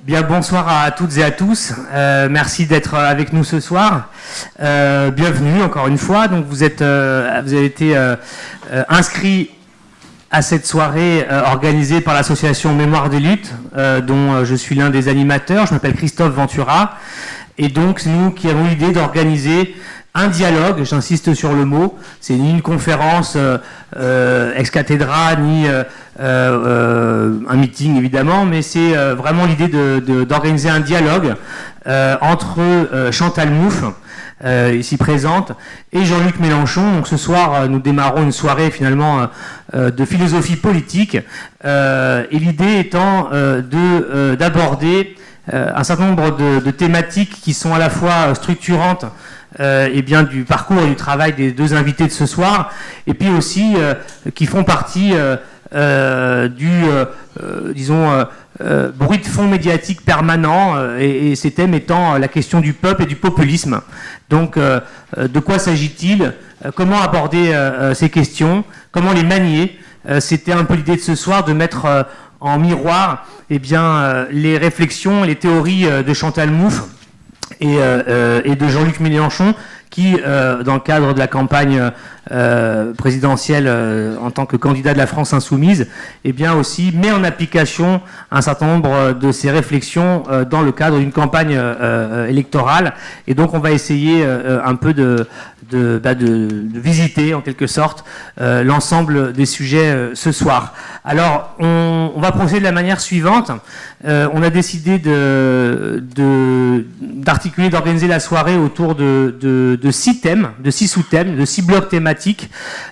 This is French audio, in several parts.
Bien, bonsoir à toutes et à tous. Merci d'être avec nous ce soir. Bienvenue encore une fois. Donc vous avez été inscrits à cette soirée organisée par l'association Mémoire des luttes, dont je suis l'un des animateurs. Je m'appelle Christophe Ventura. Et donc, c'est nous qui avons l'idée d'organiser un dialogue, j'insiste sur le mot, c'est ni une conférence ex cathedra, ni un meeting évidemment, mais c'est vraiment l'idée d'organiser un dialogue entre Chantal Mouffe, ici présente, et Jean-Luc Mélenchon. Donc ce soir, nous démarrons une soirée finalement de philosophie politique, et l'idée étant d'aborder un certain nombre de thématiques qui sont à la fois structurantes et bien du parcours et du travail des deux invités de ce soir, et puis aussi qui font partie disons, bruit de fond médiatique permanent, et ces thèmes étant la question du peuple et du populisme. Donc, de quoi s'agit-il? Comment aborder ces questions? Comment les manier? C'était un peu l'idée de ce soir, de mettre en miroir eh bien, les réflexions, les théories de Chantal Mouffe et de Jean-Luc Mélenchon, qui, dans le cadre de la campagne présidentielle en tant que candidat de la France insoumise, eh bien aussi met en application un certain nombre de ces réflexions dans le cadre d'une campagne électorale. Et donc on va essayer un peu de visiter en quelque sorte l'ensemble des sujets ce soir. Alors on va procéder de la manière suivante. On a décidé d'articuler, d'organiser la soirée autour de 6 thèmes, de 6 sous-thèmes, de 6 blocs thématiques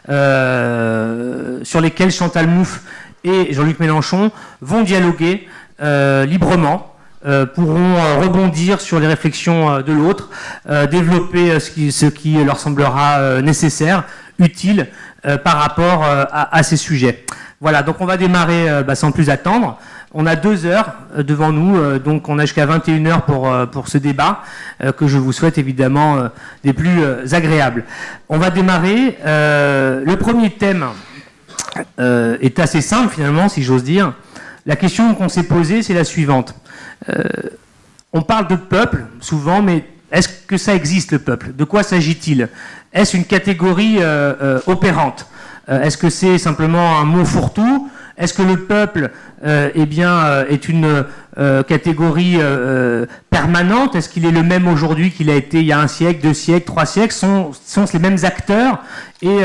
sur lesquels Chantal Mouffe et Jean-Luc Mélenchon vont dialoguer librement, pourront rebondir sur les réflexions de l'autre, développer ce qui leur semblera nécessaire, utile par rapport à ces sujets. Voilà, donc on va démarrer sans plus attendre. On a 2 heures devant nous, donc on a jusqu'à 21h pour ce débat, que je vous souhaite évidemment des plus agréables. On va démarrer. Le premier thème est assez simple finalement, si j'ose dire. La question qu'on s'est posée, c'est la suivante. On parle de peuple souvent, mais est-ce que ça existe le peuple? De quoi s'agit-il? Est-ce une catégorie opérante? Est-ce que c'est simplement un mot fourre-tout? Est-ce que le peuple est une catégorie permanente? Est-ce qu'il est le même aujourd'hui qu'il a été il y a 1 siècle, 2 siècles, 3 siècles? Sont les mêmes acteurs? Et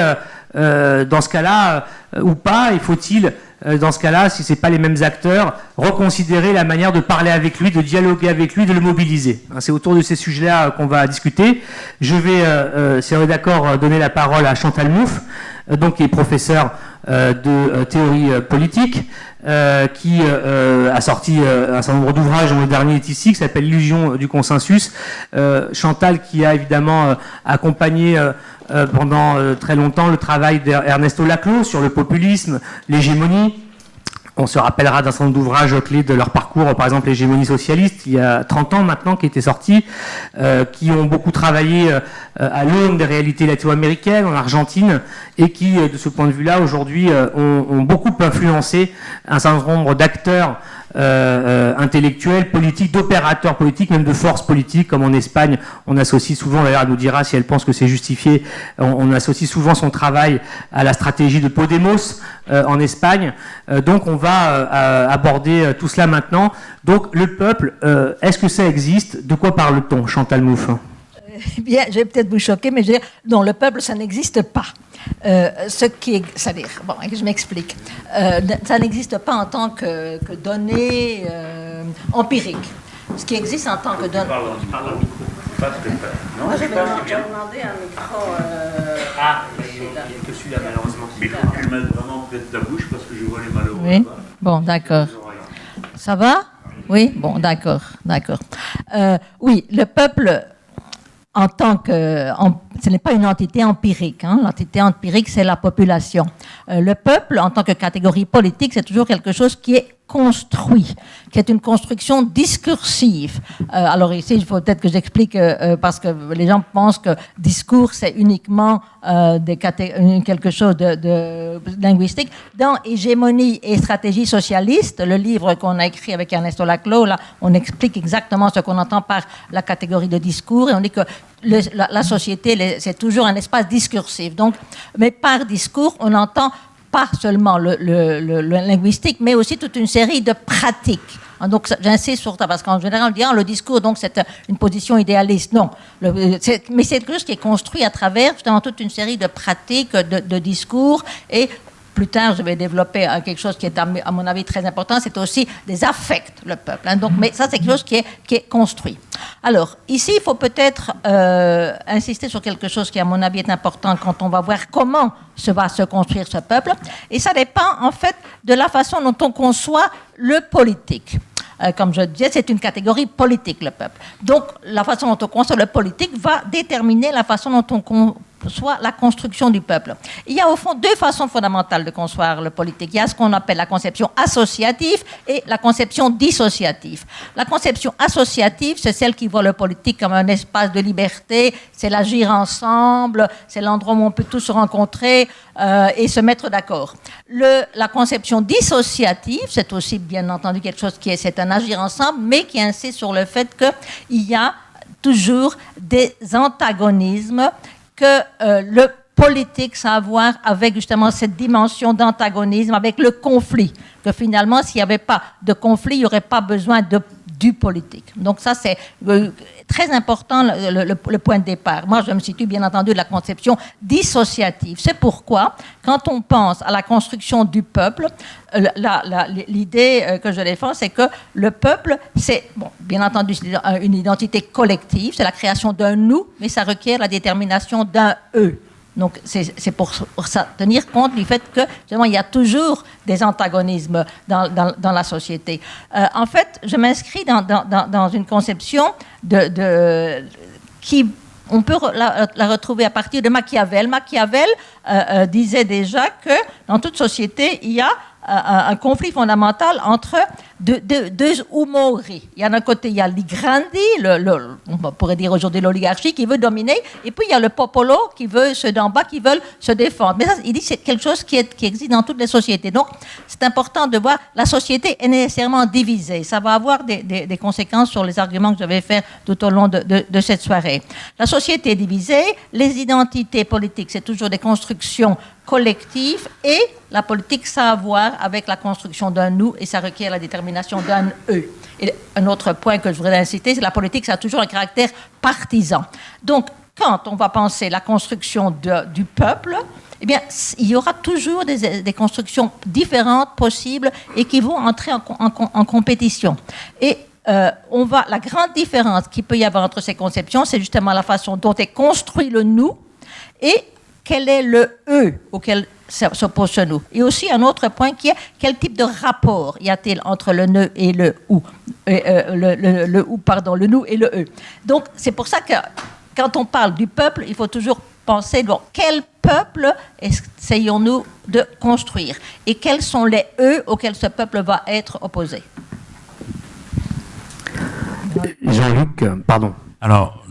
dans ce cas-là, ou pas, il faut-il, dans ce cas-là, si ce n'est pas les mêmes acteurs, reconsidérer la manière de parler avec lui, de dialoguer avec lui, de le mobiliser? C'est autour de ces sujets-là qu'on va discuter. Je vais, si on est d'accord, donner la parole à Chantal Mouffe, donc qui est professeur de théorie politique, qui a sorti un certain nombre d'ouvrages, dont le dernier est ici, qui s'appelle L'illusion du consensus. Chantal qui a évidemment accompagné pendant très longtemps le travail d'Ernesto Laclau sur le populisme, l'hégémonie. On se rappellera d'un certain nombre d'ouvrages clés de leur parcours, par exemple l'hégémonie socialiste, il y a 30 ans maintenant, qui était sorti, qui ont beaucoup travaillé à l'aune des réalités latino-américaines, en Argentine, et qui, de ce point de vue-là, aujourd'hui, ont beaucoup influencé un certain nombre d'acteurs intellectuels, politiques, d'opérateurs politiques, même de forces politiques, comme en Espagne, on associe souvent, d'ailleurs elle nous dira si elle pense que c'est justifié, on associe souvent son travail à la stratégie de Podemos en Espagne. Donc on va aborder tout cela maintenant. Donc le peuple, est-ce que ça existe? De quoi parle-t-on, Chantal Mouffe? Bien, je vais peut-être vous choquer, mais je veux dire, non, le peuple, ça n'existe pas. C'est-à-dire, bon, je m'explique. Ça n'existe pas en tant que donnée empirique. Ce qui existe en tant que donnée... Parle au micro. Pas de peur. Non, Moi, je vais demander un micro... Il n'y a que celui-là, malheureusement. Mais il faut que tu le mettes vraiment près de ta bouche parce que je vois les malheureux. Oui, bon, d'accord. Ça va? Oui, bon, d'accord. Oui, le peuple... En tant que, ce n'est pas une entité empirique. L'entité empirique, c'est la population. Le peuple, en tant que catégorie politique, c'est toujours quelque chose qui est construit, qui est une construction discursive. Alors ici, il faut peut-être que j'explique, parce que les gens pensent que discours, c'est uniquement quelque chose de linguistique. Dans Hégémonie et stratégie socialiste, le livre qu'on a écrit avec Ernesto Laclau, là, on explique exactement ce qu'on entend par la catégorie de discours, et on dit que la société, c'est toujours un espace discursif. Donc, mais par discours, on entend pas seulement le linguistique, mais aussi toute une série de pratiques. Donc, j'insiste sur ça, parce qu'en général, on dit le discours, donc, c'est une position idéaliste. Non. Mais c'est quelque chose qui est construit à travers, justement, toute une série de pratiques, de discours, et plus tard, je vais développer quelque chose qui est, à mon avis, très important, c'est aussi des affects, le peuple. Donc, mais ça, c'est quelque chose qui est construit. Alors, ici, il faut peut-être insister sur quelque chose qui, à mon avis, est important quand on va voir comment va se construire ce peuple. Et ça dépend, en fait, de la façon dont on conçoit le politique. Comme je disais, c'est une catégorie politique, le peuple. Donc, la façon dont on conçoit le politique va déterminer la façon dont on conçoit la construction du peuple. Il y a au fond deux façons fondamentales de concevoir le politique. Il y a ce qu'on appelle la conception associative et la conception dissociative. La conception associative, c'est celle qui voit le politique comme un espace de liberté, c'est l'agir ensemble, c'est l'endroit où on peut tous se rencontrer et se mettre d'accord. La conception dissociative, c'est aussi bien entendu quelque chose c'est un agir ensemble, mais qui insiste sur le fait qu'il y a toujours des antagonismes, que le politique, ça a à voir avec justement cette dimension d'antagonisme, avec le conflit, que finalement, s'il n'y avait pas de conflit, il n'y aurait pas besoin du politique. Donc ça, c'est très important, le point de départ. Moi, je me situe bien entendu de la conception dissociative. C'est pourquoi, quand on pense à la construction du peuple, l'idée que je défends, c'est que le peuple, c'est, bon, bien entendu, une identité collective, c'est la création d'un nous, mais ça requiert la détermination d'un eux. Donc, c'est pour ça, tenir compte du fait que, justement, il y a toujours des antagonismes dans la société. En fait, je m'inscris dans une conception qui, on peut la retrouver à partir de Machiavel. Machiavel disait déjà que dans toute société, il y a un conflit fondamental entre deux umori. Il y a d'un côté, il y a les grandi, on pourrait dire aujourd'hui l'oligarchie qui veut dominer, et puis il y a le popolo qui veut, ceux d'en bas qui veulent se défendre. Mais ça, il dit que c'est quelque chose qui existe dans toutes les sociétés. Donc, c'est important de voir, la société est nécessairement divisée. Ça va avoir des conséquences sur les arguments que je vais faire tout au long de cette soirée. La société est divisée, les identités politiques, c'est toujours des constructions collectives, et la politique, ça a à voir avec la construction d'un nous, et ça requiert la détermination d'un eux. Et un autre point que je voudrais inciter, c'est que la politique, ça a toujours un caractère partisan. Donc, quand on va penser la construction du peuple, eh bien, il y aura toujours des constructions différentes, possibles, et qui vont entrer en compétition. Et la grande différence qu'il peut y avoir entre ces conceptions, c'est justement la façon dont est construit le nous, et quel est le « eux » auquel s'oppose ce nous. Et aussi un autre point qui est quel type de rapport y a-t-il entre le « ne » et le « ou », le « nous » et le « eux ». Donc, c'est pour ça que quand on parle du peuple, il faut toujours penser, bon, quel peuple essayons-nous de construire et quels sont les « eux » auxquels ce peuple va être opposé. Jean-Luc, pardon. Alors,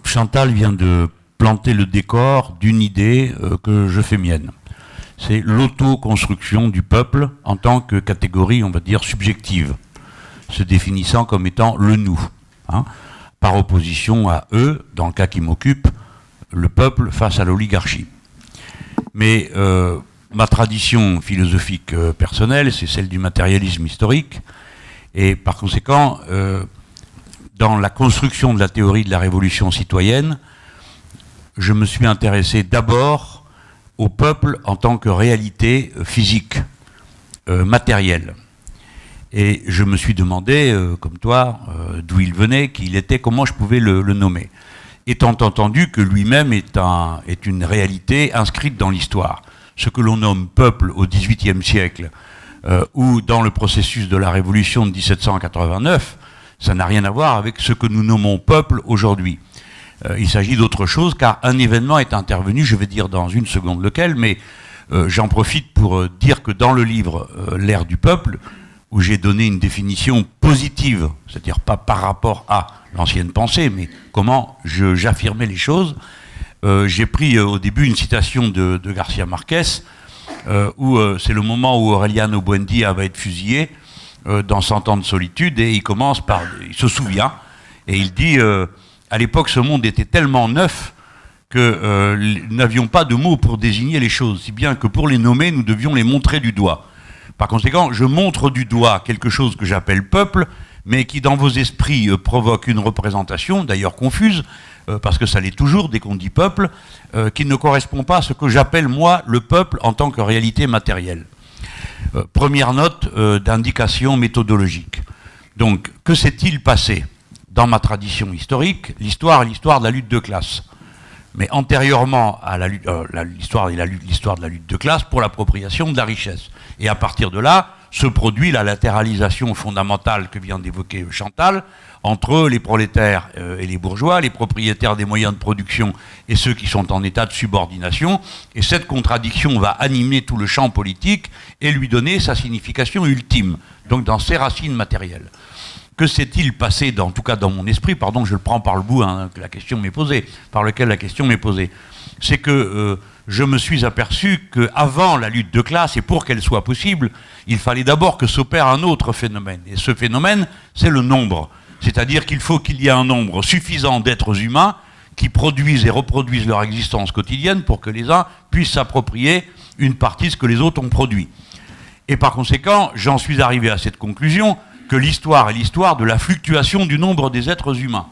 Chantal vient de planter le décor d'une idée que je fais mienne. c'est l'autoconstruction du peuple en tant que catégorie, on va dire, subjective, se définissant comme étant le nous, hein, par opposition à eux, dans le cas qui m'occupe, le peuple face à l'oligarchie. Mais ma tradition philosophique personnelle, c'est celle du matérialisme historique, et par conséquent, dans la construction de la théorie de la révolution citoyenne, je me suis intéressé d'abord au peuple en tant que réalité physique, matérielle. Et je me suis demandé, comme toi, d'où il venait, qui il était, comment je pouvais le nommer. Étant entendu que lui-même est une réalité inscrite dans l'histoire. Ce que l'on nomme peuple au XVIIIe siècle, ou dans le processus de la Révolution de 1789, ça n'a rien à voir avec ce que nous nommons peuple aujourd'hui. Il s'agit d'autre chose, car un événement est intervenu, je vais dire dans une seconde lequel, mais j'en profite pour dire que dans le livre L'ère du peuple, où j'ai donné une définition positive, c'est-à-dire pas par rapport à l'ancienne pensée, mais comment j'affirmais les choses, j'ai pris au début une citation de Garcia Marquez, où c'est le moment où Aureliano Buendía va être fusillé dans 100 ans de solitude, et il commence par... Il se souvient, et il dit à l'époque, ce monde était tellement neuf que nous n'avions pas de mots pour désigner les choses, si bien que pour les nommer, nous devions les montrer du doigt. Par conséquent, je montre du doigt quelque chose que j'appelle peuple, mais qui dans vos esprits provoque une représentation, d'ailleurs confuse, parce que ça l'est toujours dès qu'on dit peuple, qui ne correspond pas à ce que j'appelle moi le peuple en tant que réalité matérielle. Première note d'indication méthodologique. Donc, que s'est-il passé dans ma tradition historique? L'histoire est l'histoire de la lutte de classe. Mais antérieurement à l'histoire de la lutte de classe pour l'appropriation de la richesse. Et à partir de là, se produit la latéralisation fondamentale que vient d'évoquer Chantal, entre les prolétaires et les bourgeois, les propriétaires des moyens de production et ceux qui sont en état de subordination. Et cette contradiction va animer tout le champ politique et lui donner sa signification ultime, donc dans ses racines matérielles. Que s'est-il passé, en tout cas dans mon esprit, pardon, je le prends par le bout, hein, que la question m'est posée, par lequel la question m'est posée, c'est que je me suis aperçu qu'avant la lutte de classe, et pour qu'elle soit possible, il fallait d'abord que s'opère un autre phénomène. Et ce phénomène, c'est le nombre. C'est-à-dire qu'il faut qu'il y ait un nombre suffisant d'êtres humains qui produisent et reproduisent leur existence quotidienne pour que les uns puissent s'approprier une partie de ce que les autres ont produit. Et par conséquent, j'en suis arrivé à cette conclusion que l'histoire est l'histoire de la fluctuation du nombre des êtres humains.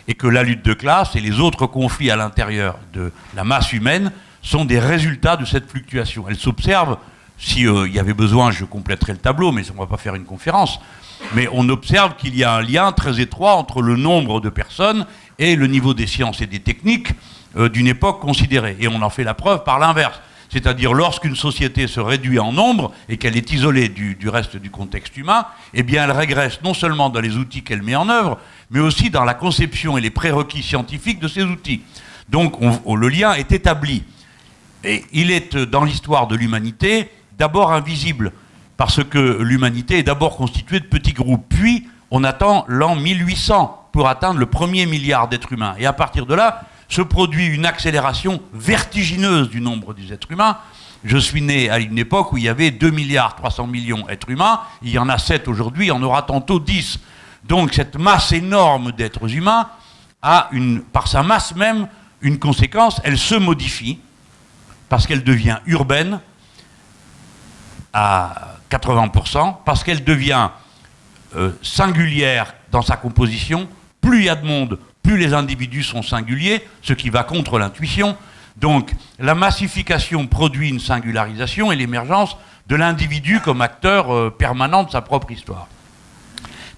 Et que la lutte de classe et les autres conflits à l'intérieur de la masse humaine sont des résultats de cette fluctuation. Elle s'observe, si il y avait besoin, je compléterai le tableau, mais on ne va pas faire une conférence, mais on observe qu'il y a un lien très étroit entre le nombre de personnes et le niveau des sciences et des techniques d'une époque considérée. Et on en fait la preuve par l'inverse. C'est-à-dire, lorsqu'une société se réduit en nombre et qu'elle est isolée du reste du contexte humain, eh bien, elle régresse non seulement dans les outils qu'elle met en œuvre, mais aussi dans la conception et les prérequis scientifiques de ces outils. Donc, le lien est établi. Et il est, dans l'histoire de l'humanité, d'abord invisible, parce que l'humanité est d'abord constituée de petits groupes. Puis, on attend l'an 1800 pour atteindre le premier milliard d'êtres humains. Et à partir de là, se produit une accélération vertigineuse du nombre des êtres humains. Je suis né à une époque où il y avait 2,3 milliards d'êtres humains, il y en a 7 aujourd'hui, il y en aura tantôt 10. Donc cette masse énorme d'êtres humains a, par sa masse même, une conséquence, elle se modifie, parce qu'elle devient urbaine à 80%, parce qu'elle devient singulière dans sa composition. Plus il y a de monde, plus les individus sont singuliers, ce qui va contre l'intuition. Donc, la massification produit une singularisation et l'émergence de l'individu comme acteur permanent de sa propre histoire.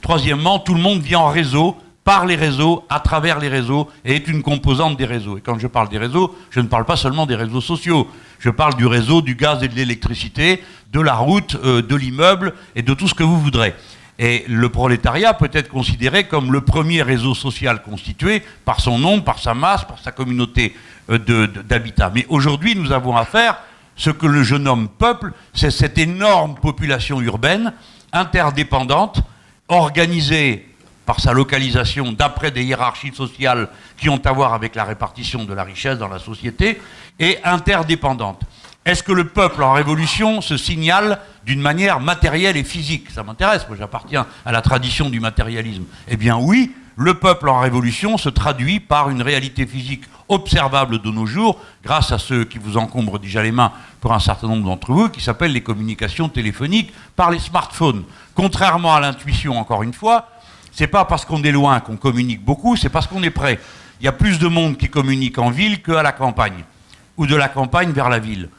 Troisièmement, tout le monde vit en réseau, par les réseaux, à travers les réseaux, et est une composante des réseaux. Et quand je parle des réseaux, je ne parle pas seulement des réseaux sociaux. Je parle du réseau, du gaz et de l'électricité, de la route, de l'immeuble, et de tout ce que vous voudrez. Et le prolétariat peut être considéré comme le premier réseau social constitué par son nombre, par sa masse, par sa communauté d'habitat. Mais aujourd'hui, nous avons affaire, ce que je nomme peuple, c'est cette énorme population urbaine, interdépendante, organisée par sa localisation d'après des hiérarchies sociales qui ont à voir avec la répartition de la richesse dans la société, et interdépendante. Est-ce que le peuple en révolution se signale d'une manière matérielle et physique? Ça m'intéresse, moi j'appartiens à la tradition du matérialisme. Eh bien oui, le peuple en révolution se traduit par une réalité physique observable de nos jours, grâce à ceux qui vous encombrent déjà les mains pour un certain nombre d'entre vous, qui s'appellent les communications téléphoniques par les smartphones. Contrairement à l'intuition, encore une fois, c'est pas parce qu'on est loin qu'on communique beaucoup, c'est parce qu'on est près. Il y a plus de monde qui communique en ville qu'à la campagne, ou de la campagne vers la ville.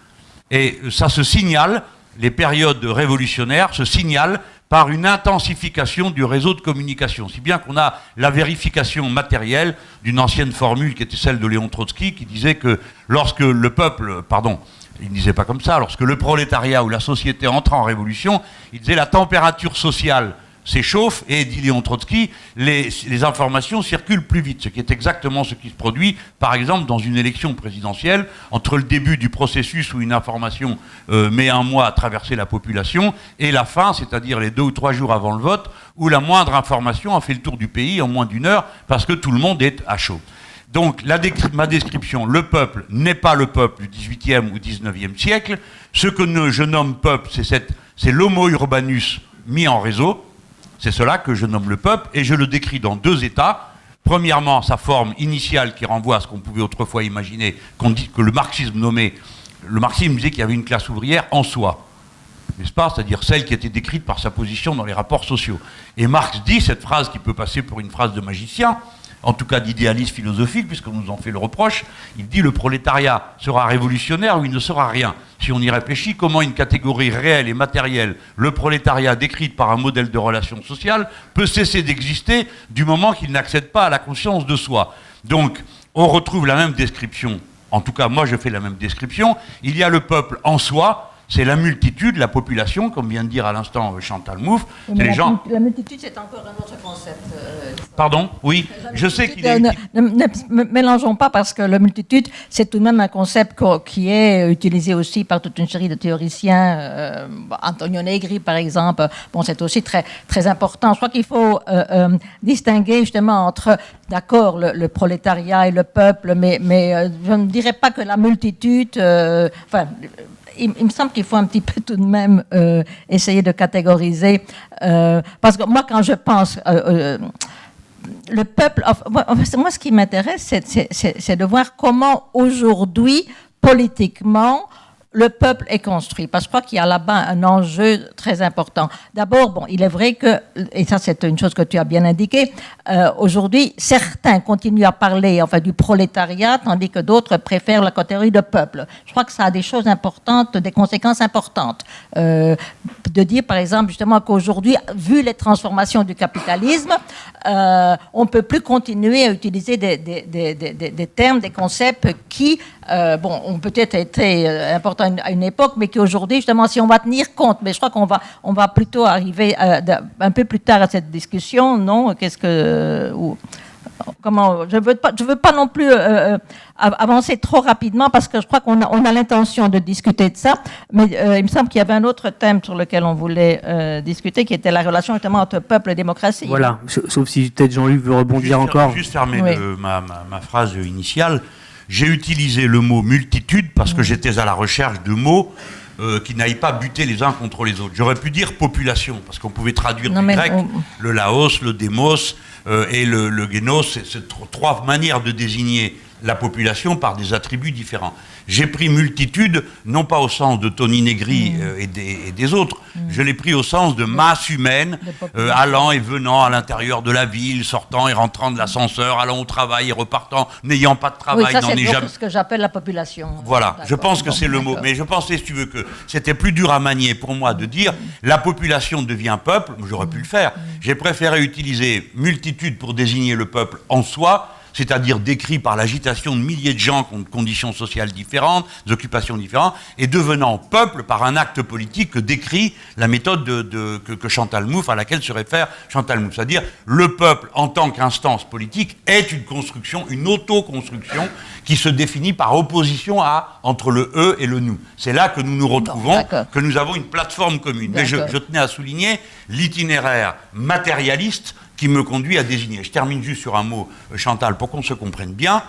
Et ça se signale, les périodes révolutionnaires se signalent par une intensification du réseau de communication. Si bien qu'on a la vérification matérielle d'une ancienne formule qui était celle de Léon Trotsky, qui disait que lorsque le peuple, pardon, il ne disait pas comme ça, lorsque le prolétariat ou la société entre en révolution, il disait la température sociale s'échauffe et, dit Léon Trotsky, les informations circulent plus vite, ce qui est exactement ce qui se produit, par exemple, dans une élection présidentielle, entre le début du processus où une information met un mois à traverser la population, et la fin, c'est-à-dire les 2 ou 3 jours avant le vote, où la moindre information a fait le tour du pays en moins d'1 heure, parce que tout le monde est à chaud. Donc, ma description, le peuple n'est pas le peuple du XVIIIe ou XIXe siècle. Ce que je nomme peuple, c'est l'homo urbanus mis en réseau. C'est cela que je nomme le peuple, et je le décris dans 2 états. Premièrement, sa forme initiale qui renvoie à ce qu'on pouvait autrefois imaginer, que le marxisme nommait. Le marxisme disait qu'il y avait une classe ouvrière en soi, n'est-ce pas? C'est-à-dire celle qui était décrite par sa position dans les rapports sociaux. Et Marx dit, cette phrase qui peut passer pour une phrase de magicien, en tout cas d'idéaliste philosophique, puisqu'on nous en fait le reproche, il dit le prolétariat sera révolutionnaire ou il ne sera rien. Si on y réfléchit, comment une catégorie réelle et matérielle, le prolétariat décrite par un modèle de relation sociale, peut cesser d'exister du moment qu'il n'accède pas à la conscience de soi. Donc, on retrouve la même description, en tout cas moi je fais la même description, il y a le peuple en soi, c'est la multitude, la population, comme vient de dire à l'instant Chantal Mouffe. C'est les gens. La multitude, c'est encore un autre concept. Pardon? Oui, je sais qu'il est... Ne mélangeons pas, parce que la multitude, c'est tout de même un concept qui est utilisé aussi par toute une série de théoriciens. Antonio Negri, par exemple. Bon, c'est aussi très, très important. Je crois qu'il faut distinguer justement entre, d'accord, le prolétariat et le peuple, mais je ne dirais pas que la multitude... Il me semble qu'il faut un petit peu tout de même essayer de catégoriser. Parce que moi, quand je pense... le peuple... moi, ce qui m'intéresse, c'est de voir comment aujourd'hui, politiquement, le peuple est construit. Parce que je crois qu'il y a là-bas un enjeu très important. D'abord, bon, il est vrai que, et ça c'est une chose que tu as bien indiqué, aujourd'hui, certains continuent à parler du prolétariat, tandis que d'autres préfèrent la catégorie de peuple. Je crois que ça a des choses importantes, des conséquences importantes. De dire, par exemple, justement, qu'aujourd'hui, vu les transformations du capitalisme, on ne peut plus continuer à utiliser des termes, des concepts qui, ont peut-être été importants à une époque, mais qu'aujourd'hui, justement, si on va tenir compte, mais je crois qu'on va plutôt arriver un peu plus tard à cette discussion, non? Comment, je veux pas non plus avancer trop rapidement, parce que je crois qu'on a l'intention de discuter de ça, mais il me semble qu'il y avait un autre thème sur lequel on voulait discuter, qui était la relation justement entre peuple et démocratie. Voilà, sauf si peut-être Jean-Luc veut rebondir encore. Juste fermer oui. ma phrase initiale. J'ai utilisé le mot multitude parce que j'étais à la recherche de mots qui n'aillent pas buter les uns contre les autres. J'aurais pu dire population, parce qu'on pouvait traduire du grec le laos, le démos et le génos. C'est 3 manières de désigner la population par des attributs différents. J'ai pris multitude, non pas au sens de Tony Negri et des autres, je l'ai pris au sens de masse humaine, allant et venant à l'intérieur de la ville, sortant et rentrant de l'ascenseur, allant au travail et repartant, n'ayant pas de travail. Oui, ça c'est ce que j'appelle la population. Voilà, je pense que c'est le mot. Mais je pensais, si tu veux, que c'était plus dur à manier pour moi de dire la population devient peuple, j'aurais pu le faire. J'ai préféré utiliser multitude pour désigner le peuple en soi, c'est-à-dire décrit par l'agitation de milliers de gens qui ont de conditions sociales différentes, d'occupations différentes, et devenant peuple par un acte politique que décrit la méthode que Chantal Mouffe, à laquelle se réfère Chantal Mouffe. C'est-à-dire, le peuple, en tant qu'instance politique, est une construction, une auto-construction, qui se définit par opposition entre le « eux » et le « nous ». C'est là que nous nous retrouvons, que nous avons une plateforme commune. Mais je tenais à souligner l'itinéraire matérialiste qui me conduit à désigner. Je termine juste sur un mot, Chantal, pour qu'on se comprenne bien.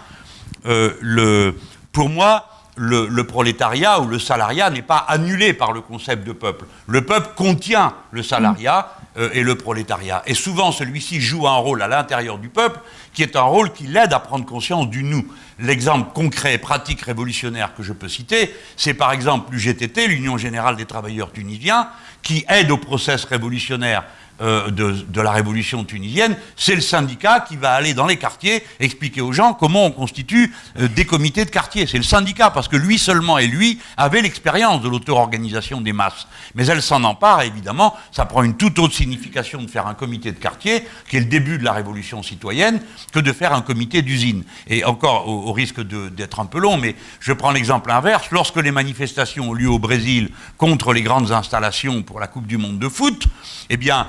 Pour moi, le prolétariat ou le salariat n'est pas annulé par le concept de peuple. Le peuple contient le salariat et le prolétariat. Et souvent, celui-ci joue un rôle à l'intérieur du peuple qui est un rôle qui l'aide à prendre conscience du nous. L'exemple concret, pratique, révolutionnaire que je peux citer, c'est par exemple l'UGTT, l'Union Générale des Travailleurs Tunisiens, qui aide au processus révolutionnaire de la révolution tunisienne. C'est le syndicat qui va aller dans les quartiers expliquer aux gens comment on constitue des comités de quartier. C'est le syndicat, parce que lui seulement et lui avait l'expérience de l'auto-organisation des masses. Mais elle s'en empare, évidemment, ça prend une toute autre signification de faire un comité de quartier, qui est le début de la révolution citoyenne, que de faire un comité d'usine. Et encore, au risque d'être un peu long, mais je prends l'exemple inverse. Lorsque les manifestations ont lieu au Brésil contre les grandes installations pour la Coupe du Monde de foot, eh bien,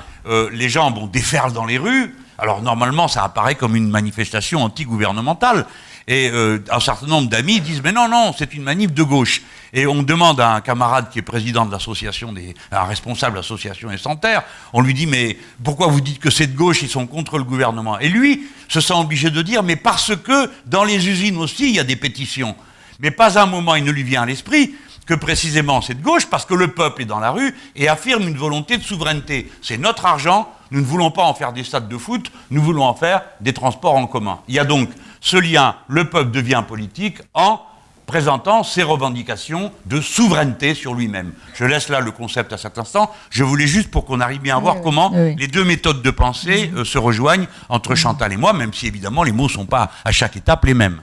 les gens déferlent dans les rues. Alors normalement, ça apparaît comme une manifestation anti-gouvernementale. Et un certain nombre d'amis disent « Mais non, non, c'est une manif de gauche ». Et on demande à un camarade qui est président de l'association, un responsable de l'association Essentaire, on lui dit « Mais pourquoi vous dites que c'est de gauche, ils sont contre le gouvernement ?» Et lui se sent obligé de dire « Mais parce que dans les usines aussi, il y a des pétitions ». Mais pas un moment il ne lui vient à l'esprit que précisément c'est de gauche, parce que le peuple est dans la rue et affirme une volonté de souveraineté. C'est notre argent, nous ne voulons pas en faire des stades de foot, nous voulons en faire des transports en commun. Il y a donc ce lien, le peuple devient politique en présentant ses revendications de souveraineté sur lui-même. Je laisse là le concept à cet instant. Je voulais juste pour qu'on arrive bien à voir comment les deux méthodes de pensée se rejoignent entre Chantal et moi, même si évidemment les mots ne sont pas à chaque étape les mêmes.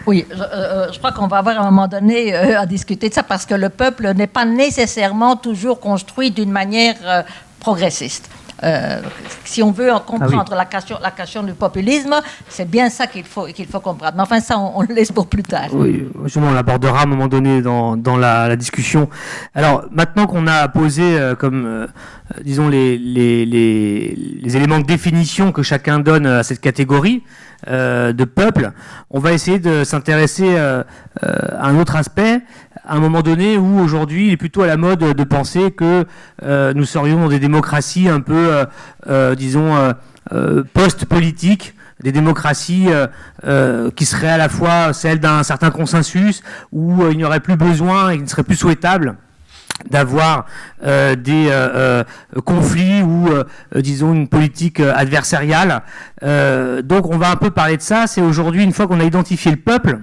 Oui, je crois qu'on va avoir à un moment donné à discuter de ça, parce que le peuple n'est pas nécessairement toujours construit d'une manière progressiste. Si on veut comprendre la question du populisme, c'est bien ça qu'il faut comprendre. Mais enfin, ça, on le laisse pour plus tard. Oui, justement, on l'abordera à un moment donné dans la discussion. Alors, maintenant qu'on a posé disons, les éléments de définition que chacun donne à cette catégorie de peuple, on va essayer de s'intéresser à un autre aspect, à un moment donné où aujourd'hui il est plutôt à la mode de penser que nous serions dans des démocraties un peu, disons, post-politiques, des démocraties qui seraient à la fois celles d'un certain consensus, où il n'y aurait plus besoin et qui ne serait plus souhaitable d'avoir des conflits ou, disons, une politique adversariale. Donc on va un peu parler de ça. C'est aujourd'hui, une fois qu'on a identifié le peuple,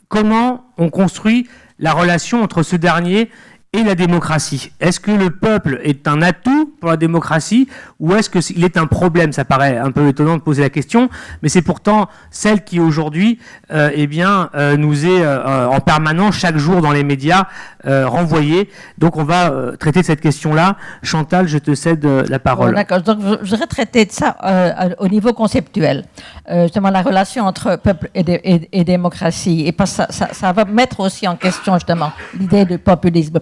comment on construit la relation entre ce dernier et la démocratie. Est-ce que le peuple est un atout pour la démocratie ou est-ce qu'il est un problème? Ça paraît un peu étonnant de poser la question, mais c'est pourtant celle qui aujourd'hui nous est en permanence, chaque jour dans les médias, renvoyée. Donc on va traiter de cette question-là. Chantal, je te cède la parole. D'accord, donc je voudrais traiter de ça au niveau conceptuel. Justement, la relation entre peuple et démocratie. Et ça va mettre aussi en question justement l'idée du populisme.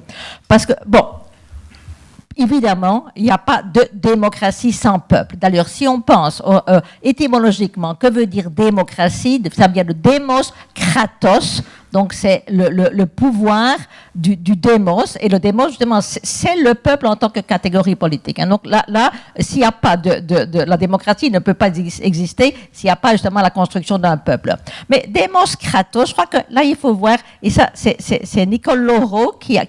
Parce que, bon, évidemment, il n'y a pas de démocratie sans peuple. D'ailleurs, si on pense étymologiquement, que veut dire démocratie? Ça vient de démos, kratos, donc c'est le pouvoir du démos. Et le démos, justement, c'est le peuple en tant que catégorie politique. Hein. Donc là, s'il n'y a pas la démocratie ne peut pas exister s'il n'y a pas justement la construction d'un peuple. Mais démos, kratos, je crois que là, il faut voir, et ça, c'est Nicole Laureau qui a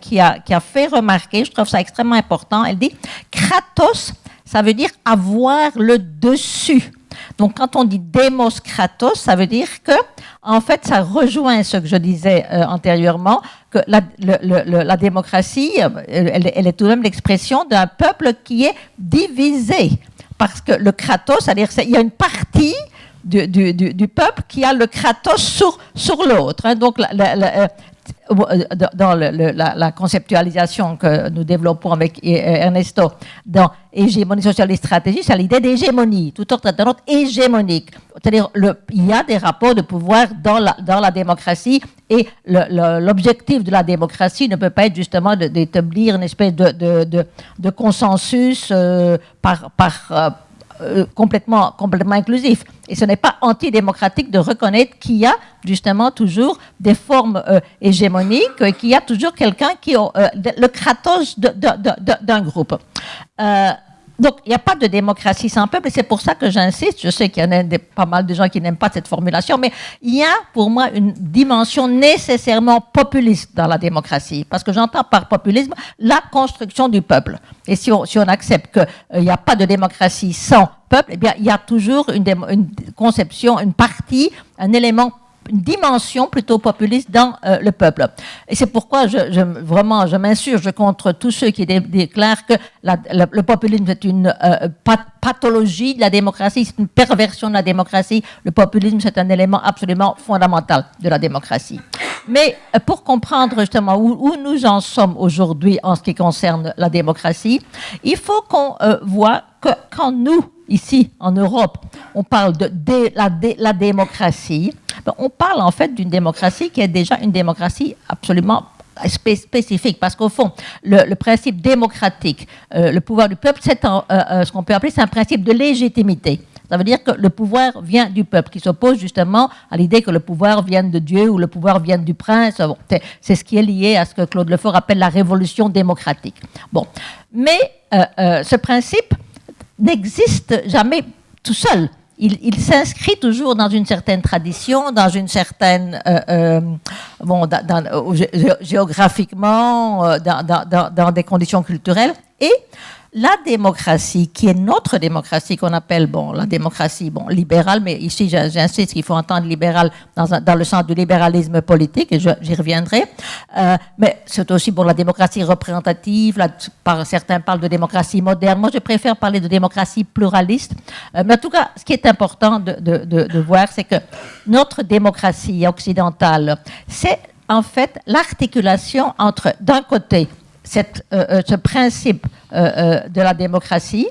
fait remarquer, je trouve ça extrêmement important, elle dit « kratos », ça veut dire « avoir le dessus ». Donc, quand on dit démos kratos, ça veut dire que, en fait, ça rejoint ce que je disais antérieurement, que la démocratie, elle est tout de même l'expression d'un peuple qui est divisé. Parce que le kratos, c'est-à-dire qu'il y a une partie du peuple qui a le kratos sur l'autre. Hein. Donc, dans la conceptualisation que nous développons avec Ernesto dans hégémonie sociale et stratégie, c'est l'idée d'hégémonie, tout autre hégémonique. C'est-à-dire il y a des rapports de pouvoir dans la démocratie et l'objectif de la démocratie ne peut pas être justement d'établir une espèce de consensus complètement inclusif. Et ce n'est pas antidémocratique de reconnaître qu'il y a justement toujours des formes hégémoniques et qu'il y a toujours quelqu'un qui a le kratos d'un groupe. Donc, il n'y a pas de démocratie sans peuple, et c'est pour ça que j'insiste. Je sais qu'il y en a pas mal de gens qui n'aiment pas cette formulation, mais il y a pour moi une dimension nécessairement populiste dans la démocratie, parce que j'entends par populisme la construction du peuple. Et si on accepte qu'il n'y a pas de démocratie sans peuple, eh bien, il y a toujours une conception, une partie, un élément, une dimension plutôt populiste dans le peuple. Et c'est pourquoi je m'insurge contre tous ceux qui déclarent que le populisme est une pathologie de la démocratie, c'est une perversion de la démocratie. Le populisme, c'est un élément absolument fondamental de la démocratie. Mais pour comprendre justement où nous en sommes aujourd'hui en ce qui concerne la démocratie, il faut qu'on voit que quand nous, ici en Europe, on parle de la démocratie, on parle en fait d'une démocratie qui est déjà une démocratie absolument spécifique, parce qu'au fond, le principe démocratique, le pouvoir du peuple, c'est ce qu'on peut appeler, c'est un principe de légitimité. Ça veut dire que le pouvoir vient du peuple, qui s'oppose justement à l'idée que le pouvoir vienne de Dieu ou le pouvoir vienne du prince. Bon, c'est ce qui est lié à ce que Claude Lefort appelle la révolution démocratique. Bon, mais ce principe n'existe jamais tout seul. Il s'inscrit toujours dans une certaine tradition, dans une certaine, géographiquement, dans des conditions culturelles. Et la démocratie, qui est notre démocratie, qu'on appelle la démocratie libérale, mais ici j'insiste qu'il faut entendre libéral dans le sens du libéralisme politique, et j'y reviendrai. Mais c'est aussi la démocratie représentative, certains parlent de démocratie moderne. Moi, je préfère parler de démocratie pluraliste. Mais en tout cas, ce qui est important de voir, c'est que notre démocratie occidentale, c'est en fait l'articulation entre, d'un côté, ce principe de la démocratie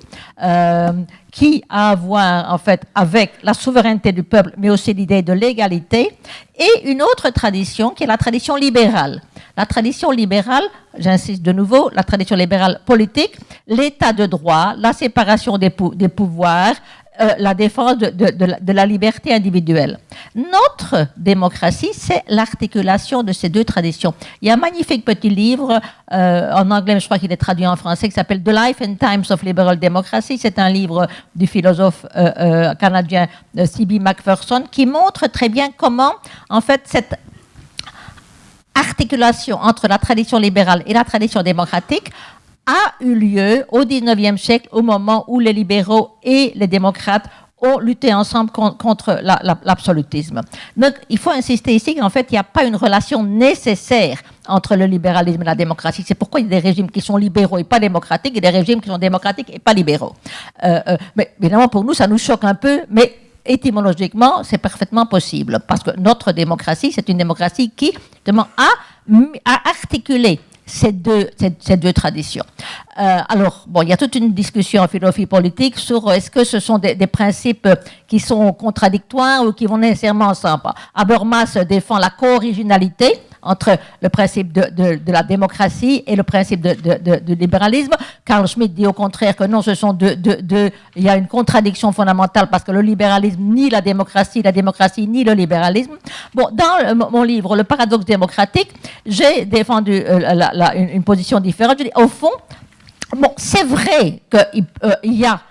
qui a à voir en fait avec la souveraineté du peuple, mais aussi l'idée de l'égalité, et une autre tradition qui est la tradition libérale. La tradition libérale, j'insiste de nouveau, la tradition libérale politique, l'état de droit, la séparation des pouvoirs, la défense de la liberté individuelle. Notre démocratie, c'est l'articulation de ces deux traditions. Il y a un magnifique petit livre, en anglais, mais je crois qu'il est traduit en français, qui s'appelle The Life and Times of Liberal Democracy. C'est un livre du philosophe canadien C.B. Macpherson, qui montre très bien comment, en fait, cette articulation entre la tradition libérale et la tradition démocratique a eu lieu au XIXe siècle, au moment où les libéraux et les démocrates ont lutté ensemble contre l'absolutisme. Donc, il faut insister ici qu'en fait, il n'y a pas une relation nécessaire entre le libéralisme et la démocratie. C'est pourquoi il y a des régimes qui sont libéraux et pas démocratiques, et des régimes qui sont démocratiques et pas libéraux. Mais évidemment, pour nous, ça nous choque un peu, mais étymologiquement, c'est parfaitement possible, parce que notre démocratie, c'est une démocratie qui, justement, a articulé ces deux traditions. Alors, il y a toute une discussion en philosophie politique sur est-ce que ce sont des principes qui sont contradictoires ou qui vont nécessairement ensemble. Habermas défend la co-originalité entre le principe de la démocratie et le principe de libéralisme. Carl Schmitt dit au contraire que non, ce sont il y a une contradiction fondamentale parce que le libéralisme nie la démocratie nie le libéralisme. Bon, dans mon livre, Le paradoxe démocratique, j'ai défendu une position différente. Je dis, au fond, c'est vrai qu'il y a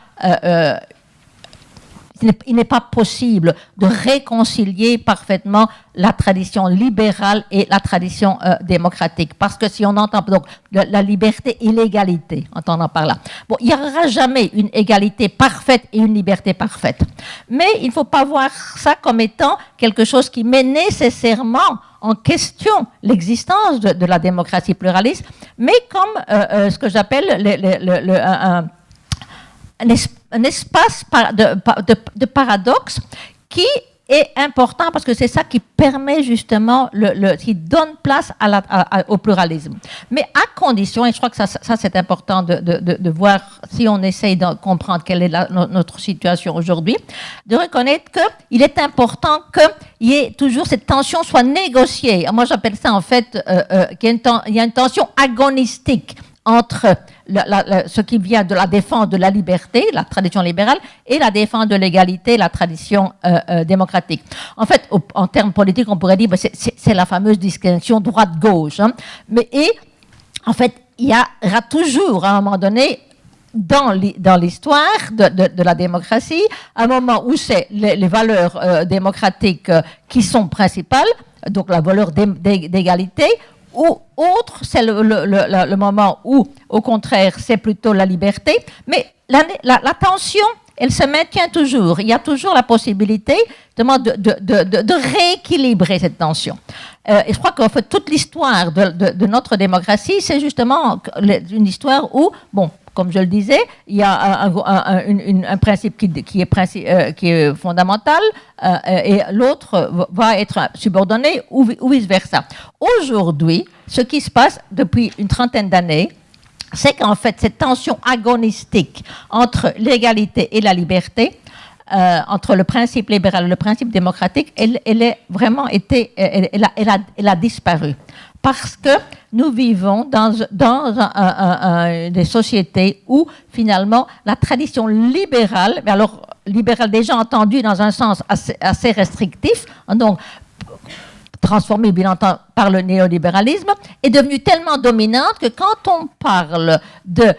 il n'est pas possible de réconcilier parfaitement la tradition libérale et la tradition démocratique. Parce que si on entend donc la liberté et l'égalité, entendant par là, il n'y aura jamais une égalité parfaite et une liberté parfaite. Mais il ne faut pas voir ça comme étant quelque chose qui met nécessairement en question l'existence de la démocratie pluraliste, mais comme ce que j'appelle un espace de paradoxe qui est important parce que c'est ça qui permet justement, qui donne place au pluralisme. Mais à condition, et je crois que ça c'est important de voir si on essaye de comprendre quelle est notre situation aujourd'hui, de reconnaître qu'il est important qu'il y ait toujours cette tension soit négociée. Moi j'appelle ça en fait qu'il y a une tension agonistique entre ce qui vient de la défense de la liberté, la tradition libérale, et la défense de l'égalité, la tradition démocratique. En fait, en termes politiques, on pourrait dire que c'est la fameuse distinction droite-gauche. Hein. En fait, il y aura toujours, à un moment donné, dans l'histoire de la démocratie, un moment où c'est les valeurs démocratiques qui sont principales, donc la valeur d'égalité, ou autre, c'est le moment où, au contraire, c'est plutôt la liberté. Mais la tension, elle se maintient toujours. Il y a toujours la possibilité de rééquilibrer cette tension. Et je crois qu'en fait, toute l'histoire de notre démocratie, c'est justement une histoire où, bon, comme je le disais, il y a un principe qui est fondamental et l'autre va être subordonné ou vice-versa. Aujourd'hui, ce qui se passe depuis une trentaine d'années, c'est qu'en fait, cette tension agonistique entre l'égalité et la liberté, entre le principe libéral et le principe démocratique, elle a disparu. Parce que nous vivons dans des sociétés où, finalement, la tradition libérale, mais alors libérale déjà entendue dans un sens assez restrictif, donc transformée bien entendu par le néolibéralisme, est devenue tellement dominante que quand on parle de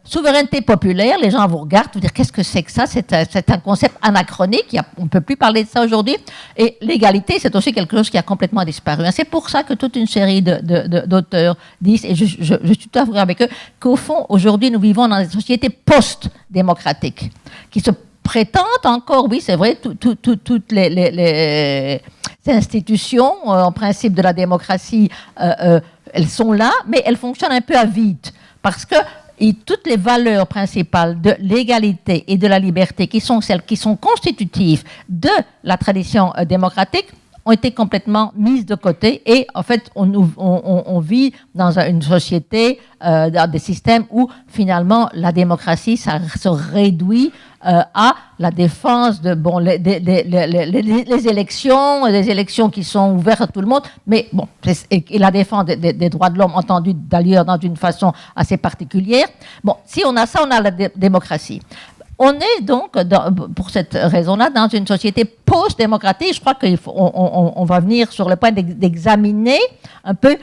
souveraineté populaire, les gens vous regardent, vous dire qu'est-ce que c'est que ça, c'est un concept anachronique, on ne peut plus parler de ça aujourd'hui, et l'égalité, c'est aussi quelque chose qui a complètement disparu. C'est pour ça que toute une série d'auteurs disent, et je suis tout à fait avec eux, qu'au fond, aujourd'hui, nous vivons dans des sociétés post-démocratiques, qui se prétendent encore, oui, c'est vrai, toutes les institutions, en principe de la démocratie, elles sont là, mais elles fonctionnent un peu à vide. Parce que toutes les valeurs principales de l'égalité et de la liberté, qui sont celles qui sont constitutives de la tradition démocratique, ont été complètement mises de côté. Et en fait, on vit dans une société, dans des systèmes où finalement la démocratie, ça se réduit à la défense de les élections, des élections qui sont ouvertes à tout le monde, mais bon, et la défense des droits de l'homme, entendu d'ailleurs dans une façon assez particulière. Bon, si on a ça, on a la démocratie. On est donc, pour cette raison-là, dans une société post-démocratique. Je crois qu'on va venir sur le point d'examiner un peu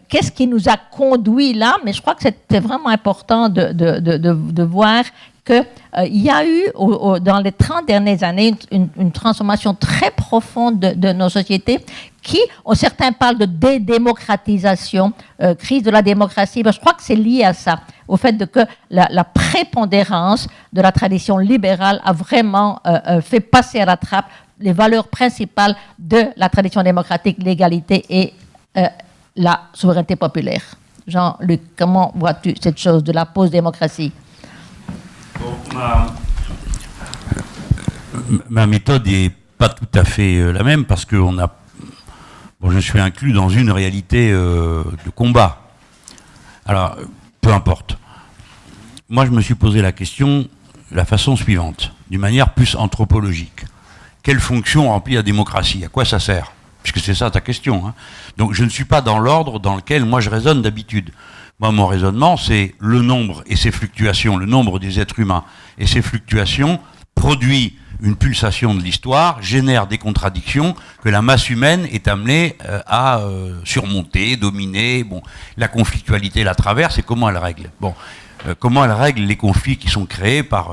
qu'est-ce qui nous a conduit là, mais je crois que c'était vraiment important de voir qu'il y a eu, dans les 30 dernières années, une transformation très profonde de nos sociétés qui, certains parlent de dédémocratisation, crise de la démocratie. Ben, je crois que c'est lié à ça, au fait que la prépondérance de la tradition libérale a vraiment fait passer à la trappe les valeurs principales de la tradition démocratique, l'égalité et la souveraineté populaire. Jean-Luc, comment vois-tu cette chose de la post-démocratie ? Bon, ma méthode n'est pas tout à fait la même parce que je suis inclus dans une réalité de combat. Alors, peu importe. Moi, je me suis posé la question de la façon suivante, d'une manière plus anthropologique. Quelle fonction remplit la démocratie ? À quoi ça sert ? Puisque c'est ça ta question. Hein. Donc, je ne suis pas dans l'ordre dans lequel moi je raisonne d'habitude. Moi, mon raisonnement, c'est le nombre et ses fluctuations, le nombre des êtres humains et ses fluctuations produit une pulsation de l'histoire, génère des contradictions que la masse humaine est amenée à surmonter, dominer. Bon, la conflictualité la traverse et comment elle règle ? Bon, comment elle règle les conflits qui sont créés par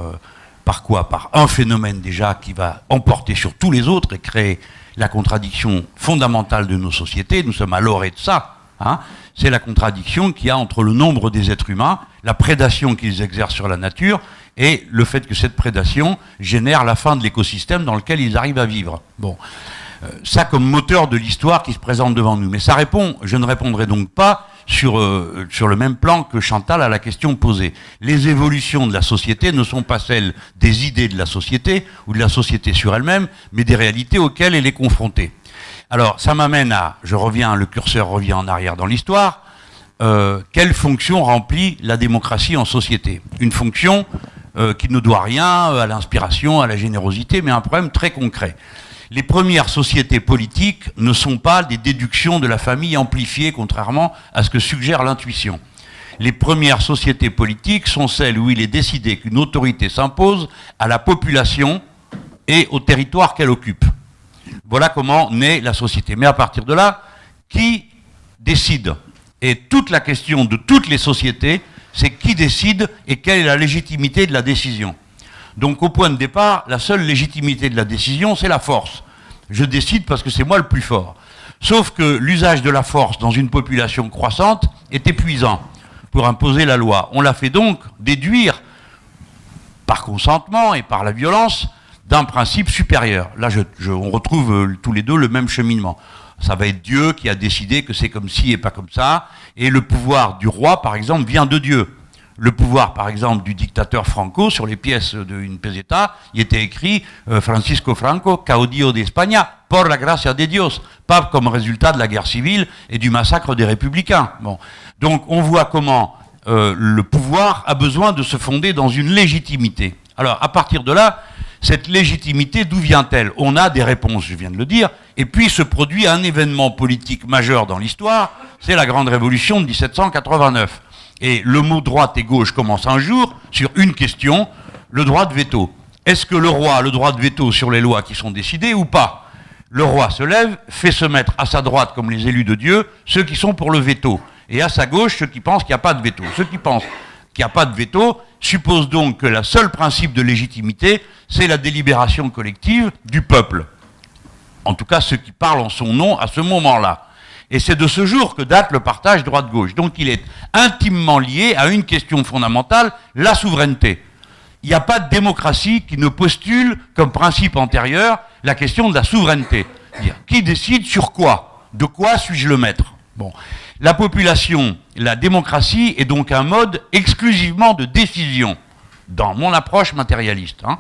quoi ? Par un phénomène déjà qui va emporter sur tous les autres et créer la contradiction fondamentale de nos sociétés. Nous sommes à l'orée de ça. Hein, c'est la contradiction qu'il y a entre le nombre des êtres humains, la prédation qu'ils exercent sur la nature et le fait que cette prédation génère la fin de l'écosystème dans lequel ils arrivent à vivre. Bon, ça comme moteur de l'histoire qui se présente devant nous. Mais ça répond, je ne répondrai donc pas sur le même plan que Chantal à la question posée. Les évolutions de la société ne sont pas celles des idées de la société ou de la société sur elle-même, mais des réalités auxquelles elle est confrontée. Alors, ça m'amène le curseur revient en arrière dans l'histoire. Quelle fonction remplit la démocratie en société ? Une fonction qui ne doit rien à l'inspiration, à la générosité, mais un problème très concret. Les premières sociétés politiques ne sont pas des déductions de la famille amplifiées, contrairement à ce que suggère l'intuition. Les premières sociétés politiques sont celles où il est décidé qu'une autorité s'impose à la population et au territoire qu'elle occupe. Voilà comment naît la société. Mais à partir de là, qui décide ? Et toute la question de toutes les sociétés, c'est qui décide et quelle est la légitimité de la décision. Donc au point de départ, la seule légitimité de la décision, c'est la force. Je décide parce que c'est moi le plus fort. Sauf que l'usage de la force dans une population croissante est épuisant pour imposer la loi. On la fait donc déduire par consentement et par la violence d'un principe supérieur. Là, on retrouve tous les deux le même cheminement. Ça va être Dieu qui a décidé que c'est comme ci et pas comme ça, et le pouvoir du roi, par exemple, vient de Dieu. Le pouvoir, par exemple, du dictateur Franco, sur les pièces d'une peseta, il était écrit Francisco Franco, caudillo de España, por la gracia de Dios, pas comme résultat de la guerre civile et du massacre des républicains. Bon. Donc on voit comment le pouvoir a besoin de se fonder dans une légitimité. Alors à partir de là, cette légitimité, d'où vient-elle? On a des réponses, je viens de le dire, et puis se produit un événement politique majeur dans l'histoire, c'est la Grande Révolution de 1789. Et le mot droite et gauche commence un jour sur une question, le droit de veto. Est-ce que le roi a le droit de veto sur les lois qui sont décidées ou pas? Le roi se lève, fait se mettre à sa droite, comme les élus de Dieu, ceux qui sont pour le veto, et à sa gauche, ceux qui pensent qu'il n'y a pas de veto. Ceux qui pensent qu'il n'y a pas de veto supposent donc que le seul principe de légitimité, c'est la délibération collective du peuple. En tout cas, ceux qui parlent en son nom à ce moment-là. Et c'est de ce jour que date le partage droite-gauche. Donc il est intimement lié à une question fondamentale, la souveraineté. Il n'y a pas de démocratie qui ne postule comme principe antérieur la question de la souveraineté. C'est-à-dire, qui décide sur quoi? De quoi suis-je le maître? Bon. La population, la démocratie est donc un mode exclusivement de décision, dans mon approche matérialiste. Hein.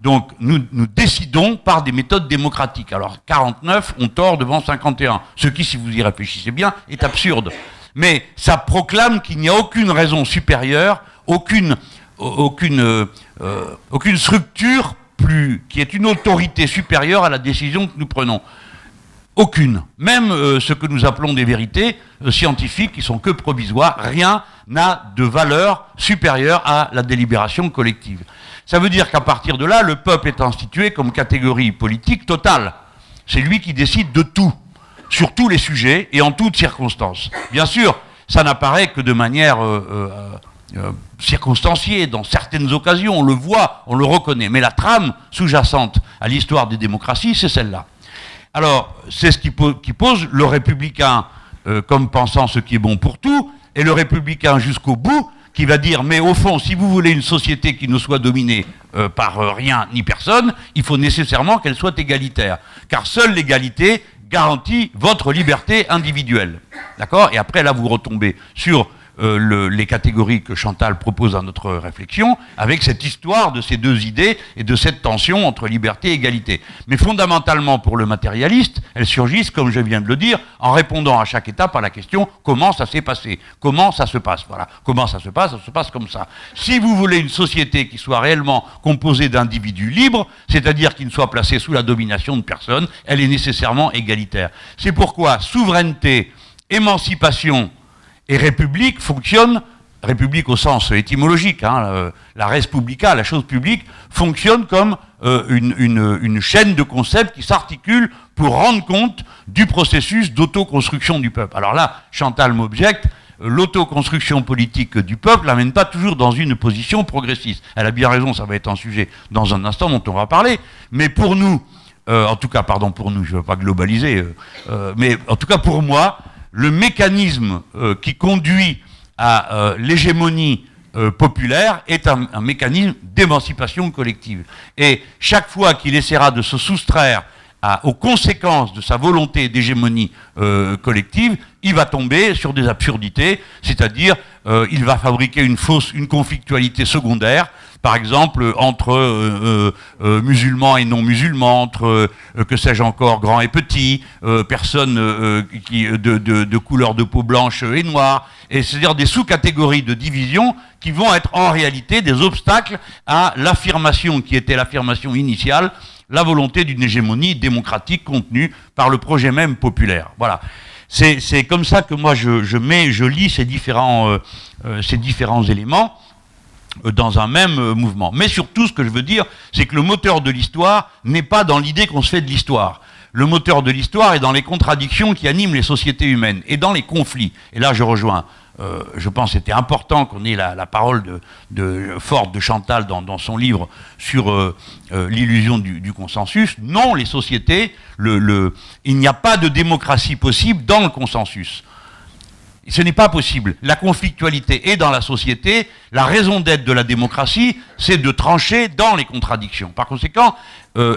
Donc nous décidons par des méthodes démocratiques. Alors 49 ont tort devant 51, ce qui, si vous y réfléchissez bien, est absurde. Mais ça proclame qu'il n'y a aucune raison supérieure, aucune structure qui est une autorité supérieure à la décision que nous prenons. Aucune. Même ce que nous appelons des vérités scientifiques qui sont que provisoires, rien n'a de valeur supérieure à la délibération collective. Ça veut dire qu'à partir de là, le peuple est institué comme catégorie politique totale. C'est lui qui décide de tout, sur tous les sujets et en toutes circonstances. Bien sûr, ça n'apparaît que de manière circonstanciée, dans certaines occasions, on le voit, on le reconnaît. Mais la trame sous-jacente à l'histoire des démocraties, c'est celle-là. Alors, c'est ce qui pose le républicain comme pensant ce qui est bon pour tout, et le républicain jusqu'au bout, qui va dire, mais au fond, si vous voulez une société qui ne soit dominée par rien ni personne, il faut nécessairement qu'elle soit égalitaire. Car seule l'égalité garantit votre liberté individuelle. D'accord? Et après, là, vous retombez sur les catégories que Chantal propose dans notre réflexion, avec cette histoire de ces deux idées et de cette tension entre liberté et égalité. Mais fondamentalement, pour le matérialiste, elles surgissent, comme je viens de le dire, en répondant à chaque étape à la question « Comment ça s'est passé ?» Comment ça se passe? Voilà. Comment ça se passe comme ça. Si vous voulez une société qui soit réellement composée d'individus libres, c'est-à-dire qui ne soit placée sous la domination de personne, elle est nécessairement égalitaire. C'est pourquoi souveraineté, émancipation et république fonctionne, république au sens étymologique, hein, la res publica, la chose publique, fonctionne comme une chaîne de concepts qui s'articule pour rendre compte du processus d'autoconstruction du peuple. Alors là, Chantal m'objecte, l'autoconstruction politique du peuple n'amène pas toujours dans une position progressiste. Elle a bien raison, ça va être un sujet dans un instant dont on va parler, mais pour nous, en tout cas, pardon, pour nous, je ne veux pas globaliser, mais en tout cas pour moi, le mécanisme qui conduit à l'hégémonie populaire est un mécanisme d'émancipation collective. Et chaque fois qu'il essaiera de se soustraire aux conséquences de sa volonté d'hégémonie collective, il va tomber sur des absurdités, c'est-à-dire il va fabriquer une conflictualité secondaire, par exemple entre musulmans et non musulmans, entre que sais-je encore, grands et petits, personnes de couleur de peau blanche et noire, et c'est-à-dire des sous-catégories de division qui vont être en réalité des obstacles à l'affirmation qui était l'affirmation initiale, la volonté d'une hégémonie démocratique contenue par le projet même populaire. Voilà. C'est comme ça que moi je lis ces différents éléments dans un même mouvement. Mais surtout, ce que je veux dire, c'est que le moteur de l'histoire n'est pas dans l'idée qu'on se fait de l'histoire. Le moteur de l'histoire est dans les contradictions qui animent les sociétés humaines et dans les conflits. Et là, je rejoins je pense que c'était important qu'on ait la parole forte de Chantal dans son livre sur l'illusion du consensus. Non, les sociétés, il n'y a pas de démocratie possible dans le consensus. Ce n'est pas possible. La conflictualité est dans la société. La raison d'être de la démocratie, c'est de trancher dans les contradictions. Par conséquent,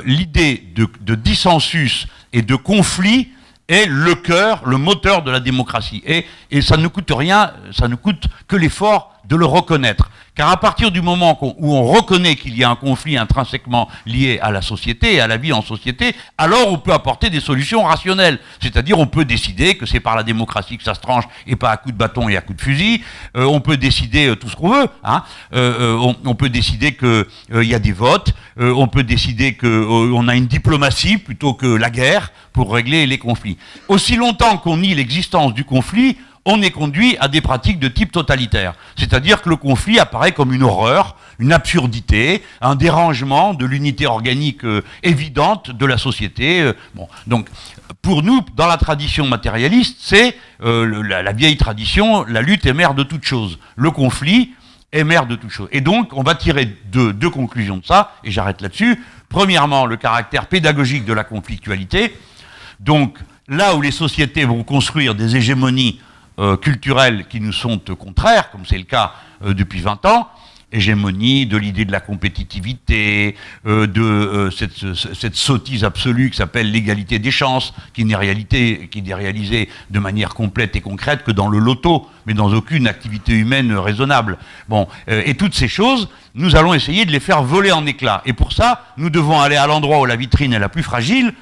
l'idée de dissensus et de conflit est le cœur, le moteur de la démocratie. Et ça ne coûte rien, ça ne coûte que l'effort de le reconnaître. Car à partir du moment où on reconnaît qu'il y a un conflit intrinsèquement lié à la société et à la vie en société, alors on peut apporter des solutions rationnelles. C'est-à-dire on peut décider que c'est par la démocratie que ça se tranche et pas à coups de bâton et à coups de fusil. On peut décider tout ce qu'on veut. Hein. On peut décider qu'il y a des votes. On peut décider qu'on a une diplomatie plutôt que la guerre pour régler les conflits. Aussi longtemps qu'on nie l'existence du conflit, on est conduit à des pratiques de type totalitaire. C'est-à-dire que le conflit apparaît comme une horreur, une absurdité, un dérangement de l'unité organique évidente de la société. Donc, pour nous, dans la tradition matérialiste, c'est la vieille tradition, la lutte est mère de toute chose. Le conflit est mère de toute chose. Et donc, on va tirer deux conclusions de ça, et j'arrête là-dessus. Premièrement, le caractère pédagogique de la conflictualité. Donc, là où les sociétés vont construire des hégémonies culturelles qui nous sont contraires, comme c'est le cas depuis 20 ans, hégémonie de l'idée de la compétitivité, cette sottise absolue qui s'appelle l'égalité des chances, qui n'est réalisée de manière complète et concrète que dans le loto, mais dans aucune activité humaine raisonnable. Bon, et toutes ces choses, nous allons essayer de les faire voler en éclats. Et pour ça, nous devons aller à l'endroit où la vitrine est la plus fragile,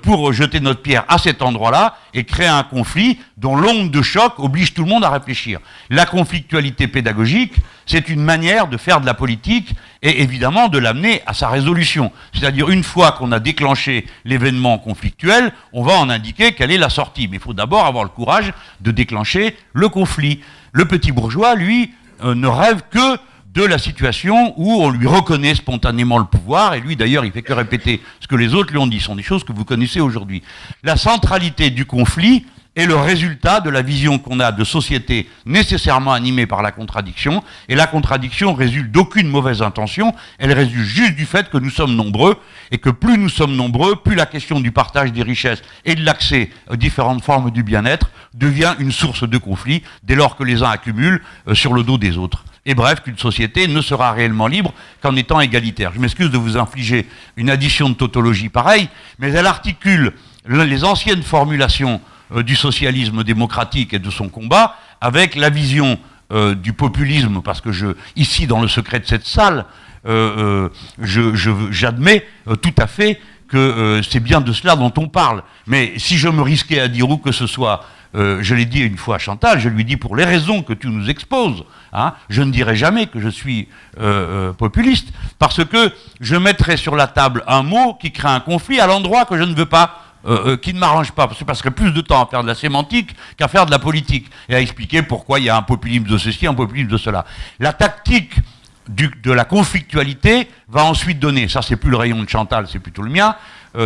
pour jeter notre pierre à cet endroit-là et créer un conflit dont l'onde de choc oblige tout le monde à réfléchir. La conflictualité pédagogique, c'est une manière de faire de la politique et évidemment de l'amener à sa résolution. C'est-à-dire une fois qu'on a déclenché l'événement conflictuel, on va en indiquer quelle est la sortie. Mais il faut d'abord avoir le courage de déclencher le conflit. Le petit bourgeois, lui, ne rêve que de la situation où on lui reconnaît spontanément le pouvoir, et lui d'ailleurs il fait que répéter ce que les autres lui ont dit, ce sont des choses que vous connaissez aujourd'hui. La centralité du conflit est le résultat de la vision qu'on a de société nécessairement animée par la contradiction, et la contradiction résulte d'aucune mauvaise intention, elle résulte juste du fait que nous sommes nombreux, et que plus nous sommes nombreux, plus la question du partage des richesses et de l'accès aux différentes formes du bien-être devient une source de conflit, dès lors que les uns accumulent sur le dos des autres. Et bref, qu'une société ne sera réellement libre qu'en étant égalitaire. Je m'excuse de vous infliger une addition de tautologie pareille, mais elle articule les anciennes formulations du socialisme démocratique et de son combat avec la vision du populisme, parce que ici, dans le secret de cette salle, j'admets tout à fait que c'est bien de cela dont on parle. Mais si je me risquais à dire où que ce soit, je l'ai dit une fois à Chantal, je lui dis pour les raisons que tu nous exposes, hein, je ne dirai jamais que je suis populiste, parce que je mettrai sur la table un mot qui crée un conflit à l'endroit que je ne veux pas, qui ne m'arrange pas, parce que je passerai plus de temps à faire de la sémantique qu'à faire de la politique, et à expliquer pourquoi il y a un populisme de ceci, un populisme de cela. La tactique de la conflictualité va ensuite donner, ça c'est plus le rayon de Chantal, c'est plutôt le mien,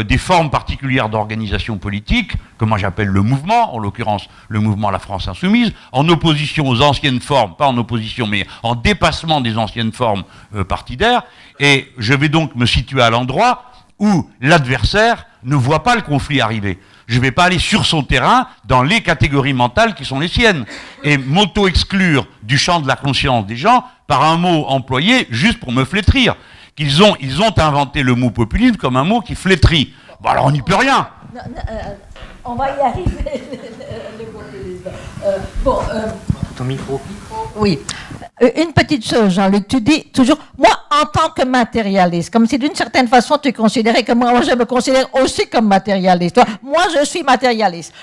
des formes particulières d'organisation politique, que moi j'appelle le mouvement, en l'occurrence le mouvement La France Insoumise, en opposition aux anciennes formes, pas en opposition, mais en dépassement des anciennes formes partidaires, et je vais donc me situer à l'endroit où l'adversaire ne voit pas le conflit arriver. Je ne vais pas aller sur son terrain dans les catégories mentales qui sont les siennes et m'auto-exclure du champ de la conscience des gens par un mot employé juste pour me flétrir. Ils ont inventé le mot populisme comme un mot qui flétrit. Bon, alors on n'y peut rien. On va y arriver, le populisme. Ton micro. Oui. Une petite chose, Jean-Luc, tu dis toujours, moi, en tant que matérialiste, comme si d'une certaine façon tu considérais que moi je me considère aussi comme matérialiste. Toi, moi, je suis matérialiste.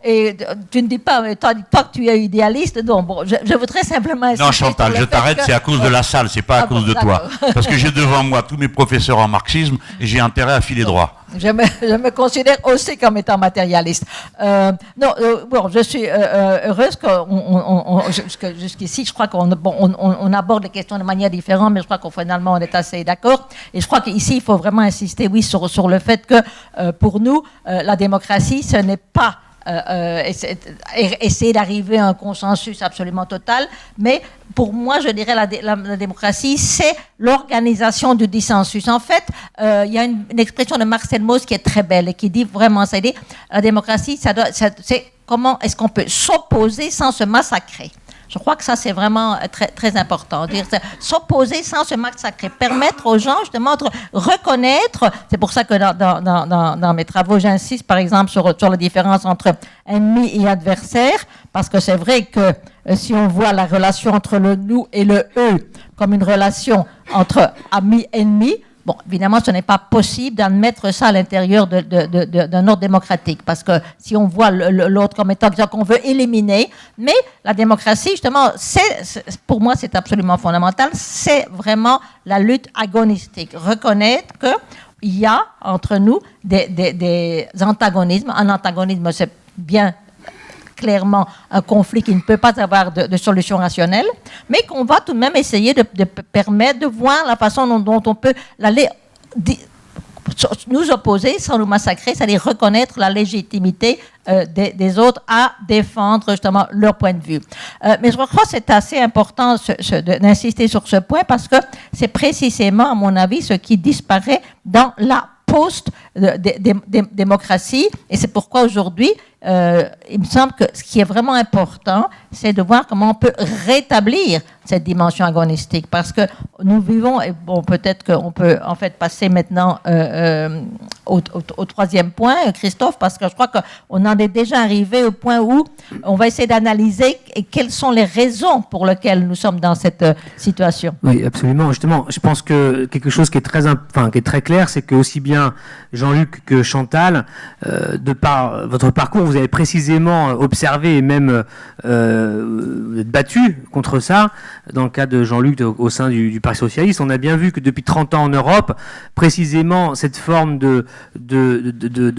Et tu ne dis pas que tu es idéaliste. Donc, bon, je voudrais simplement insister. Non, Chantal, je t'arrête, c'est à cause de la salle, c'est pas à cause de toi. Parce que j'ai devant moi tous mes professeurs en marxisme et j'ai intérêt à filer droit. Je me considère aussi comme étant matérialiste. Je suis heureuse que jusqu'ici, je crois qu'on aborde les questions de manière différente, mais je crois qu'au finalement, on est assez d'accord. Et je crois qu'ici, il faut vraiment insister, oui, sur le fait que, pour nous, la démocratie, ce n'est pas essayer d'arriver à un consensus absolument total. Mais pour moi, je dirais la démocratie, c'est l'organisation du dissensus. En fait, il y a une expression de Marcel Mauss qui est très belle et qui dit vraiment ça. Il dit, la démocratie, c'est comment est-ce qu'on peut s'opposer sans se massacrer. Je crois que ça, c'est vraiment très, très important. S'opposer sans se massacrer, permettre aux gens, justement, de reconnaître. C'est pour ça que dans mes travaux, j'insiste, par exemple, sur la différence entre ennemi et adversaire, parce que c'est vrai que si on voit la relation entre le nous et le eux comme une relation entre amis-ennemis, bon, évidemment, ce n'est pas possible d'admettre ça à l'intérieur d'un ordre démocratique, parce que si on voit l'autre comme étant qu'on veut éliminer, mais la démocratie, justement, pour moi, c'est absolument fondamental, c'est vraiment la lutte agonistique. Reconnaître qu'il y a entre nous des antagonismes. Un antagonisme, c'est bien clairement un conflit qui ne peut pas avoir de solution rationnelle, mais qu'on va tout de même essayer de permettre de voir la façon dont on peut nous opposer sans nous massacrer, c'est-à-dire reconnaître la légitimité des autres à défendre justement leur point de vue. Mais je crois que c'est assez important d'insister sur ce point parce que c'est précisément, à mon avis, ce qui disparaît dans la post-démocratie, et c'est pourquoi aujourd'hui, il me semble que ce qui est vraiment important, c'est de voir comment on peut rétablir cette dimension agonistique, parce que nous vivons, et bon, peut-être qu'on peut en fait passer maintenant au troisième point, Christophe, parce que je crois qu'on en est déjà arrivé au point où on va essayer d'analyser quelles sont les raisons pour lesquelles nous sommes dans cette situation. Oui, absolument. Justement, je pense que quelque chose qui est très clair, c'est que aussi bien Jean-Luc que Chantal, de par votre parcours, vous avez précisément observé et même battu contre ça. Dans le cas de Jean-Luc au sein du Parti socialiste, on a bien vu que depuis 30 ans en Europe, précisément cette forme de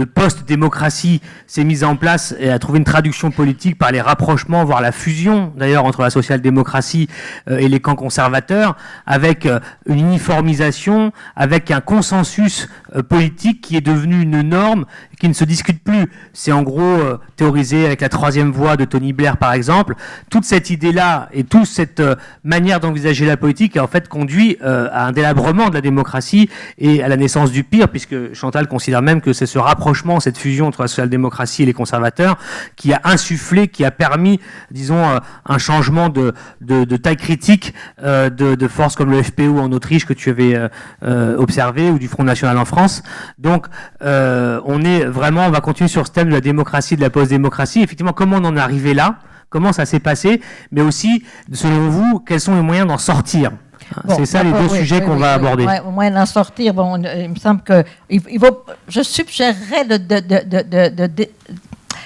post-démocratie s'est mise en place et a trouvé une traduction politique par les rapprochements, voire la fusion d'ailleurs entre la social-démocratie et les camps conservateurs, avec une uniformisation, avec un consensus politique qui est devenu une norme, qui ne se discute plus. C'est en gros théorisé avec la troisième voie de Tony Blair par exemple. Toute cette idée-là et toute cette manière d'envisager la politique a en fait conduit à un délabrement de la démocratie et à la naissance du pire, puisque Chantal considère même que c'est ce rapprochement, cette fusion entre la social-démocratie et les conservateurs qui a insufflé, qui a permis, disons, un changement de taille critique de forces comme le FPÖ en Autriche que tu avais observé, ou du Front National en France. Donc on va continuer sur ce thème de la démocratie, de la post-démocratie. Effectivement, comment on en est arrivé là? Comment ça s'est passé? Mais aussi, selon vous, quels sont les moyens d'en sortir? Bon, c'est ça les deux sujets qu'on va aborder. Ouais, au moins d'en sortir, bon, il me semble que je suggérerais de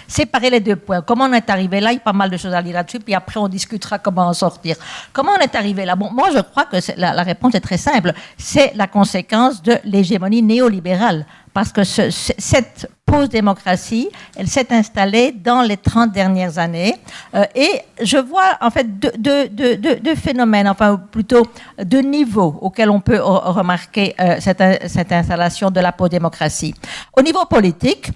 séparer les deux points. Comment on est arrivé là? Il y a pas mal de choses à dire là-dessus, puis après on discutera comment en sortir. Comment on est arrivé là? Bon, moi je crois que la réponse est très simple. C'est la conséquence de l'hégémonie néolibérale. Parce que cette post-démocratie, elle s'est installée dans les 30 dernières années. Et je vois en fait deux phénomènes, enfin plutôt deux niveaux auxquels on peut remarquer cette installation de la post-démocratie. Au niveau politique,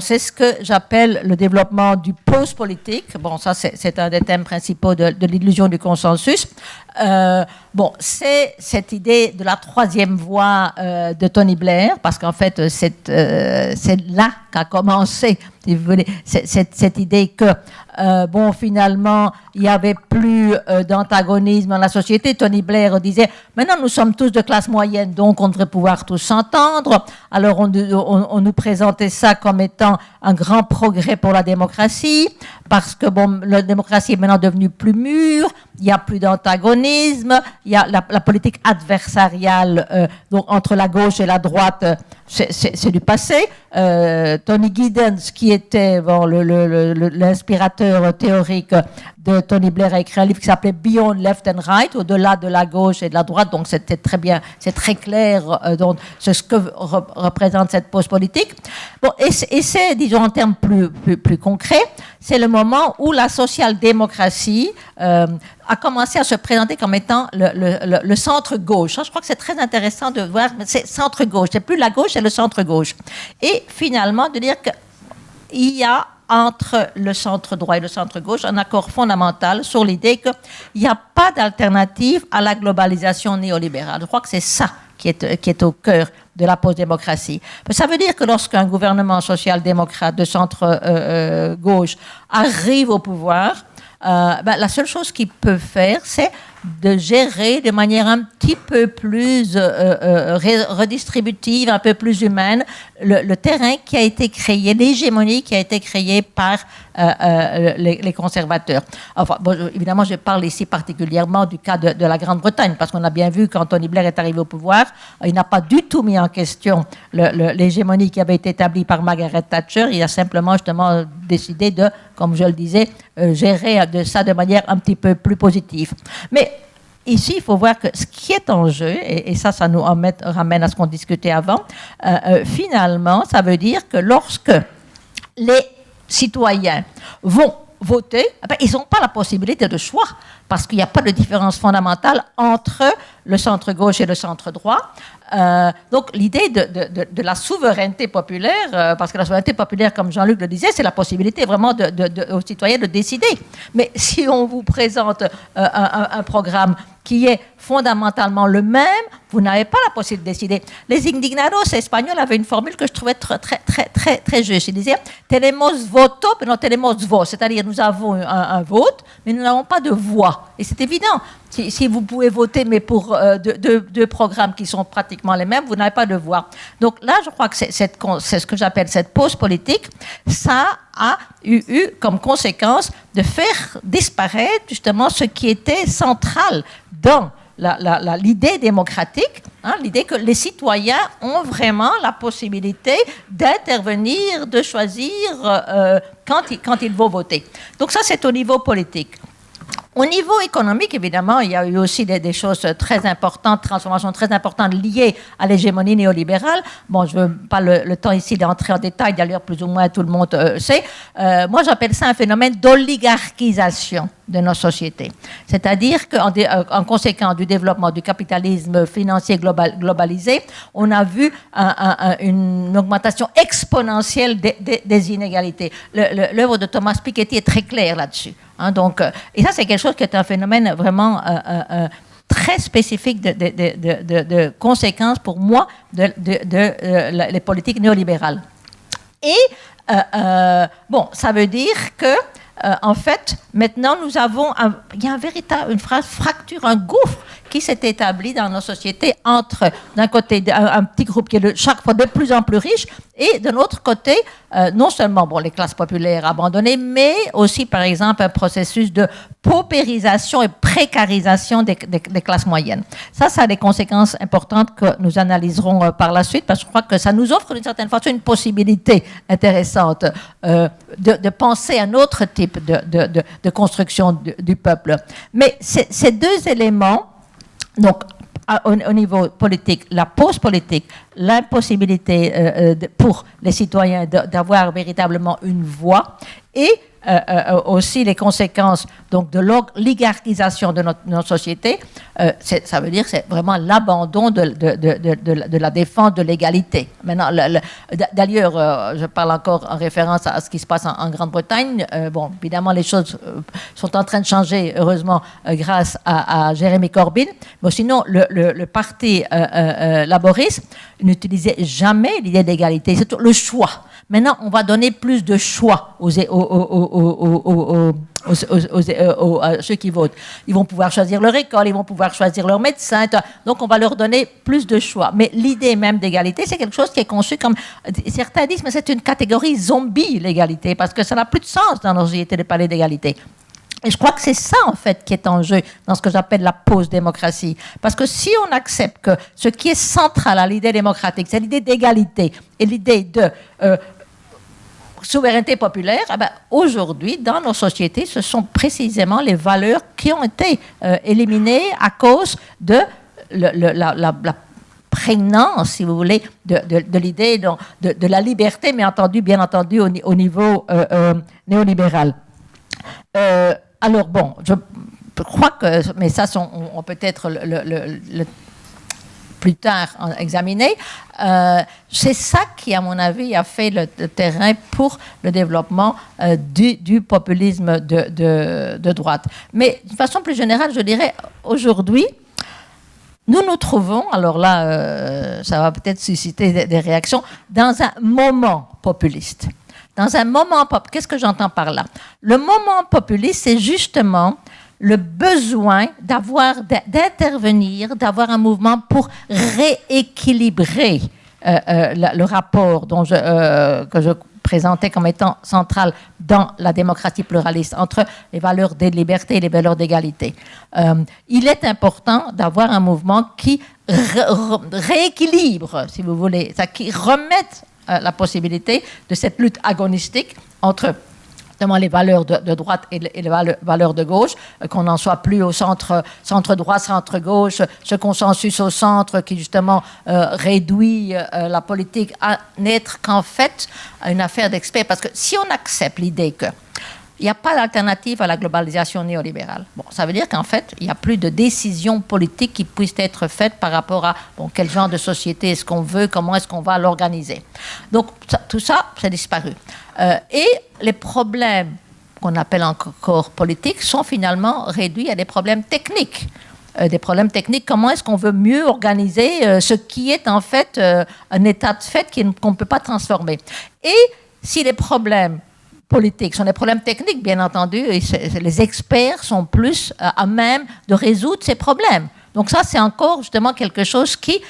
c'est ce que j'appelle le développement du post-politique. Bon, ça, c'est un des thèmes principaux de l'illusion du consensus. C'est cette idée de la troisième voie de Tony Blair, parce qu'en fait, c'est là qu'a commencé, si vous voulez, cette idée que, finalement, il n'y avait plus d'antagonisme dans la société. Tony Blair disait, maintenant, nous sommes tous de classe moyenne, donc on devrait pouvoir tous s'entendre. Alors, on nous présentait ça comme étant un grand progrès pour la démocratie, parce que, la démocratie est maintenant devenue plus mûre, il n'y a plus d'antagonisme, il y a la politique adversariale donc entre la gauche et la droite, c'est du passé. Tony Giddens, qui était l'inspirateur théorique de Tony Blair, a écrit un livre qui s'appelait Beyond Left and Right, au-delà de la gauche et de la droite. Donc c'était très bien, c'est très clair donc ce que représente cette pause politique. Et c'est, disons en termes plus concrets, c'est le moment où la social-démocratie a commencé à se présenter comme étant le centre-gauche. Je crois que c'est très intéressant de voir, c'est centre-gauche, c'est plus la gauche, c'est le centre-gauche. Et finalement, de dire que il y a entre le centre droit et le centre gauche un accord fondamental sur l'idée qu'il n'y a pas d'alternative à la globalisation néolibérale. Je crois que c'est ça qui est au cœur de la post-démocratie. Ça veut dire que lorsqu'un gouvernement social-démocrate de centre-gauche arrive au pouvoir, la seule chose qu'il peut faire, c'est de gérer de manière un petit peu plus redistributive, un peu plus humaine, le terrain qui a été créé, l'hégémonie qui a été créée par les conservateurs. Enfin, bon, évidemment, je parle ici particulièrement du cas de la Grande-Bretagne, parce qu'on a bien vu quand Tony Blair est arrivé au pouvoir, il n'a pas du tout mis en question l'hégémonie qui avait été établie par Margaret Thatcher. Il a simplement justement décidé de, comme je le disais, gérer de ça de manière un petit peu plus positive. Mais ici, il faut voir que ce qui est en jeu, et ça nous ramène à ce qu'on discutait avant, finalement, ça veut dire que lorsque les citoyens vont voter, ils n'ont pas la possibilité de choix, parce qu'il n'y a pas de différence fondamentale entre le centre-gauche et le centre-droit. Donc l'idée de la souveraineté populaire, parce que la souveraineté populaire, comme Jean-Luc le disait, c'est la possibilité vraiment aux citoyens de décider. Mais si on vous présente un programme qui est fondamentalement le même, vous n'avez pas la possibilité de décider. Les indignados espagnols avaient une formule que je trouvais très juste. Ils disaient « tenemos voto, mais non tenemos voz », c'est-à-dire nous avons un vote, mais nous n'avons pas de voix. Et c'est évident. Si vous pouvez voter, mais pour deux programmes qui sont pratiquement les mêmes, vous n'avez pas de voix. Donc là, je crois que c'est ce que j'appelle cette pause politique. Ça a eu comme conséquence de faire disparaître justement ce qui était central dans l'idée démocratique, l'idée que les citoyens ont vraiment la possibilité d'intervenir, de choisir quand ils vont voter. Donc ça, c'est au niveau politique. Au niveau économique, évidemment, il y a eu aussi des choses très importantes, transformations très importantes liées à l'hégémonie néolibérale. Bon, je veux pas le temps ici d'entrer en détail, d'ailleurs, plus ou moins tout le monde sait. Moi, j'appelle ça un phénomène d'oligarchisation de nos sociétés. C'est-à-dire qu'en conséquence du développement du capitalisme financier globalisé, on a vu une augmentation exponentielle des inégalités. L'œuvre de Thomas Piketty est très claire là-dessus. Et ça, c'est quelque chose qui est un phénomène vraiment très spécifique de conséquences pour moi les politiques néolibérales. Et ça veut dire que en fait, maintenant, il y a une fracture, un gouffre qui s'est établi dans nos sociétés entre, d'un côté, un petit groupe qui est chaque fois de plus en plus riche, et de l'autre côté, non seulement les classes populaires abandonnées, mais aussi, par exemple, un processus de paupérisation et précarisation des classes moyennes. Ça a des conséquences importantes que nous analyserons par la suite, parce que je crois que ça nous offre d'une certaine façon une possibilité intéressante de penser un autre type de construction du peuple. Mais ces deux éléments, donc au niveau politique, la pause politique, l'impossibilité pour les citoyens d'avoir véritablement une voix, et aussi les conséquences donc, de l'oligarchisation de notre société, ça veut dire que c'est vraiment l'abandon de la défense de l'égalité. Maintenant, d'ailleurs, je parle encore en référence à ce qui se passe en Grande-Bretagne. Évidemment, les choses sont en train de changer, heureusement, grâce à Jeremy Corbyn. Mais sinon, le parti laboriste n'utilisait jamais l'idée d'égalité. C'est le choix. Maintenant, on va donner plus de choix à ceux qui votent. Ils vont pouvoir choisir leur école, ils vont pouvoir choisir leur médecin. Donc, on va leur donner plus de choix. Mais l'idée même d'égalité, c'est quelque chose qui est conçu comme... Certains disent, mais c'est une catégorie zombie, l'égalité, parce que ça n'a plus de sens dans nos sociétés de parler d'égalité. Et je crois que c'est ça, en fait, qui est en jeu dans ce que j'appelle la post-démocratie. Parce que si on accepte que ce qui est central à l'idée démocratique, c'est l'idée d'égalité et l'idée de souveraineté populaire, aujourd'hui, dans nos sociétés, ce sont précisément les valeurs qui ont été éliminées à cause de la prégnance, si vous voulez, de l'idée de la liberté, mais bien entendu au niveau néolibéral. Alors je crois que, mais ça, on peut-être plus tard examiné. C'est ça qui, à mon avis, a fait le terrain pour le développement du populisme de droite. Mais de façon plus générale, je dirais, aujourd'hui, nous nous trouvons, alors là, ça va peut-être susciter des réactions, dans un moment populiste. Dans un moment qu'est-ce que j'entends par là? Le moment populiste, c'est justement le besoin d'intervenir, d'avoir un mouvement pour rééquilibrer le rapport que je présentais comme étant central dans la démocratie pluraliste entre les valeurs de liberté et les valeurs d'égalité. Il est important d'avoir un mouvement qui rééquilibre, si vous voulez, qui remette la possibilité de cette lutte agonistique entre les valeurs de droite et les valeurs de gauche, qu'on n'en soit plus au centre-droit, centre-gauche, ce consensus au centre qui justement réduit la politique à n'être qu'en fait une affaire d'experts. Parce que si on accepte l'idée qu'il n'y a pas d'alternative à la globalisation néolibérale, ça veut dire qu'en fait, il n'y a plus de décisions politiques qui puissent être faites par rapport à quel genre de société est-ce qu'on veut, comment est-ce qu'on va l'organiser. Donc tout ça, c'est disparu. Et les problèmes qu'on appelle encore politiques sont finalement réduits à des problèmes techniques. Des problèmes techniques, comment est-ce qu'on veut mieux organiser ce qui est en fait un état de fait qu'on ne peut pas transformer. Et si les problèmes politiques sont des problèmes techniques, bien entendu, et les experts sont plus à même de résoudre ces problèmes. Donc ça, c'est encore justement quelque chose qui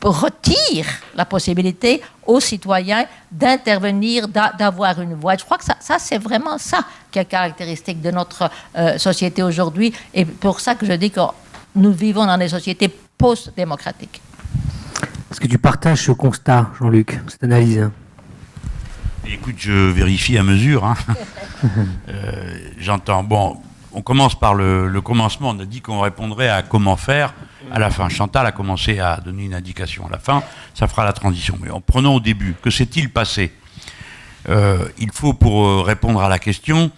retire la possibilité aux citoyens d'intervenir, d'avoir une voix. Et je crois que ça c'est vraiment ça qui est caractéristique de notre société aujourd'hui. Et pour ça que je dis que nous vivons dans des sociétés post-démocratiques. Est-ce que tu partages ce constat, Jean-Luc, cette analyse? Écoute, je vérifie à mesure. J'entends. Bon, on commence par le commencement. On a dit qu'on répondrait à comment faire à la fin. Chantal a commencé à donner une indication à la fin. Ça fera la transition. Mais prenons au début. Que s'est-il passé? Il faut, pour répondre à la question,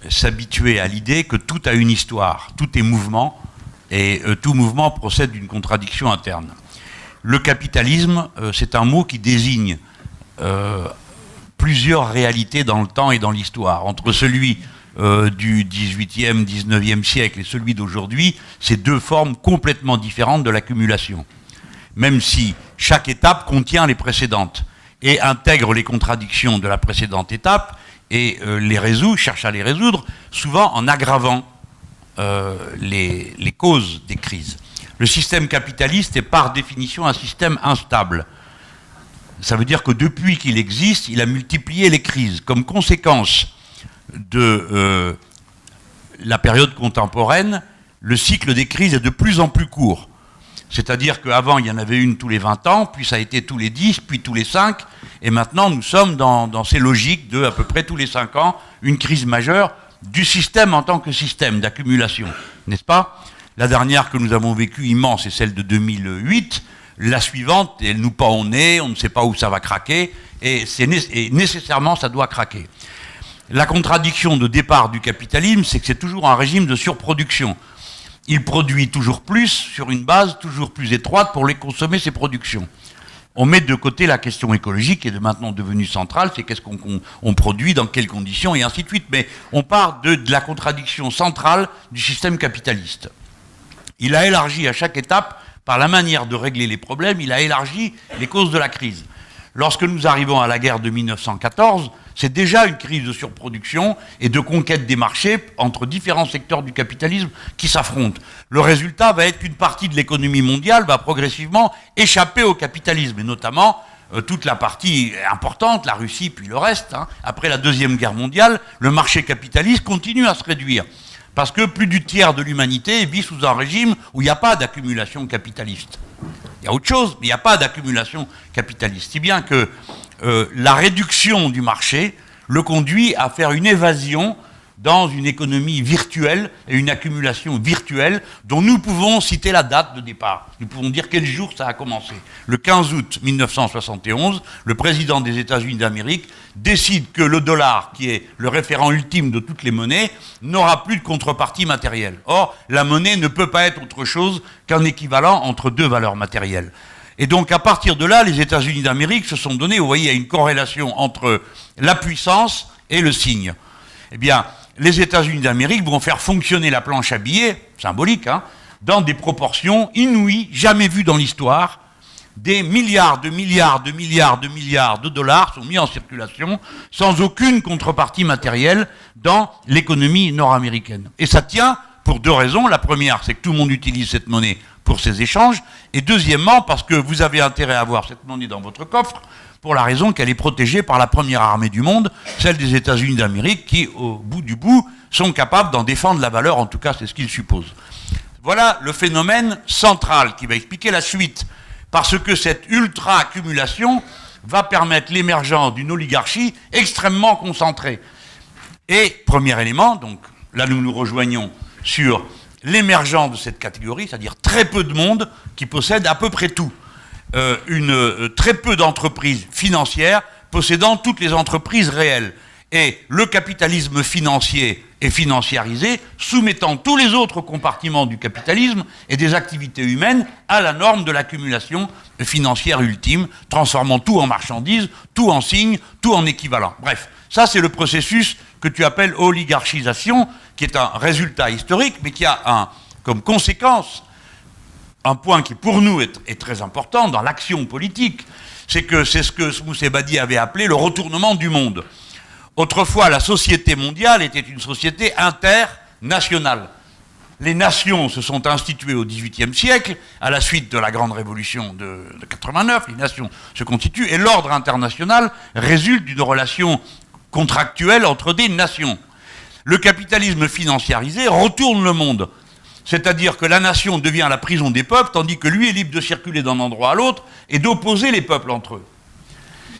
s'habituer à l'idée que tout a une histoire. Tout est mouvement. Et tout mouvement procède d'une contradiction interne. Le capitalisme, c'est un mot qui désigne plusieurs réalités dans le temps et dans l'histoire. Entre celui du 18e, 19e siècle et celui d'aujourd'hui, c'est deux formes complètement différentes de l'accumulation. Même si chaque étape contient les précédentes et intègre les contradictions de la précédente étape et cherche à les résoudre, souvent en aggravant les causes des crises. Le système capitaliste est par définition un système instable. Ça veut dire que depuis qu'il existe, il a multiplié les crises. Comme conséquence de la période contemporaine, le cycle des crises est de plus en plus court. C'est-à-dire qu'avant, il y en avait une tous les 20 ans, puis ça a été tous les 10, puis tous les 5, et maintenant nous sommes dans ces logiques de à peu près tous les 5 ans, une crise majeure du système en tant que système d'accumulation, n'est-ce pas? La dernière que nous avons vécue immense est celle de 2008. La suivante, elle nous pend au nez, on ne sait pas où ça va craquer, et nécessairement ça doit craquer. La contradiction de départ du capitalisme, c'est que c'est toujours un régime de surproduction. Il produit toujours plus sur une base toujours plus étroite pour les consommer, ses productions. On met de côté la question écologique qui est maintenant devenue centrale, c'est qu'est-ce qu'on produit, dans quelles conditions, et ainsi de suite. Mais on part de la contradiction centrale du système capitaliste. Il a élargi à chaque étape, par la manière de régler les problèmes, il a élargi les causes de la crise. Lorsque nous arrivons à la guerre de 1914, c'est déjà une crise de surproduction et de conquête des marchés entre différents secteurs du capitalisme qui s'affrontent. Le résultat va être qu'une partie de l'économie mondiale va progressivement échapper au capitalisme, et notamment toute la partie importante, la Russie puis le reste. Après la Deuxième Guerre mondiale, le marché capitaliste continue à se réduire. Parce que plus du tiers de l'humanité vit sous un régime où il n'y a pas d'accumulation capitaliste. Il y a autre chose, mais il n'y a pas d'accumulation capitaliste. Si bien que la réduction du marché le conduit à faire une évasion dans une économie virtuelle et une accumulation virtuelle dont nous pouvons citer la date de départ. Nous pouvons dire quel jour ça a commencé. Le 15 août 1971, le président des États-Unis d'Amérique décide que le dollar, qui est le référent ultime de toutes les monnaies, n'aura plus de contrepartie matérielle. Or, la monnaie ne peut pas être autre chose qu'un équivalent entre deux valeurs matérielles. Et donc, à partir de là, les États-Unis d'Amérique se sont donnés, vous voyez, il y a une corrélation entre la puissance et le signe. Eh bien, les États-Unis d'Amérique vont faire fonctionner la planche à billets, symbolique, hein, dans des proportions inouïes, jamais vues dans l'histoire. Des milliards de dollars sont mis en circulation sans aucune contrepartie matérielle dans l'économie nord-américaine. Et ça tient pour deux raisons. La première, c'est que tout le monde utilise cette monnaie pour ses échanges. Et deuxièmement, parce que vous avez intérêt à avoir cette monnaie dans votre coffre, pour la raison qu'elle est protégée par la première armée du monde, celle des États-Unis d'Amérique, qui, au bout du bout, sont capables d'en défendre la valeur, en tout cas c'est ce qu'ils supposent. Voilà le phénomène central qui va expliquer la suite, parce que cette ultra-accumulation va permettre l'émergence d'une oligarchie extrêmement concentrée. Et, premier élément, donc là nous nous rejoignons sur l'émergence de cette catégorie, c'est-à-dire très peu de monde qui possède à peu près tout. Très peu d'entreprises financières possédant toutes les entreprises réelles. Et le capitalisme financier est financiarisé, soumettant tous les autres compartiments du capitalisme et des activités humaines à la norme de l'accumulation financière ultime, transformant tout en marchandises, tout en signes, tout en équivalent. Bref, ça c'est le processus que tu appelles oligarchisation, qui est un résultat historique, mais qui a comme conséquence un point qui pour nous est très important dans l'action politique, c'est ce que Moussebadi avait appelé le retournement du monde. Autrefois, la société mondiale était une société internationale. Les nations se sont instituées au XVIIIe siècle, à la suite de la grande révolution de 89, les nations se constituent, et l'ordre international résulte d'une relation contractuelle entre des nations. Le capitalisme financiarisé retourne le monde. C'est-à-dire que la nation devient la prison des peuples, tandis que lui est libre de circuler d'un endroit à l'autre et d'opposer les peuples entre eux.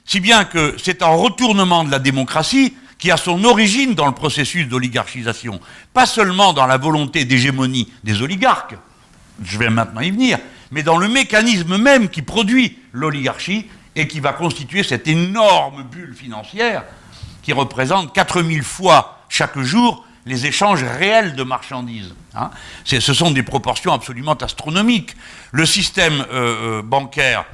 Si bien que c'est un retournement de la démocratie qui a son origine dans le processus d'oligarchisation, pas seulement dans la volonté d'hégémonie des oligarques, je vais maintenant y venir, mais dans le mécanisme même qui produit l'oligarchie et qui va constituer cette énorme bulle financière qui représente 4000 fois chaque jour les échanges réels de marchandises. Hein. Ce sont des proportions absolument astronomiques. Le système bancaire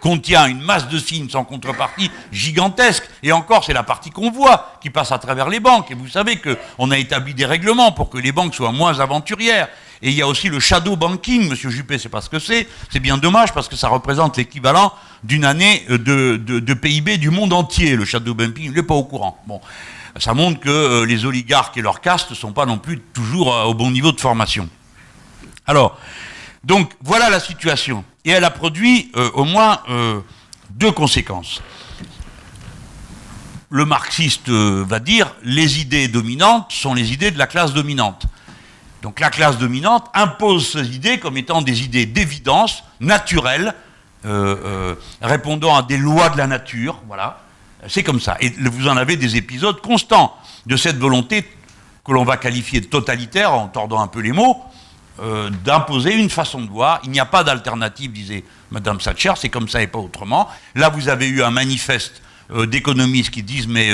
contient une masse de signes sans contrepartie gigantesque. Et encore, c'est la partie qu'on voit qui passe à travers les banques. Et vous savez qu'on a établi des règlements pour que les banques soient moins aventurières. Et il y a aussi le shadow banking, Monsieur Juppé, c'est pas ce que c'est. C'est bien dommage parce que ça représente l'équivalent d'une année de PIB du monde entier. Le shadow banking, il n'est pas au courant. Bon. Ça montre que les oligarques et leurs castes ne sont pas non plus toujours au bon niveau de formation. Alors, donc, voilà la situation. Et elle a produit au moins deux conséquences. Le marxiste va dire les idées dominantes sont les idées de la classe dominante. Donc la classe dominante impose ces idées comme étant des idées d'évidence naturelles, répondant à des lois de la nature, voilà. C'est comme ça. Et vous en avez des épisodes constants de cette volonté que l'on va qualifier de totalitaire, en tordant un peu les mots, d'imposer une façon de voir. Il n'y a pas d'alternative, disait Madame Thatcher, c'est comme ça et pas autrement. Là, vous avez eu un manifeste d'économistes qui disent mais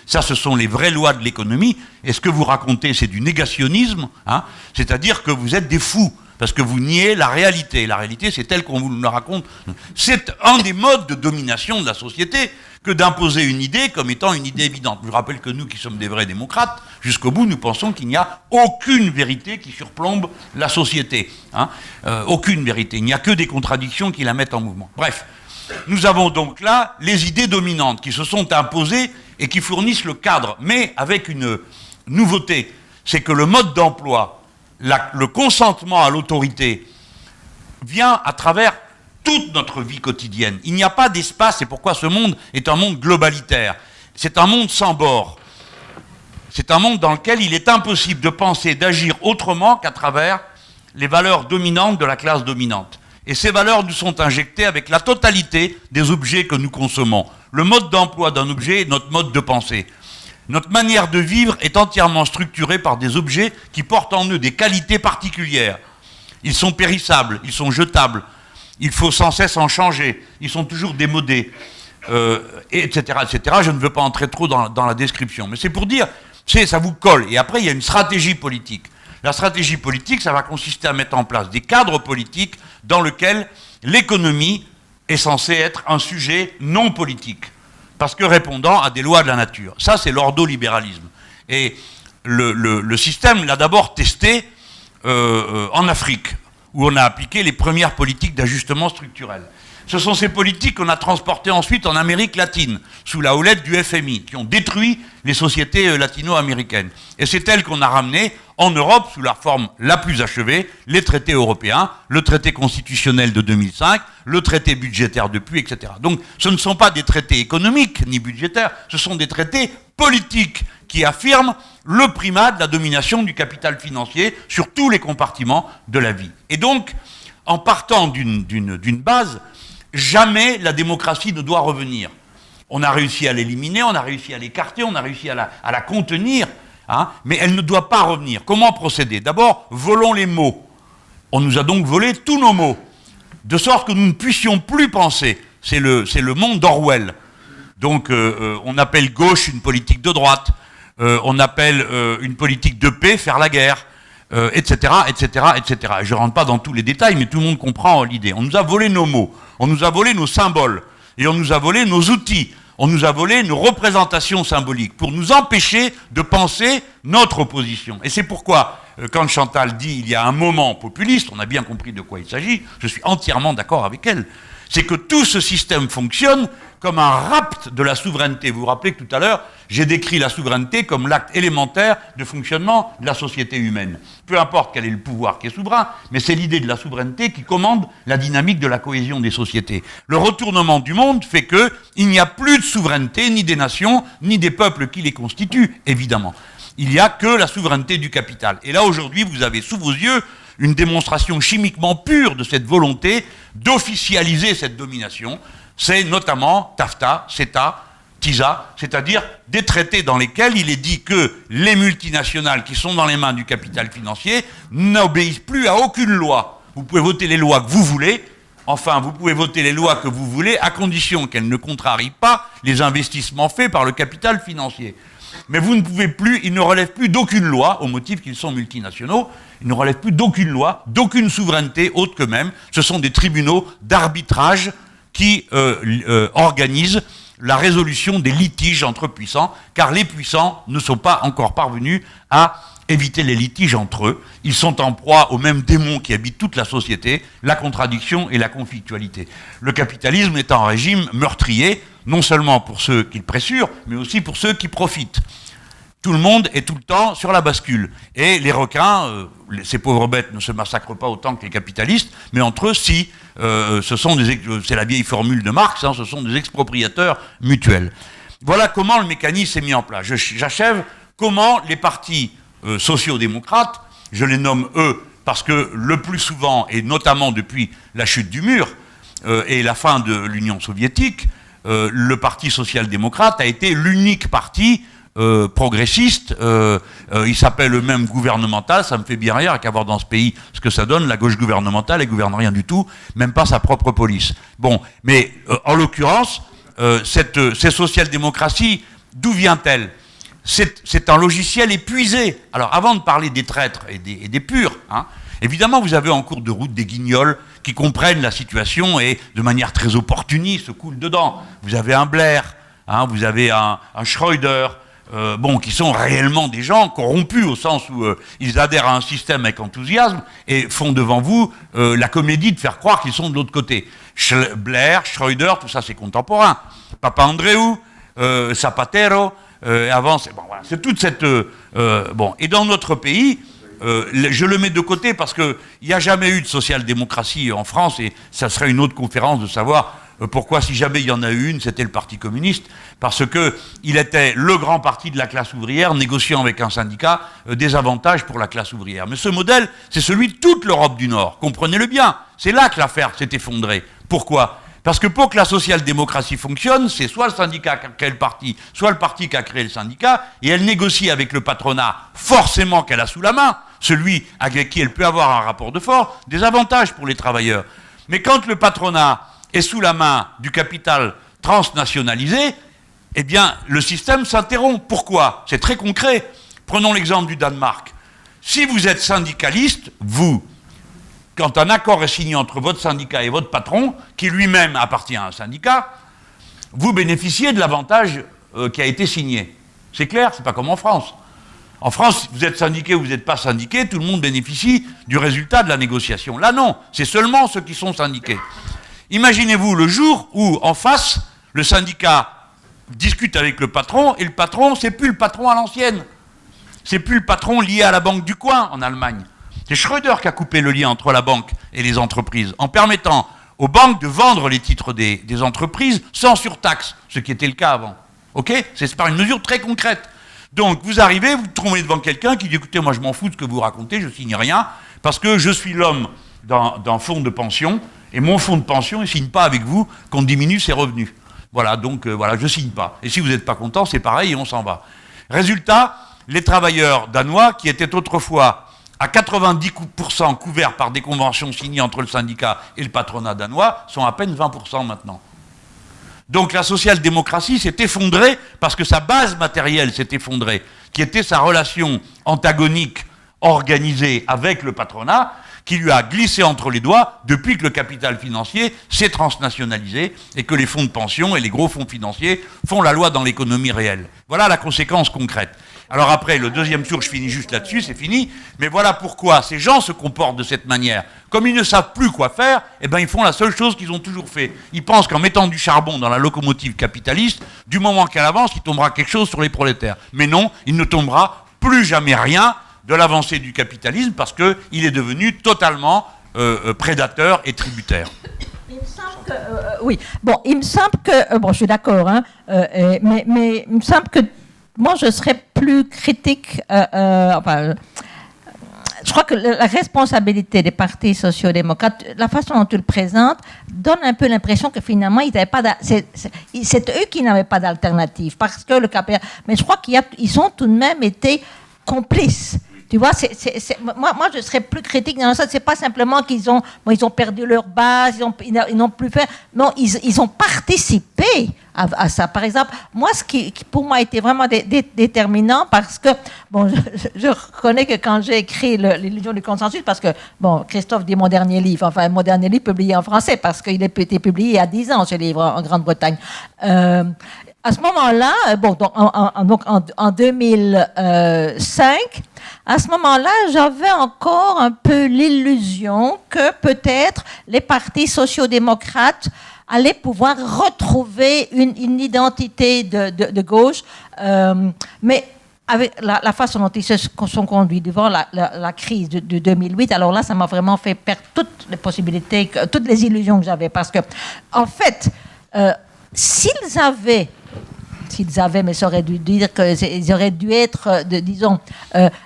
ce sont les vraies lois de l'économie. Et ce que vous racontez, c'est du négationnisme, hein, c'est-à-dire que vous êtes des fous. Parce que vous niez la réalité. La réalité, c'est telle qu'on vous la raconte. C'est un des modes de domination de la société que d'imposer une idée comme étant une idée évidente. Je vous rappelle que nous, qui sommes des vrais démocrates, jusqu'au bout, nous pensons qu'il n'y a aucune vérité qui surplombe la société. Hein, aucune vérité. Il n'y a que des contradictions qui la mettent en mouvement. Bref, nous avons donc là les idées dominantes qui se sont imposées et qui fournissent le cadre, mais avec une nouveauté, c'est que le mode d'emploi, le consentement à l'autorité vient à travers toute notre vie quotidienne. Il n'y a pas d'espace, et pourquoi ce monde est un monde globalitaire. C'est un monde sans bord. C'est un monde dans lequel il est impossible de penser, d'agir autrement qu'à travers les valeurs dominantes de la classe dominante. Et ces valeurs nous sont injectées avec la totalité des objets que nous consommons. Le mode d'emploi d'un objet est notre mode de pensée. Notre manière de vivre est entièrement structurée par des objets qui portent en eux des qualités particulières. Ils sont périssables, ils sont jetables, il faut sans cesse en changer, ils sont toujours démodés, etc., etc. Je ne veux pas entrer trop dans la description, mais c'est pour dire, ça vous colle. Et après, il y a une stratégie politique. La stratégie politique, ça va consister à mettre en place des cadres politiques dans lesquels l'économie est censée être un sujet non politique, parce que répondant à des lois de la nature. Ça, c'est l'ordolibéralisme. Et le système l'a d'abord testé en Afrique, où on a appliqué les premières politiques d'ajustement structurel. Ce sont ces politiques qu'on a transportées ensuite en Amérique latine, sous la houlette du FMI, qui ont détruit les sociétés latino-américaines. Et c'est elles qu'on a ramenées en Europe, sous la forme la plus achevée, les traités européens, le traité constitutionnel de 2005, le traité budgétaire depuis, etc. Donc ce ne sont pas des traités économiques ni budgétaires, ce sont des traités politiques qui affirment le primat de la domination du capital financier sur tous les compartiments de la vie. Et donc, en partant d'une base, jamais la démocratie ne doit revenir. On a réussi à l'éliminer, on a réussi à l'écarter, on a réussi à la contenir, hein, mais elle ne doit pas revenir. Comment procéder? D'abord, volons les mots. On nous a donc volé tous nos mots, de sorte que nous ne puissions plus penser. C'est le monde d'Orwell. Donc, on appelle gauche une politique de droite, on appelle une politique de paix faire la guerre, etc., etc., etc. Je ne rentre pas dans tous les détails, mais tout le monde comprend l'idée. On nous a volé nos mots, on nous a volé nos symboles, et on nous a volé nos outils, on nous a volé nos représentations symboliques, pour nous empêcher de penser notre opposition. Et c'est pourquoi, quand Chantal dit il y a un moment populiste, on a bien compris de quoi il s'agit, je suis entièrement d'accord avec elle, c'est que tout ce système fonctionne comme un rapt de la souveraineté. Vous vous rappelez que tout à l'heure, j'ai décrit la souveraineté comme l'acte élémentaire de fonctionnement de la société humaine. Peu importe quel est le pouvoir qui est souverain, mais c'est l'idée de la souveraineté qui commande la dynamique de la cohésion des sociétés. Le retournement du monde fait qu'il n'y a plus de souveraineté, ni des nations, ni des peuples qui les constituent, évidemment. Il n'y a que la souveraineté du capital. Et là, aujourd'hui, vous avez sous vos yeux une démonstration chimiquement pure de cette volonté d'officialiser cette domination. C'est notamment TAFTA, CETA, TISA, c'est-à-dire des traités dans lesquels il est dit que les multinationales qui sont dans les mains du capital financier n'obéissent plus à aucune loi. Vous pouvez voter les lois que vous voulez, enfin vous pouvez voter les lois que vous voulez, à condition qu'elles ne contrarient pas les investissements faits par le capital financier. Mais vous ne pouvez plus, ils ne relèvent plus d'aucune loi, au motif qu'ils sont multinationaux, ils ne relèvent plus d'aucune loi, d'aucune souveraineté autre qu'eux-mêmes. Ce sont des tribunaux d'arbitrage qui organisent la résolution des litiges entre puissants, car les puissants ne sont pas encore parvenus à éviter les litiges entre eux. Ils sont en proie aux mêmes démons qui habitent toute la société, la contradiction et la conflictualité. Le capitalisme est un régime meurtrier, non seulement pour ceux qui le pressurent, mais aussi pour ceux qui profitent. Tout le monde est tout le temps sur la bascule. Et les requins, ces pauvres bêtes ne se massacrent pas autant que les capitalistes, mais entre eux, si, c'est la vieille formule de Marx, hein, ce sont des expropriateurs mutuels. Voilà comment le mécanisme est mis en place. J'achève comment les partis sociaux-démocrates, je les nomme eux, parce que le plus souvent, et notamment depuis la chute du mur et la fin de l'Union soviétique, le parti social-démocrate a été l'unique parti progressiste, il s'appelle le même gouvernemental, ça me fait bien rire qu'à voir dans ce pays ce que ça donne, la gauche gouvernementale, elle gouverne rien du tout, même pas sa propre police. Bon, mais en l'occurrence, cette social-démocratie, d'où vient-elle? C'est un logiciel épuisé. Alors avant de parler des traîtres et des purs, hein, évidemment vous avez en cours de route des guignols qui comprennent la situation et de manière très opportuniste se coulent dedans. Vous avez un Blair, hein, vous avez un Schröder, qui sont réellement des gens corrompus au sens où ils adhèrent à un système avec enthousiasme et font devant vous la comédie de faire croire qu'ils sont de l'autre côté. Blair, Schröder, tout ça c'est contemporain. Papandreou, Zapatero, avant, c'est toute cette... Et dans notre pays, je le mets de côté parce qu'il n'y a jamais eu de social-démocratie en France et ça serait une autre conférence de savoir pourquoi, si jamais il y en a eu une, c'était le Parti communiste, parce qu'il était le grand parti de la classe ouvrière, négociant avec un syndicat des avantages pour la classe ouvrière. Mais ce modèle, c'est celui de toute l'Europe du Nord, comprenez-le bien. C'est là que l'affaire s'est effondrée. Pourquoi ? Parce que pour que la social-démocratie fonctionne, c'est soit le syndicat qui a créé le parti, soit le parti qui a créé le syndicat, et elle négocie avec le patronat, forcément qu'elle a sous la main, celui avec qui elle peut avoir un rapport de force, des avantages pour les travailleurs. Mais quand le patronat est sous la main du capital transnationalisé, eh bien, le système s'interrompt. Pourquoi? C'est très concret. Prenons l'exemple du Danemark. Si vous êtes syndicaliste, vous, quand un accord est signé entre votre syndicat et votre patron, qui lui-même appartient à un syndicat, vous bénéficiez de l'avantage qui a été signé. C'est clair, c'est pas comme en France. En France, vous êtes syndiqué ou vous n'êtes pas syndiqué, tout le monde bénéficie du résultat de la négociation. Là, non, c'est seulement ceux qui sont syndiqués. Imaginez-vous le jour où, en face, le syndicat discute avec le patron, et le patron, c'est plus le patron à l'ancienne. C'est plus le patron lié à la banque du coin en Allemagne. C'est Schröder qui a coupé le lien entre la banque et les entreprises, en permettant aux banques de vendre les titres des entreprises sans surtaxe, ce qui était le cas avant. Ok? C'est par une mesure très concrète. Donc, vous arrivez, vous trouvez devant quelqu'un qui dit « Écoutez, moi je m'en fous de ce que vous racontez, je signe rien, parce que je suis l'homme d'un fonds de pension, et mon fonds de pension, il ne signe pas avec vous qu'on diminue ses revenus. Voilà, donc voilà, je ne signe pas. Et si vous n'êtes pas content, c'est pareil et on s'en va. » Résultat, les travailleurs danois, qui étaient autrefois à 90% couverts par des conventions signées entre le syndicat et le patronat danois, sont à peine 20% maintenant. Donc la social-démocratie s'est effondrée parce que sa base matérielle s'est effondrée, qui était sa relation antagonique, organisée avec le patronat, qui lui a glissé entre les doigts depuis que le capital financier s'est transnationalisé et que les fonds de pension et les gros fonds financiers font la loi dans l'économie réelle. Voilà la conséquence concrète. Alors après, le deuxième tour, je finis juste là-dessus, c'est fini, mais voilà pourquoi ces gens se comportent de cette manière. Comme ils ne savent plus quoi faire, eh ben ils font la seule chose qu'ils ont toujours fait. Ils pensent qu'en mettant du charbon dans la locomotive capitaliste, du moment qu'elle avance, il tombera quelque chose sur les prolétaires. Mais non, il ne tombera plus jamais rien de l'avancée du capitalisme parce qu'il est devenu totalement prédateur et tributaire. Il me semble que, oui, bon, il me semble que, bon, je suis d'accord, hein, mais il me semble que moi, je serais plus critique, enfin, je crois que la responsabilité des partis sociaux-démocrates, la façon dont tu le présentes, donne un peu l'impression que finalement, ils n'avaient pas c'est eux qui n'avaient pas d'alternative, parce que le capital, mais je crois qu'ils ont tout de même été complices. Tu vois, moi, je serais plus critique dans ça. C'est pas simplement qu'ils ont perdu leur base, ils n'ont plus fait. Non, ils ont participé à ça. Par exemple, moi, ce qui pour moi était vraiment déterminant, parce que bon, je reconnais que quand j'ai écrit l'illusion du consensus, parce que bon, Christophe dit mon dernier livre publié en français, parce qu'il a été publié il y a 10 ans, ce livre en Grande-Bretagne. À ce moment-là, bon, donc en 2005, à ce moment-là, j'avais encore un peu l'illusion que peut-être les partis sociaux-démocrates allaient pouvoir retrouver une identité de gauche, mais avec la façon dont ils se sont conduits devant la crise de 2008, alors là, ça m'a vraiment fait perdre toutes les possibilités, toutes les illusions que j'avais, parce que, en fait, s'ils avaient, mais ça aurait dû dire qu'ils auraient dû être, disons,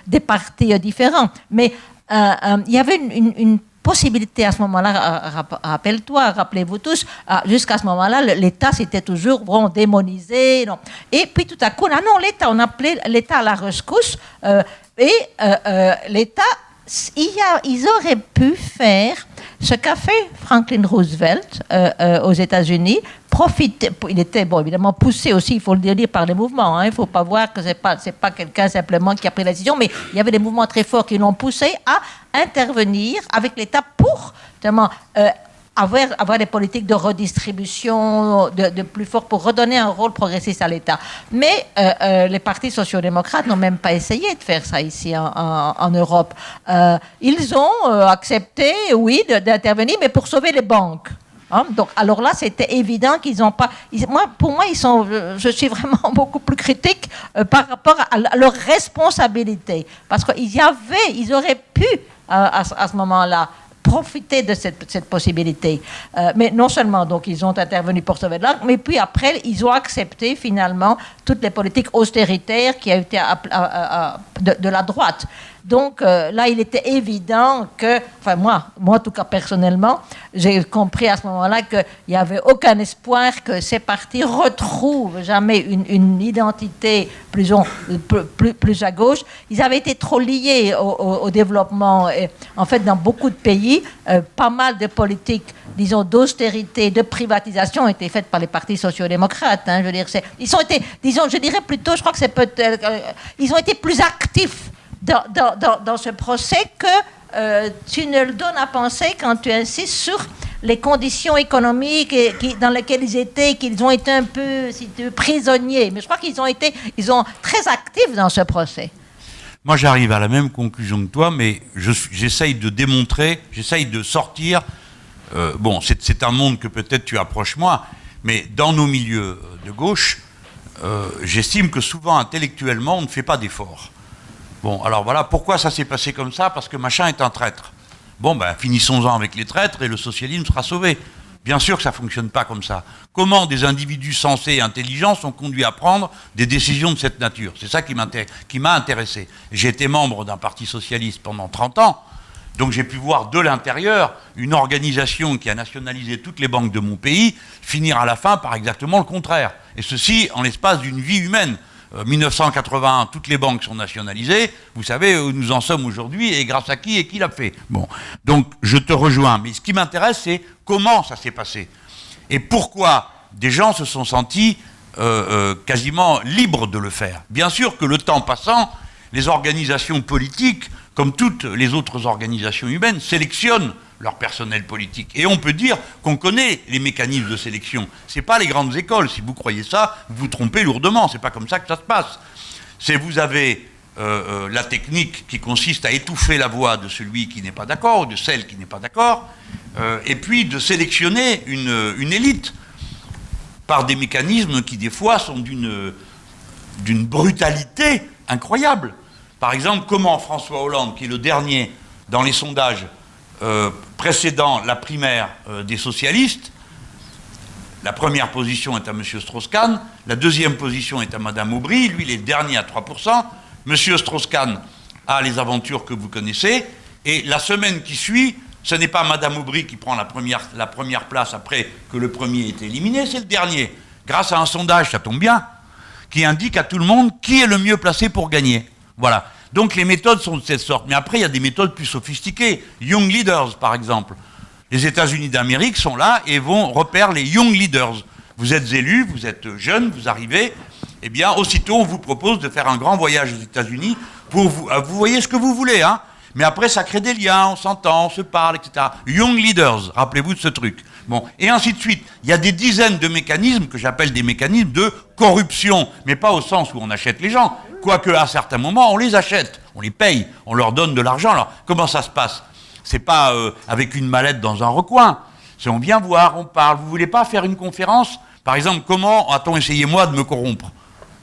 des partis différents. Mais il y avait une possibilité à ce moment-là, rappelez-vous tous, jusqu'à ce moment-là, l'État s'était toujours démonisé. Non. Et puis tout à coup, l'État, on appelait l'État à la rescousse. L'État, ils auraient pu faire ce qu'a fait Franklin Roosevelt aux États-Unis. Il était évidemment poussé aussi, il faut le dire, par les mouvements. Hein. Il ne faut pas voir que c'est pas quelqu'un simplement qui a pris la décision, mais il y avait des mouvements très forts qui l'ont poussé à intervenir avec l'État pour justement avoir des politiques de redistribution de plus fort, pour redonner un rôle progressiste à l'État. Mais les partis sociaux-démocrates n'ont même pas essayé de faire ça ici en Europe. Ils ont accepté, oui, d'intervenir, mais pour sauver les banques. Hein? Donc, alors là, c'était évident qu'ils n'ont pas. Pour moi, je suis vraiment beaucoup plus critique par rapport à leur responsabilité, parce ils auraient pu à ce moment-là profiter de cette possibilité. Mais non seulement, donc, ils ont intervenu pour sauver de l'argent, mais puis après, ils ont accepté finalement toutes les politiques austéritaires qui ont été de la droite. Donc là, il était évident que, enfin moi en tout cas personnellement, j'ai compris à ce moment-là qu'il n'y avait aucun espoir que ces partis retrouvent jamais une identité plus à gauche. Ils avaient été trop liés au développement. Et, en fait, dans beaucoup de pays, pas mal de politiques, disons, d'austérité, de privatisation ont été faites par les partis sociaux-démocrates. Hein, je veux dire, ils ont été, disons, je dirais plutôt, je crois que c'est peut-être, ils ont été plus actifs dans ce procès que tu ne le donnes à penser quand tu insistes sur les conditions économiques dans lesquelles ils étaient, qu'ils ont été un peu, si tu veux, prisonniers. Mais je crois qu'ils ont très actifs dans ce procès. Moi, j'arrive à la même conclusion que toi, mais j'essaye de démontrer, j'essaye de sortir. Bon, c'est un monde que peut-être tu approches moins, mais dans nos milieux de gauche, j'estime que souvent, intellectuellement, on ne fait pas d'efforts. Bon, alors voilà, pourquoi ça s'est passé comme ça? Parce que machin est un traître. Bon, ben, finissons-en avec les traîtres et le socialisme sera sauvé. Bien sûr que ça ne fonctionne pas comme ça. Comment des individus sensés et intelligents sont conduits à prendre des décisions de cette nature? C'est ça qui m'a intéressé. J'ai été membre d'un parti socialiste pendant 30 ans, donc j'ai pu voir de l'intérieur une organisation qui a nationalisé toutes les banques de mon pays finir à la fin par exactement le contraire. Et ceci en l'espace d'une vie humaine. 1981, toutes les banques sont nationalisées. Vous savez où nous en sommes aujourd'hui et grâce à qui et qui l'a fait. Bon, donc je te rejoins. Mais ce qui m'intéresse, c'est comment ça s'est passé et pourquoi des gens se sont sentis quasiment libres de le faire. Bien sûr que le temps passant, les organisations politiques, comme toutes les autres organisations humaines, sélectionnent leur personnel politique. Et on peut dire qu'on connaît les mécanismes de sélection. Ce n'est pas les grandes écoles. Si vous croyez ça, vous vous trompez lourdement. Ce n'est pas comme ça que ça se passe. Vous avez la technique qui consiste à étouffer la voix de celui qui n'est pas d'accord, ou de celle qui n'est pas d'accord, et puis de sélectionner une élite par des mécanismes qui, des fois, sont d'une brutalité incroyable. Par exemple, comment François Hollande, qui est le dernier dans les sondages précédant la primaire des socialistes, la première position est à M. Strauss-Kahn, la deuxième position est à Mme Aubry, lui il est le dernier à 3%, M. Strauss-Kahn a les aventures que vous connaissez, et la semaine qui suit, ce n'est pas Mme Aubry qui prend la première place après que le premier ait été éliminé, c'est le dernier, grâce à un sondage, ça tombe bien, qui indique à tout le monde qui est le mieux placé pour gagner. Voilà. Donc les méthodes sont de cette sorte. Mais après, il y a des méthodes plus sophistiquées. Young Leaders, par exemple. Les États-Unis d'Amérique sont là et vont repérer les Young Leaders. Vous êtes élu, vous êtes jeune, vous arrivez, eh bien, aussitôt, on vous propose de faire un grand voyage aux États-Unis pour vous voyez ce que vous voulez, hein. Mais après, ça crée des liens, on s'entend, on se parle, etc. Young Leaders, rappelez-vous de ce truc. Bon, et ainsi de suite. Il y a des dizaines de mécanismes que j'appelle des mécanismes de corruption, mais pas au sens où on achète les gens. Quoique, à certains moments, on les achète, on les paye, on leur donne de l'argent. Alors, comment ça se passe? C'est pas avec une mallette dans un recoin. C'est on vient voir, on parle. Vous voulez pas faire une conférence? Par exemple, comment a-t-on essayé, moi, de me corrompre?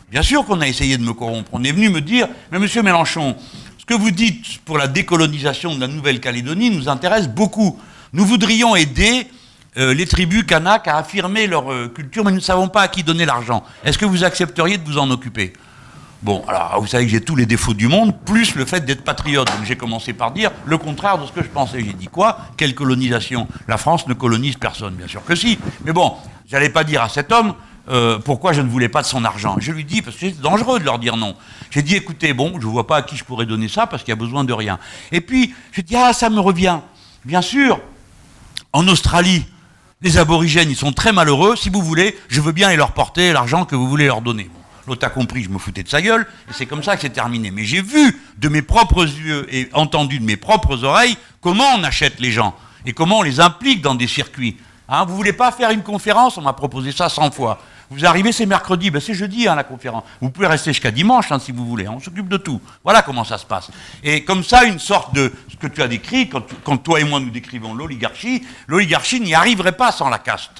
Bien sûr qu'on a essayé de me corrompre. On est venu me dire, mais monsieur Mélenchon, ce que vous dites pour la décolonisation de la Nouvelle-Calédonie nous intéresse beaucoup. Nous voudrions aider les tribus Kanak à affirmer leur culture, mais nous ne savons pas à qui donner l'argent. Est-ce que vous accepteriez de vous en occuper? Bon, alors vous savez que j'ai tous les défauts du monde, plus le fait d'être patriote. Donc j'ai commencé par dire le contraire de ce que je pensais. J'ai dit quoi? Quelle colonisation? La France ne colonise personne, bien sûr que si. Mais bon, j'allais pas dire à cet homme pourquoi je ne voulais pas de son argent. Je lui dis, parce que c'est dangereux de leur dire non. J'ai dit, écoutez, bon, je ne vois pas à qui je pourrais donner ça parce qu'il y a besoin de rien. Et puis, je dis, ah, ça me revient. Bien sûr, en Australie, les aborigènes, ils sont très malheureux. Si vous voulez, je veux bien aller leur porter l'argent que vous voulez leur donner. Bon, l'autre a compris, je me foutais de sa gueule, et c'est comme ça que c'est terminé. Mais j'ai vu de mes propres yeux et entendu de mes propres oreilles comment on achète les gens et comment on les implique dans des circuits. Hein, vous voulez pas faire une conférence? On m'a proposé ça 100 fois. Vous arrivez, c'est mercredi, ben c'est jeudi, hein, la conférence. Vous pouvez rester jusqu'à dimanche, hein, si vous voulez. On s'occupe de tout. Voilà comment ça se passe. Et comme ça, une sorte de... Ce que tu as décrit, quand toi et moi nous décrivons l'oligarchie n'y arriverait pas sans la caste.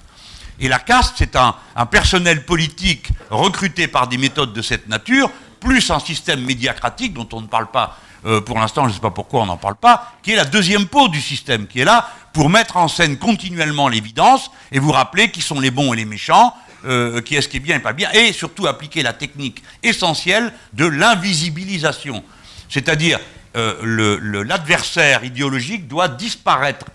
Et la caste, c'est un personnel politique recruté par des méthodes de cette nature, plus un système médiacratique dont on ne parle pas pour l'instant, je ne sais pas pourquoi on n'en parle pas, qui est la deuxième peau du système, qui est là pour mettre en scène continuellement l'évidence et vous rappeler qui sont les bons et les méchants, qui est-ce qui est bien et pas bien, et surtout appliquer la technique essentielle de l'invisibilisation. C'est-à-dire, l'adversaire idéologique doit disparaître.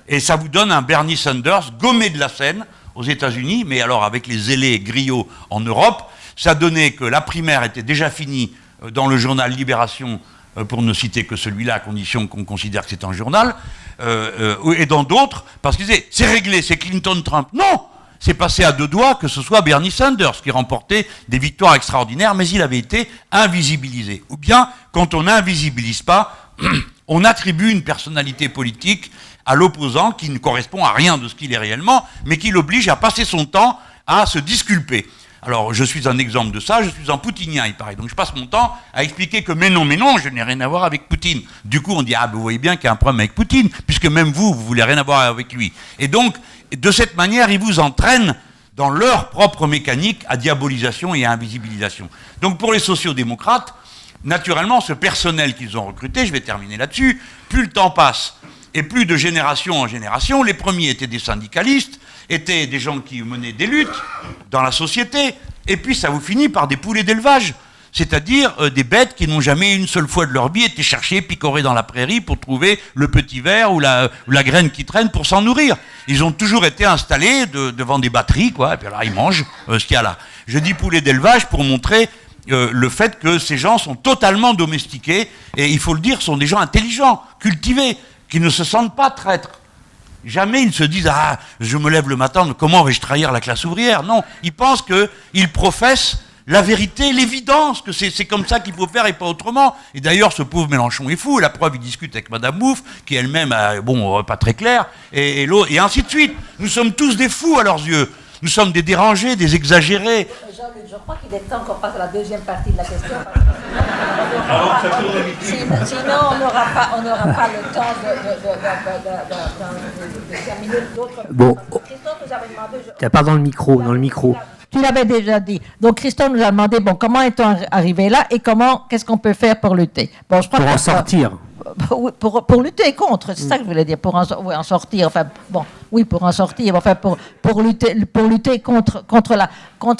Et ça vous donne un Bernie Sanders gommé de la scène aux États-Unis, mais alors avec les zélés griots en Europe, ça donnait que la primaire était déjà finie dans le journal Libération, pour ne citer que celui-là, à condition qu'on considère que c'est un journal, et dans d'autres, parce qu'ils disaient, c'est réglé, c'est Clinton-Trump. Non! C'est passé à 2 doigts que ce soit Bernie Sanders qui remportait des victoires extraordinaires, mais il avait été invisibilisé. Ou bien, quand on n'invisibilise pas, on attribue une personnalité politique à l'opposant qui ne correspond à rien de ce qu'il est réellement, mais qui l'oblige à passer son temps à se disculper. Alors, je suis un exemple de ça, je suis un poutinien, il paraît. Donc, je passe mon temps à expliquer que, mais non, je n'ai rien à voir avec Poutine. Du coup, on dit, vous voyez bien qu'il y a un problème avec Poutine, puisque même vous voulez rien avoir avec lui. Et donc, de cette manière, ils vous entraînent dans leur propre mécanique à diabolisation et à invisibilisation. Donc, pour les sociodémocrates, naturellement, ce personnel qu'ils ont recruté, je vais terminer là-dessus, plus le temps passe, et plus de génération en génération, les premiers étaient des syndicalistes, étaient des gens qui menaient des luttes dans la société, et puis ça vous finit par des poulets d'élevage, c'est-à-dire des bêtes qui n'ont jamais une seule fois de leur vie été chercher, picorer dans la prairie pour trouver le petit ver ou la graine qui traîne pour s'en nourrir. Ils ont toujours été installés devant des batteries, quoi, et puis alors ils mangent ce qu'il y a là. Je dis poulets d'élevage pour montrer le fait que ces gens sont totalement domestiqués, et il faut le dire, sont des gens intelligents, cultivés, qui ne se sentent pas traîtres. Jamais ils se disent « Ah, je me lève le matin, comment vais-je trahir la classe ouvrière ?» Non, ils pensent qu'ils professent la vérité, l'évidence, que c'est comme ça qu'il faut faire et pas autrement. Et d'ailleurs, ce pauvre Mélenchon est fou, la preuve, il discute avec Madame Mouffe, qui elle-même, pas très claire, et ainsi de suite. Nous sommes tous des fous à leurs yeux. Nous sommes des dérangés, des exagérés. Jean-Luc, je crois qu'il est temps qu'on passe à la deuxième partie de la question. Sinon, on n'aura pas le temps d'examiner d'autres. Bon. Christophe nous avait demandé. Tu parles dans le micro. Tu l'avais déjà dit. Donc Christophe nous a demandé comment est-on arrivé là et qu'est-ce qu'on peut faire pour lutter. Bon, je crois pour en sortir. Pour lutter contre, c'est ça que je voulais dire, pour en sortir, pour en sortir, pour lutter contre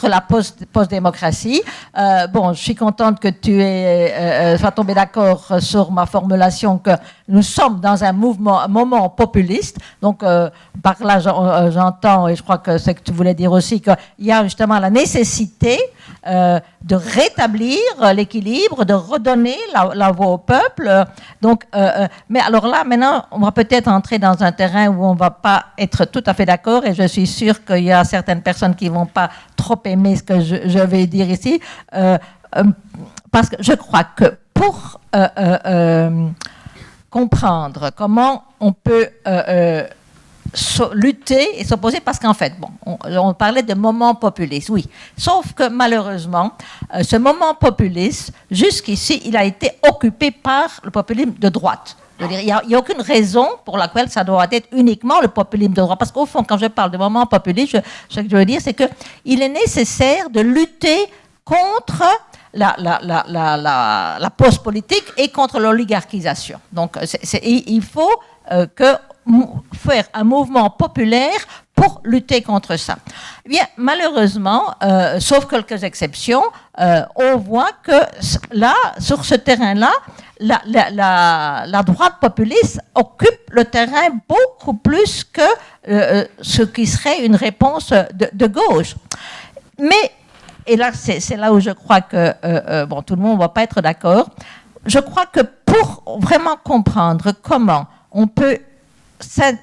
la post-démocratie. Je suis contente que tu sois tombé d'accord sur ma formulation que nous sommes dans un moment populiste. Donc, par là, j'entends, et je crois que c'est ce que tu voulais dire aussi, qu'il y a justement la nécessité de rétablir l'équilibre, de redonner la voix au peuple. Mais alors là, maintenant, on va peut-être entrer dans un terrain où on ne va pas être tout à fait d'accord, et je suis sûre qu'il y a certaines personnes qui ne vont pas trop aimer ce que je vais dire ici, parce que je crois que pour comprendre comment on peut lutter et s'opposer, parce qu'en fait, on parlait de moment populiste, oui. Sauf que malheureusement, ce moment populiste, jusqu'ici, il a été occupé par le populisme de droite. Il n'y a aucune raison pour laquelle ça doit être uniquement le populisme de droite. Parce qu'au fond, quand je parle de moment populiste, ce que je veux dire, c'est qu'il est nécessaire de lutter contre la post-politique et contre l'oligarchisation. Donc, il faut faire un mouvement populaire pour lutter contre ça. Eh bien, malheureusement, sauf quelques exceptions, on voit que là, sur ce terrain-là, la droite populiste occupe le terrain beaucoup plus que ce qui serait une réponse de gauche. Mais, et là, c'est là où je crois que, tout le monde ne va pas être d'accord, je crois que pour vraiment comprendre comment on peut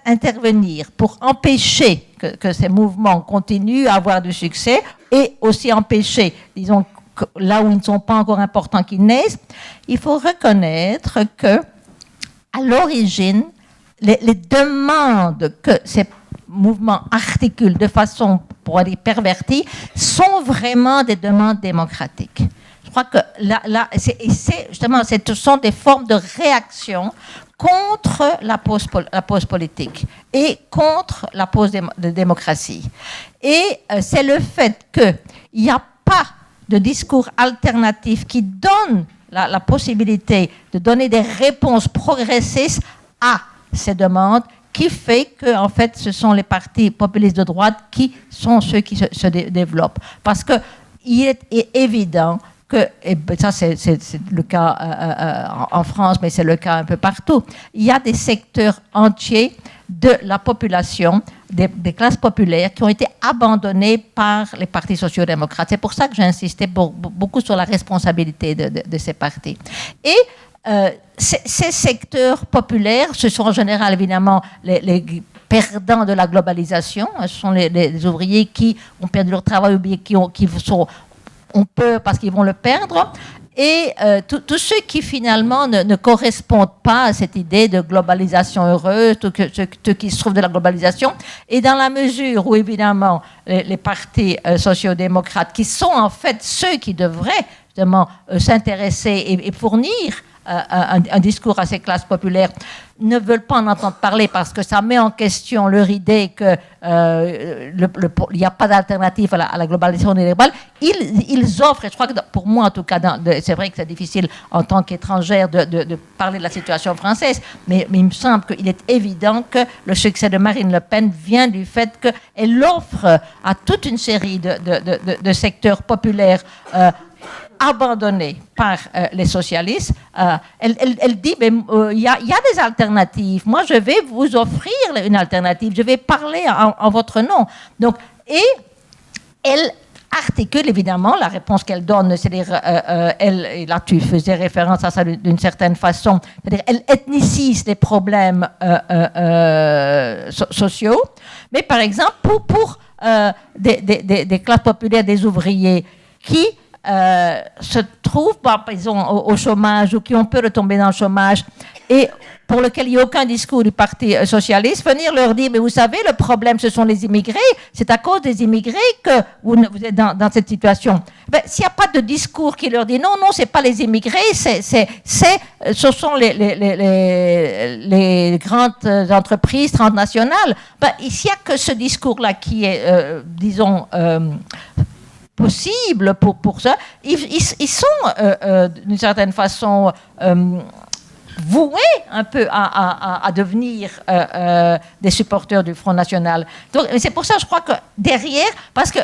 intervenir pour empêcher que ces mouvements continuent à avoir du succès et aussi empêcher, disons, là où ils ne sont pas encore importants qu'ils naissent, il faut reconnaître que à l'origine, les demandes que ces mouvements articulent de façon, pour dire, pervertie, sont vraiment des demandes démocratiques. Je crois que ce sont des formes de réaction contre la post-politique et contre la post-démocratie. Et c'est le fait qu'il n'y a pas de discours alternatif qui donne la possibilité de donner des réponses progressistes à ces demandes qui fait que, en fait, ce sont les partis populistes de droite qui sont ceux qui se développent. Parce qu'il est évident que, et ça c'est le cas en France, mais c'est le cas un peu partout, il y a des secteurs entiers de la population, des classes populaires qui ont été abandonnés par les partis sociaux-démocrates. C'est pour ça que j'ai insisté beaucoup sur la responsabilité de ces partis. Et ces secteurs populaires, ce sont en général évidemment les perdants de la globalisation. Ce sont les ouvriers qui ont perdu leur travail ou bien qui ont peur parce qu'ils vont le perdre. Et tous ceux qui finalement ne correspondent pas à cette idée de globalisation heureuse, ceux qui se trouvent de la globalisation, et dans la mesure où évidemment les partis sociaux-démocrates, qui sont en fait ceux qui devraient justement s'intéresser et fournir un discours à ces classes populaires, ne veulent pas en entendre parler parce que ça met en question leur idée qu'il n'y a pas d'alternative à la globalisation néolibérale. Ils offrent, et je crois que pour moi en tout cas, c'est vrai que c'est difficile en tant qu'étrangère de parler de la situation française, mais il me semble qu'il est évident que le succès de Marine Le Pen vient du fait qu'elle offre à toute une série de secteurs populaires abandonnée par les socialistes. Elle dit, mais il y a des alternatives. Moi, je vais vous offrir une alternative. Je vais parler en votre nom. Donc, et elle articule évidemment la réponse qu'elle donne, c'est-à-dire, et là tu faisais référence à ça d'une certaine façon, c'est-à-dire elle ethnicise les problèmes sociaux, mais par exemple pour des classes populaires, des ouvriers qui se trouvent, disons, au chômage ou qui ont peur de tomber dans le chômage et pour lequel il n'y a aucun discours du Parti socialiste, venir leur dire, mais vous savez, le problème, ce sont les immigrés, c'est à cause des immigrés que vous êtes dans cette situation. Ben, s'il n'y a pas de discours qui leur dit, non, c'est pas les immigrés, ce sont les grandes entreprises transnationales, ben, s'il n'y a que ce discours-là qui est, disons, possible pour ça, ils sont d'une certaine façon voués un peu à devenir des supporters du Front National. Donc c'est pour ça je crois que derrière, parce que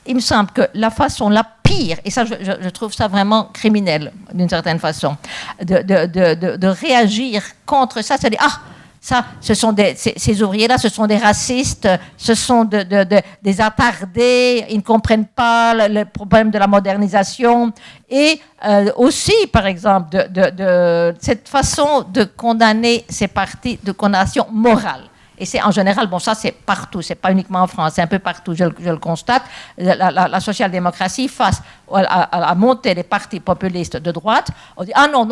il me semble que la façon la pire, et ça je trouve ça vraiment criminel d'une certaine façon, de réagir contre ça, c'est-à-dire ça, ce sont ces ouvriers-là, ce sont des racistes, ce sont des attardés, ils ne comprennent pas le problème de la modernisation. Et aussi, par exemple, de cette façon de condamner ces partis de condamnation morale. Et c'est en général, bon, ça c'est partout, c'est pas uniquement en France, c'est un peu partout, je le constate. La social-démocratie face à la montée des partis populistes de droite, on dit non,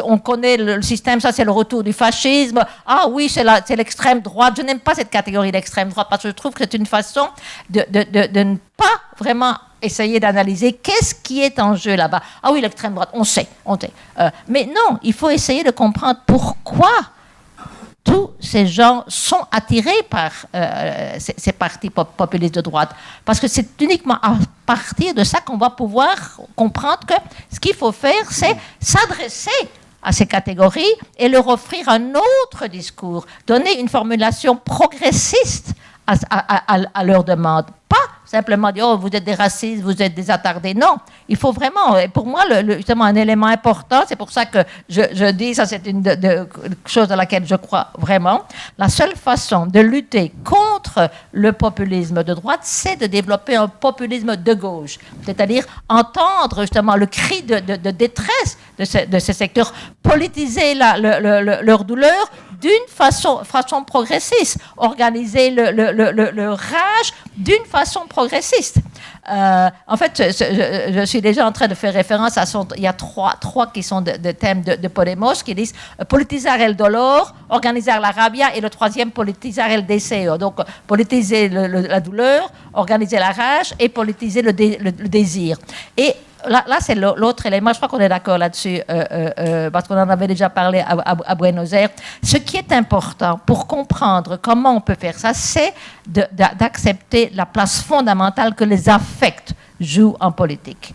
on connaît le système, ça c'est le retour du fascisme, oui, c'est l'extrême droite. Je n'aime pas cette catégorie d'extrême droite parce que je trouve que c'est une façon de ne pas vraiment essayer d'analyser qu'est-ce qui est en jeu là-bas. Oui, l'extrême droite, on sait. Mais non, il faut essayer de comprendre pourquoi tous ces gens sont attirés par ces partis populistes de droite. Parce que c'est uniquement à partir de ça qu'on va pouvoir comprendre que ce qu'il faut faire, c'est s'adresser à ces catégories et leur offrir un autre discours, donner une formulation progressiste à leurs demandes. Pas simplement dire, vous êtes des racistes, vous êtes des attardés. Non, il faut vraiment, et pour moi, justement, un élément important, c'est pour ça que je dis, ça c'est une chose dans laquelle je crois vraiment, la seule façon de lutter contre le populisme de droite, c'est de développer un populisme de gauche, c'est-à-dire entendre justement le cri de détresse de ces secteurs, politiser leur douleur d'une façon progressiste, organiser le rage d'une façon progressiste. En fait, je suis déjà en train de faire référence à il y a trois qui sont de thèmes de Podemos qui disent politisar el dolor, organizar la rabia et le troisième politisar el deseo. Donc politiser la douleur, organiser la rage et politiser le désir. Et là c'est l'autre élément, je crois qu'on est d'accord là-dessus, parce qu'on en avait déjà parlé à Buenos Aires. Ce qui est important pour comprendre comment on peut faire ça, c'est d'accepter la place fondamentale que les affects jouent en politique.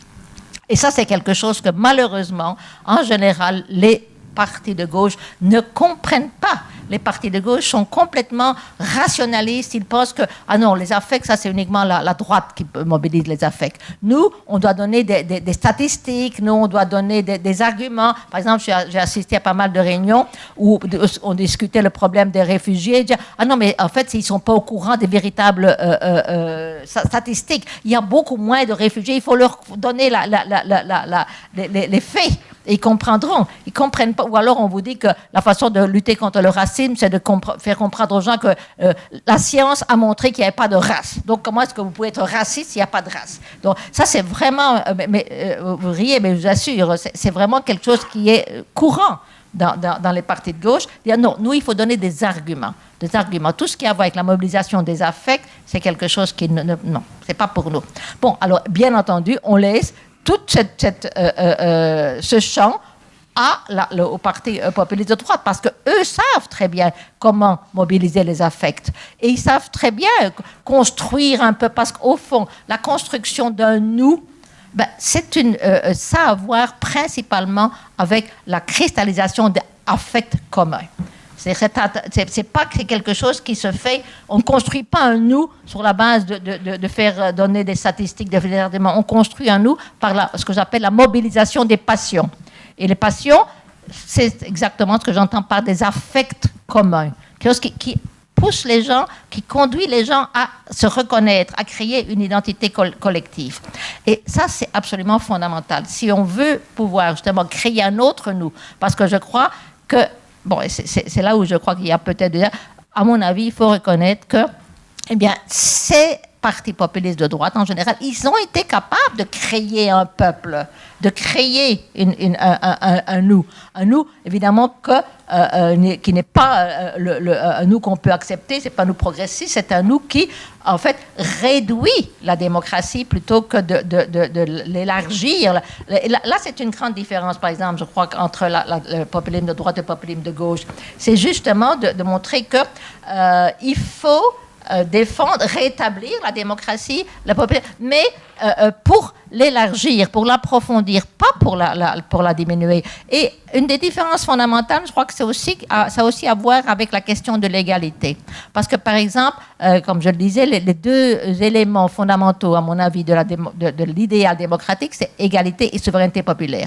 Et ça, c'est quelque chose que malheureusement, en général, les partis de gauche ne comprennent pas. Les partis de gauche sont complètement rationalistes. Ils pensent que, ah non, les affects, ça c'est uniquement la droite qui mobilise les affects. Nous, on doit donner des statistiques, nous, on doit donner des arguments. Par exemple, j'ai assisté à pas mal de réunions où on discutait le problème des réfugiés. Ah non, mais en fait, ils ne sont pas au courant des véritables statistiques. Il y a beaucoup moins de réfugiés. Il faut leur donner les faits. Et ils comprendront. Ils comprennent pas. Ou alors on vous dit que la façon de lutter contre le racisme, c'est de faire comprendre aux gens que la science a montré qu'il n'y avait pas de race. Donc comment est-ce que vous pouvez être raciste s'il n'y a pas de race? Donc ça c'est vraiment, vous riez, mais je vous assure, c'est vraiment quelque chose qui est courant dans les partis de gauche. Dire non, nous il faut donner des arguments. Tout ce qui a à voir avec la mobilisation des affects, c'est quelque chose qui non, c'est pas pour nous. Bon, alors bien entendu, on laisse tout ce champ au parti populiste de droite, parce qu'eux savent très bien comment mobiliser les affects. Et ils savent très bien construire un peu, parce qu'au fond, la construction d'un nous, ça a à voir principalement avec la cristallisation d'affects communs. C'est pas quelque chose qui se fait. On ne construit pas un nous sur la base de faire donner des statistiques, des arguments. On construit un nous par ce que j'appelle la mobilisation des passions. Et les passions, c'est exactement ce que j'entends par des affects communs. Quelque chose qui pousse les gens, qui conduit les gens à se reconnaître, à créer une identité collective. Et ça, c'est absolument fondamental. Si on veut pouvoir justement créer un autre nous, parce que je crois que bon, c'est là où je crois qu'il y a peut-être déjà, à mon avis, il faut reconnaître que, eh bien, ces partis populistes de droite, en général, ils ont été capables de créer un peuple, de créer un nous. Un nous, évidemment, qui n'est pas un nous qu'on peut accepter, c'est pas un nous progressiste, c'est un nous qui, en fait, réduit la démocratie plutôt que de l'élargir. Là, c'est une grande différence, par exemple, je crois, entre le populisme de droite et le populisme de gauche. C'est justement de montrer que il faut défendre, rétablir la démocratie, mais pour l'élargir, pour l'approfondir, pas pour la diminuer. Et une des différences fondamentales, je crois que ça a aussi à voir avec la question de l'égalité. Parce que, par exemple, comme je le disais, les deux éléments fondamentaux, à mon avis, de l'idéal démocratique, c'est égalité et souveraineté populaire.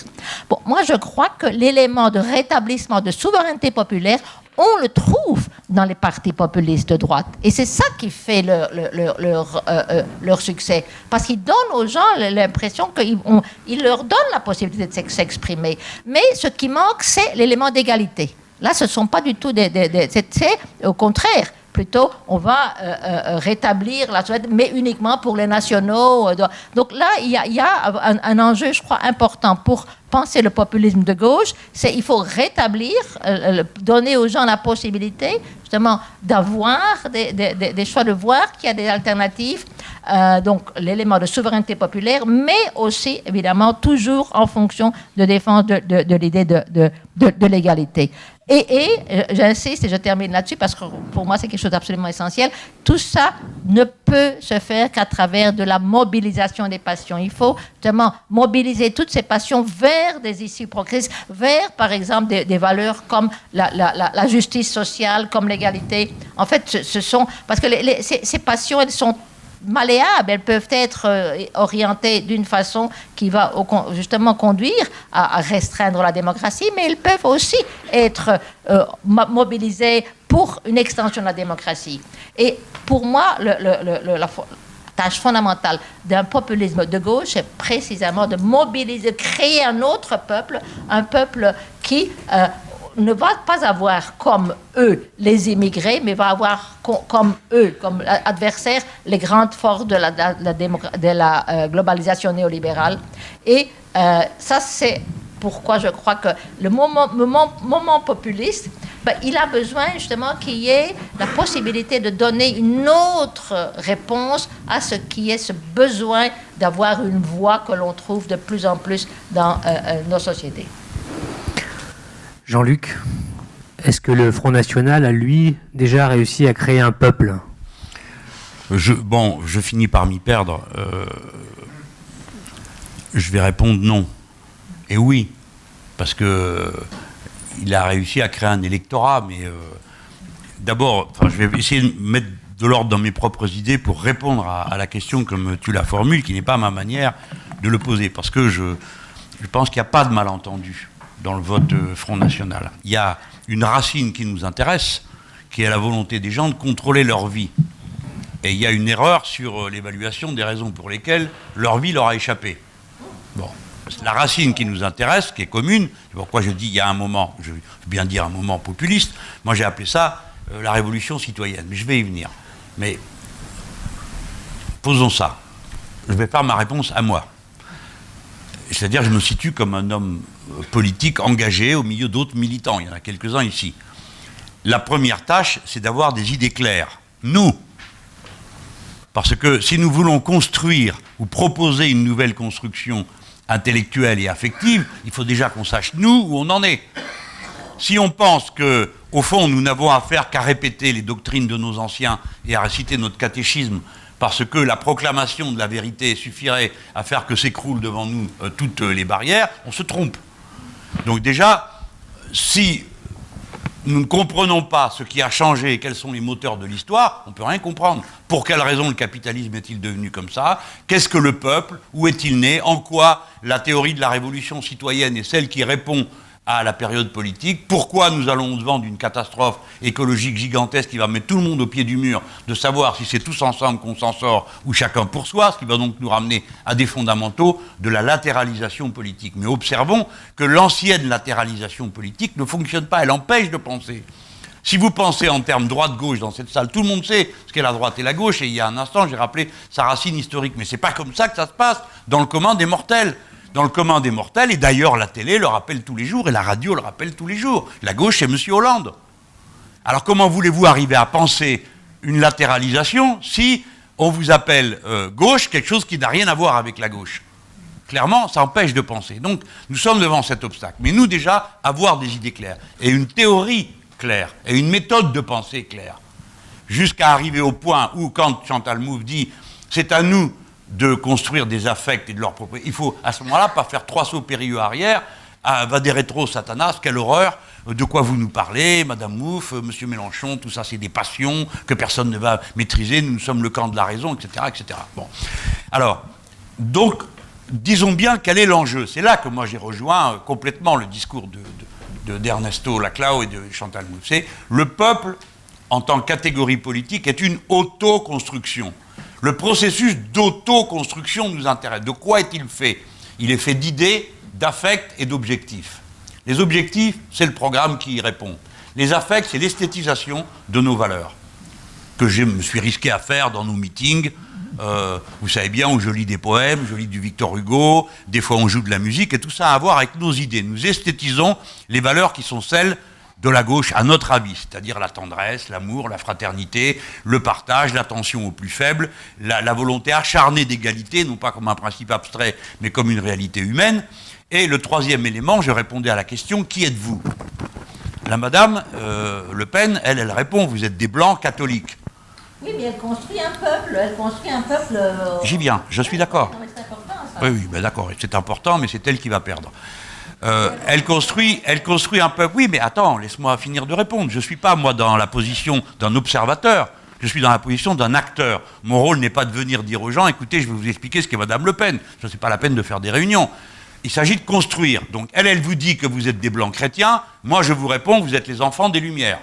Bon, moi, je crois que l'élément de rétablissement de souveraineté populaire, on le trouve dans les partis populistes de droite. Et c'est ça qui fait leur succès. Parce qu'ils donnent aux gens l'impression qu'ils leur donnent la possibilité de s'exprimer. Mais ce qui manque, c'est l'élément d'égalité. Là, ce ne sont pas du tout c'est au contraire. Plutôt, on va rétablir la Suède, mais uniquement pour les nationaux. Donc là, il y a un enjeu, je crois, important pour penser le populisme de gauche. C'est il faut rétablir, donner aux gens la possibilité, justement, d'avoir des choix, de voir qu'il y a des alternatives. Donc, l'élément de souveraineté populaire, mais aussi, évidemment, toujours en fonction de défense de l'idée de l'égalité. Et j'insiste et je termine là-dessus parce que pour moi c'est quelque chose d'absolument essentiel. Tout ça ne peut se faire qu'à travers de la mobilisation des passions. Il faut justement mobiliser toutes ces passions vers des issues progressistes, vers par exemple des valeurs comme la justice sociale, comme l'égalité. En fait, ce sont parce que ces passions, elles sont malléables, elles peuvent être orientées d'une façon qui va justement conduire à restreindre la démocratie, mais elles peuvent aussi être mobilisées pour une extension de la démocratie. Et pour moi, la tâche fondamentale d'un populisme de gauche, c'est précisément de mobiliser, créer un autre peuple, un peuple qui ne va pas avoir comme eux les immigrés, mais va avoir comme eux, comme adversaires, les grandes forces de la globalisation néolibérale. Et ça, c'est pourquoi je crois que le moment populiste, il a besoin justement qu'il y ait la possibilité de donner une autre réponse à ce qui est ce besoin d'avoir une voix que l'on trouve de plus en plus dans nos sociétés. Jean-Luc, est-ce que le Front National a, lui, déjà réussi à créer un peuple ? Je finis par m'y perdre. Je vais répondre non. Et oui, parce que il a réussi à créer un électorat, mais d'abord, je vais essayer de mettre de l'ordre dans mes propres idées pour répondre à la question comme tu la formules, qui n'est pas ma manière de le poser, parce que je pense qu'il n'y a pas de malentendu dans le vote Front National. Il y a une racine qui nous intéresse, qui est la volonté des gens de contrôler leur vie. Et il y a une erreur sur l'évaluation des raisons pour lesquelles leur vie leur a échappé. Bon. La racine qui nous intéresse, qui est commune, c'est pourquoi je dis il y a un moment, je veux bien dire un moment populiste, moi j'ai appelé ça la révolution citoyenne, mais je vais y venir. Mais posons ça. Je vais faire ma réponse à moi. C'est-à-dire je me situe comme un homme politique engagé au milieu d'autres militants. Il y en a quelques-uns ici. La première tâche, c'est d'avoir des idées claires. Nous. Parce que si nous voulons construire ou proposer une nouvelle construction intellectuelle et affective, il faut déjà qu'on sache, nous, où on en est. Si on pense que, au fond, nous n'avons affaire qu'à répéter les doctrines de nos anciens et à réciter notre catéchisme, parce que la proclamation de la vérité suffirait à faire que s'écroulent devant nous toutes les barrières, on se trompe. Donc déjà, si nous ne comprenons pas ce qui a changé et quels sont les moteurs de l'histoire, on ne peut rien comprendre. Pour quelle raison le capitalisme est-il devenu comme ça? Qu'est-ce que le peuple? Où est-il né? En quoi la théorie de la révolution citoyenne est celle qui répond à la période politique? Pourquoi nous allons au-devant d'une catastrophe écologique gigantesque qui va mettre tout le monde au pied du mur, de savoir si c'est tous ensemble qu'on s'en sort ou chacun pour soi, ce qui va donc nous ramener à des fondamentaux de la latéralisation politique. Mais observons que l'ancienne latéralisation politique ne fonctionne pas, elle empêche de penser. Si vous pensez en termes droite-gauche dans cette salle, tout le monde sait ce qu'est la droite et la gauche, et il y a un instant j'ai rappelé sa racine historique, mais c'est pas comme ça que ça se passe dans le commun des mortels. Dans le commun des mortels, et d'ailleurs la télé le rappelle tous les jours, et la radio le rappelle tous les jours. La gauche, c'est M. Hollande. Alors comment voulez-vous arriver à penser une latéralisation si on vous appelle gauche, quelque chose qui n'a rien à voir avec la gauche? Clairement, ça empêche de penser. Donc, nous sommes devant cet obstacle. Mais nous, déjà, avoir des idées claires, et une théorie claire, et une méthode de pensée claire, jusqu'à arriver au point où, quand Chantal Mouffe dit « c'est à nous de construire des affects et de leur propriété. » Il faut, à ce moment-là, pas faire 3 sauts périlleux arrière, va des rétro Satanas, quelle horreur, de quoi vous nous parlez, Madame Mouffe, Monsieur Mélenchon, tout ça c'est des passions que personne ne va maîtriser, nous sommes le camp de la raison, etc., etc. Bon. Alors, donc, disons bien quel est l'enjeu. C'est là que moi j'ai rejoint complètement le discours d'Ernesto Laclau et de Chantal Mouffe. C'est le peuple, en tant que catégorie politique, est une autoconstruction. Le processus d'autoconstruction nous intéresse. De quoi est-il fait? Il est fait d'idées, d'affects et d'objectifs. Les objectifs, c'est le programme qui y répond. Les affects, c'est l'esthétisation de nos valeurs, que je me suis risqué à faire dans nos meetings. Vous savez bien, où je lis des poèmes, je lis du Victor Hugo, des fois on joue de la musique, et tout ça a à voir avec nos idées. Nous esthétisons les valeurs qui sont celles de la gauche, à notre avis, c'est-à-dire la tendresse, l'amour, la fraternité, le partage, l'attention aux plus faibles, la volonté acharnée d'égalité, non pas comme un principe abstrait, mais comme une réalité humaine. Et le troisième élément, je répondais à la question, qui êtes-vous? La madame Le Pen, elle répond, vous êtes des blancs catholiques. Oui, mais elle construit un peuple, J'y viens, je suis d'accord. Non, mais c'est important, ça. Oui, ben d'accord, c'est important, mais c'est elle qui va perdre. Elle construit un peuple. Oui, mais attends, laisse-moi finir de répondre. Je ne suis pas, moi, dans la position d'un observateur. Je suis dans la position d'un acteur. Mon rôle n'est pas de venir dire aux gens, écoutez, je vais vous expliquer ce qu'est Madame Le Pen. Ce n'est pas la peine de faire des réunions. Il s'agit de construire. Donc, elle vous dit que vous êtes des blancs chrétiens. Moi, je vous réponds, vous êtes les enfants des Lumières.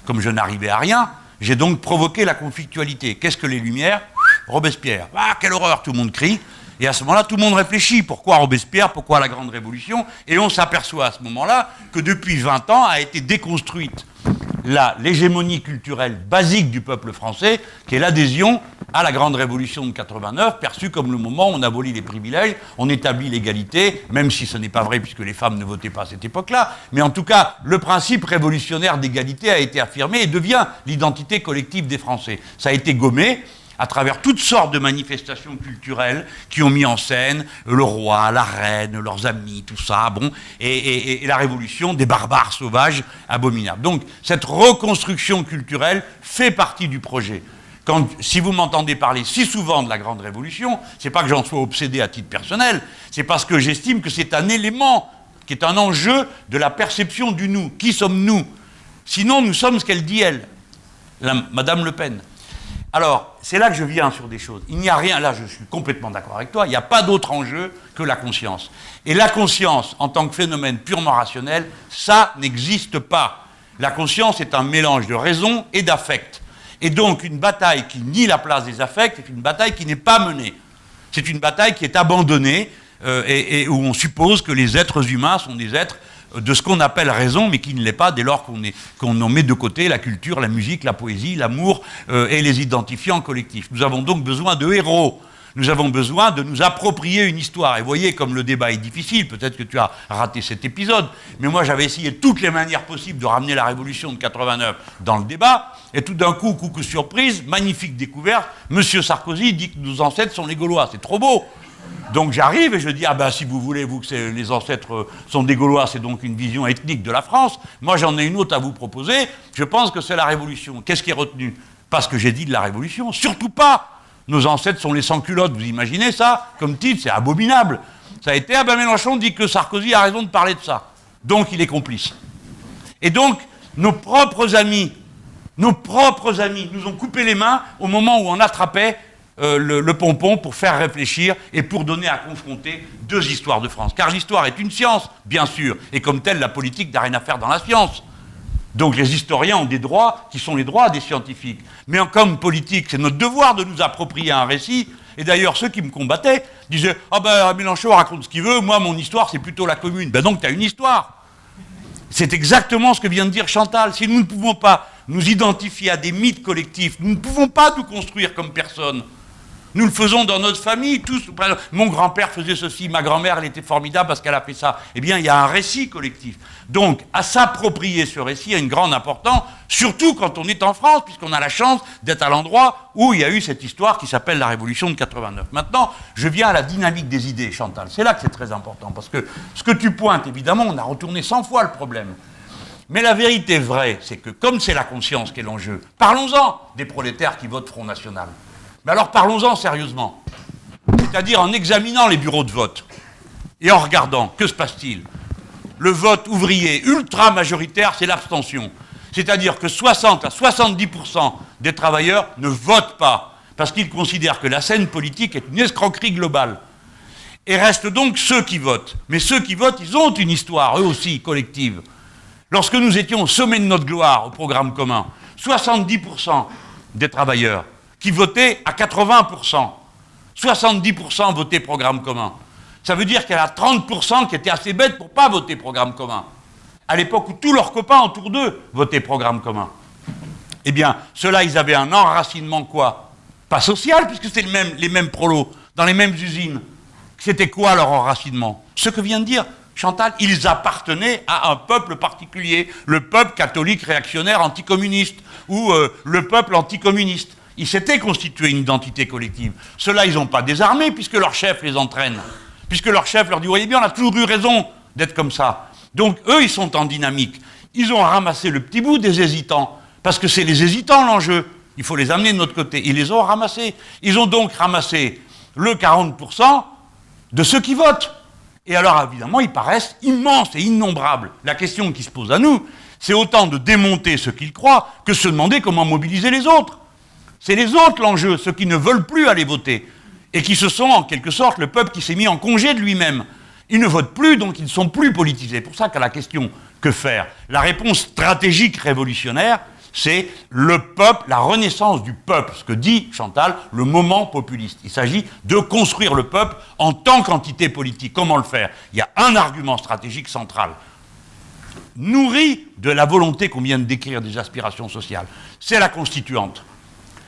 Comme je n'arrivais à rien, j'ai donc provoqué la conflictualité. Qu'est-ce que les Lumières? Robespierre. Ah, quelle horreur, tout le monde crie. Et à ce moment-là, tout le monde réfléchit. Pourquoi Robespierre? Pourquoi la Grande Révolution? Et on s'aperçoit à ce moment-là que depuis 20 ans a été déconstruite l'hégémonie culturelle basique du peuple français, qui est l'adhésion à la Grande Révolution de 89, perçue comme le moment où on abolit les privilèges, on établit l'égalité, même si ce n'est pas vrai puisque les femmes ne votaient pas à cette époque-là. Mais en tout cas, le principe révolutionnaire d'égalité a été affirmé et devient l'identité collective des Français. Ça a été gommé à travers toutes sortes de manifestations culturelles qui ont mis en scène le roi, la reine, leurs amis, tout ça, bon, et la révolution des barbares sauvages abominables. Donc, cette reconstruction culturelle fait partie du projet. Si vous m'entendez parler si souvent de la Grande Révolution, c'est pas que j'en sois obsédé à titre personnel, c'est parce que j'estime que c'est un élément qui est un enjeu de la perception du nous. Qui sommes-nous? Sinon, nous sommes ce qu'elle dit, elle, Madame Le Pen. Alors, c'est là que je viens sur des choses. Il n'y a rien, là je suis complètement d'accord avec toi, il n'y a pas d'autre enjeu que la conscience. Et la conscience, en tant que phénomène purement rationnel, ça n'existe pas. La conscience est un mélange de raison et d'affect. Et donc, une bataille qui nie la place des affects est une bataille qui n'est pas menée. C'est une bataille qui est abandonnée et où on suppose que les êtres humains sont des êtres de ce qu'on appelle raison, mais qui ne l'est pas dès lors qu'on en met de côté la culture, la musique, la poésie, l'amour et les identifiants collectifs. Nous avons donc besoin de héros. Nous avons besoin de nous approprier une histoire. Et vous voyez, comme le débat est difficile, peut-être que tu as raté cet épisode, mais moi j'avais essayé de toutes les manières possibles de ramener la révolution de 89 dans le débat, et tout d'un coup, coucou surprise, magnifique découverte, M. Sarkozy dit que nos ancêtres sont les Gaulois. C'est trop beau. Donc j'arrive et je dis, ah ben si vous voulez, vous, que les ancêtres sont des Gaulois, c'est donc une vision ethnique de la France. Moi j'en ai une autre à vous proposer, je pense que c'est la Révolution. Qu'est-ce qui est retenu? Pas ce que j'ai dit de la Révolution, surtout pas. Nos ancêtres sont les sans-culottes, vous imaginez ça? Comme titre, c'est abominable. Ça a été, ah ben Mélenchon dit que Sarkozy a raison de parler de ça. Donc il est complice. Et donc, nos propres amis nous ont coupé les mains au moment où on attrapait le pompon pour faire réfléchir et pour donner à confronter deux histoires de France. Car l'histoire est une science, bien sûr, et comme telle, la politique n'a rien à faire dans la science. Donc les historiens ont des droits qui sont les droits des scientifiques. Mais comme politique, c'est notre devoir de nous approprier un récit. Et d'ailleurs, ceux qui me combattaient disaient « Ah ben Mélenchon raconte ce qu'il veut, moi mon histoire c'est plutôt la commune. » Ben donc tu as une histoire. C'est exactement ce que vient de dire Chantal. Si nous ne pouvons pas nous identifier à des mythes collectifs, nous ne pouvons pas nous construire comme personne. Nous le faisons dans notre famille, tous. Mon grand-père faisait ceci, ma grand-mère, elle était formidable parce qu'elle a fait ça. Eh bien, il y a un récit collectif. Donc, à s'approprier ce récit a une grande importance, surtout quand on est en France, puisqu'on a la chance d'être à l'endroit où il y a eu cette histoire qui s'appelle la Révolution de 89. Maintenant, je viens à la dynamique des idées, Chantal. C'est là que c'est très important, parce que ce que tu pointes, évidemment, on a retourné 100 fois le problème. Mais la vérité vraie, c'est que comme c'est la conscience qui est l'enjeu, parlons-en des prolétaires qui votent Front National. Mais alors parlons-en sérieusement, c'est-à-dire en examinant les bureaux de vote et en regardant, que se passe-t-il? Le vote ouvrier ultra majoritaire, c'est l'abstention. C'est-à-dire que 60 à 70% des travailleurs ne votent pas, parce qu'ils considèrent que la scène politique est une escroquerie globale. Et restent donc ceux qui votent. Mais ceux qui votent, ils ont une histoire, eux aussi, collective. Lorsque nous étions au sommet de notre gloire, au programme commun, 70% des travailleurs qui votaient à 80%. 70% votaient programme commun. Ça veut dire qu'il y en a 30% qui étaient assez bêtes pour ne pas voter programme commun. À l'époque où tous leurs copains autour d'eux votaient programme commun. Eh bien, ceux-là, ils avaient un enracinement quoi? Pas social, puisque c'est les mêmes prolos, dans les mêmes usines. C'était quoi leur enracinement? Ce que vient de dire Chantal, ils appartenaient à un peuple particulier, le peuple catholique réactionnaire anticommuniste, ou le peuple anticommuniste. Ils s'étaient constitués une identité collective. Ceux-là, ils n'ont pas désarmé puisque leur chef les entraîne. Puisque leur chef leur dit, voyez bien, on a toujours eu raison d'être comme ça. Donc, eux, ils sont en dynamique. Ils ont ramassé le petit bout des hésitants. Parce que c'est les hésitants l'enjeu. Il faut les amener de notre côté. Ils les ont ramassés. Ils ont donc ramassé le 40% de ceux qui votent. Et alors, évidemment, ils paraissent immenses et innombrables. La question qui se pose à nous, c'est autant de démonter ce qu'ils croient que se demander comment mobiliser les autres. C'est les autres l'enjeu, ceux qui ne veulent plus aller voter, et qui se sont en quelque sorte le peuple qui s'est mis en congé de lui-même. Ils ne votent plus, donc ils ne sont plus politisés. C'est pour ça qu'à la question « que faire ?», la réponse stratégique révolutionnaire, c'est le peuple, la renaissance du peuple, ce que dit Chantal, le moment populiste. Il s'agit de construire le peuple en tant qu'entité politique. Comment le faire? Il y a un argument stratégique central, nourri de la volonté qu'on vient de décrire des aspirations sociales. C'est la constituante.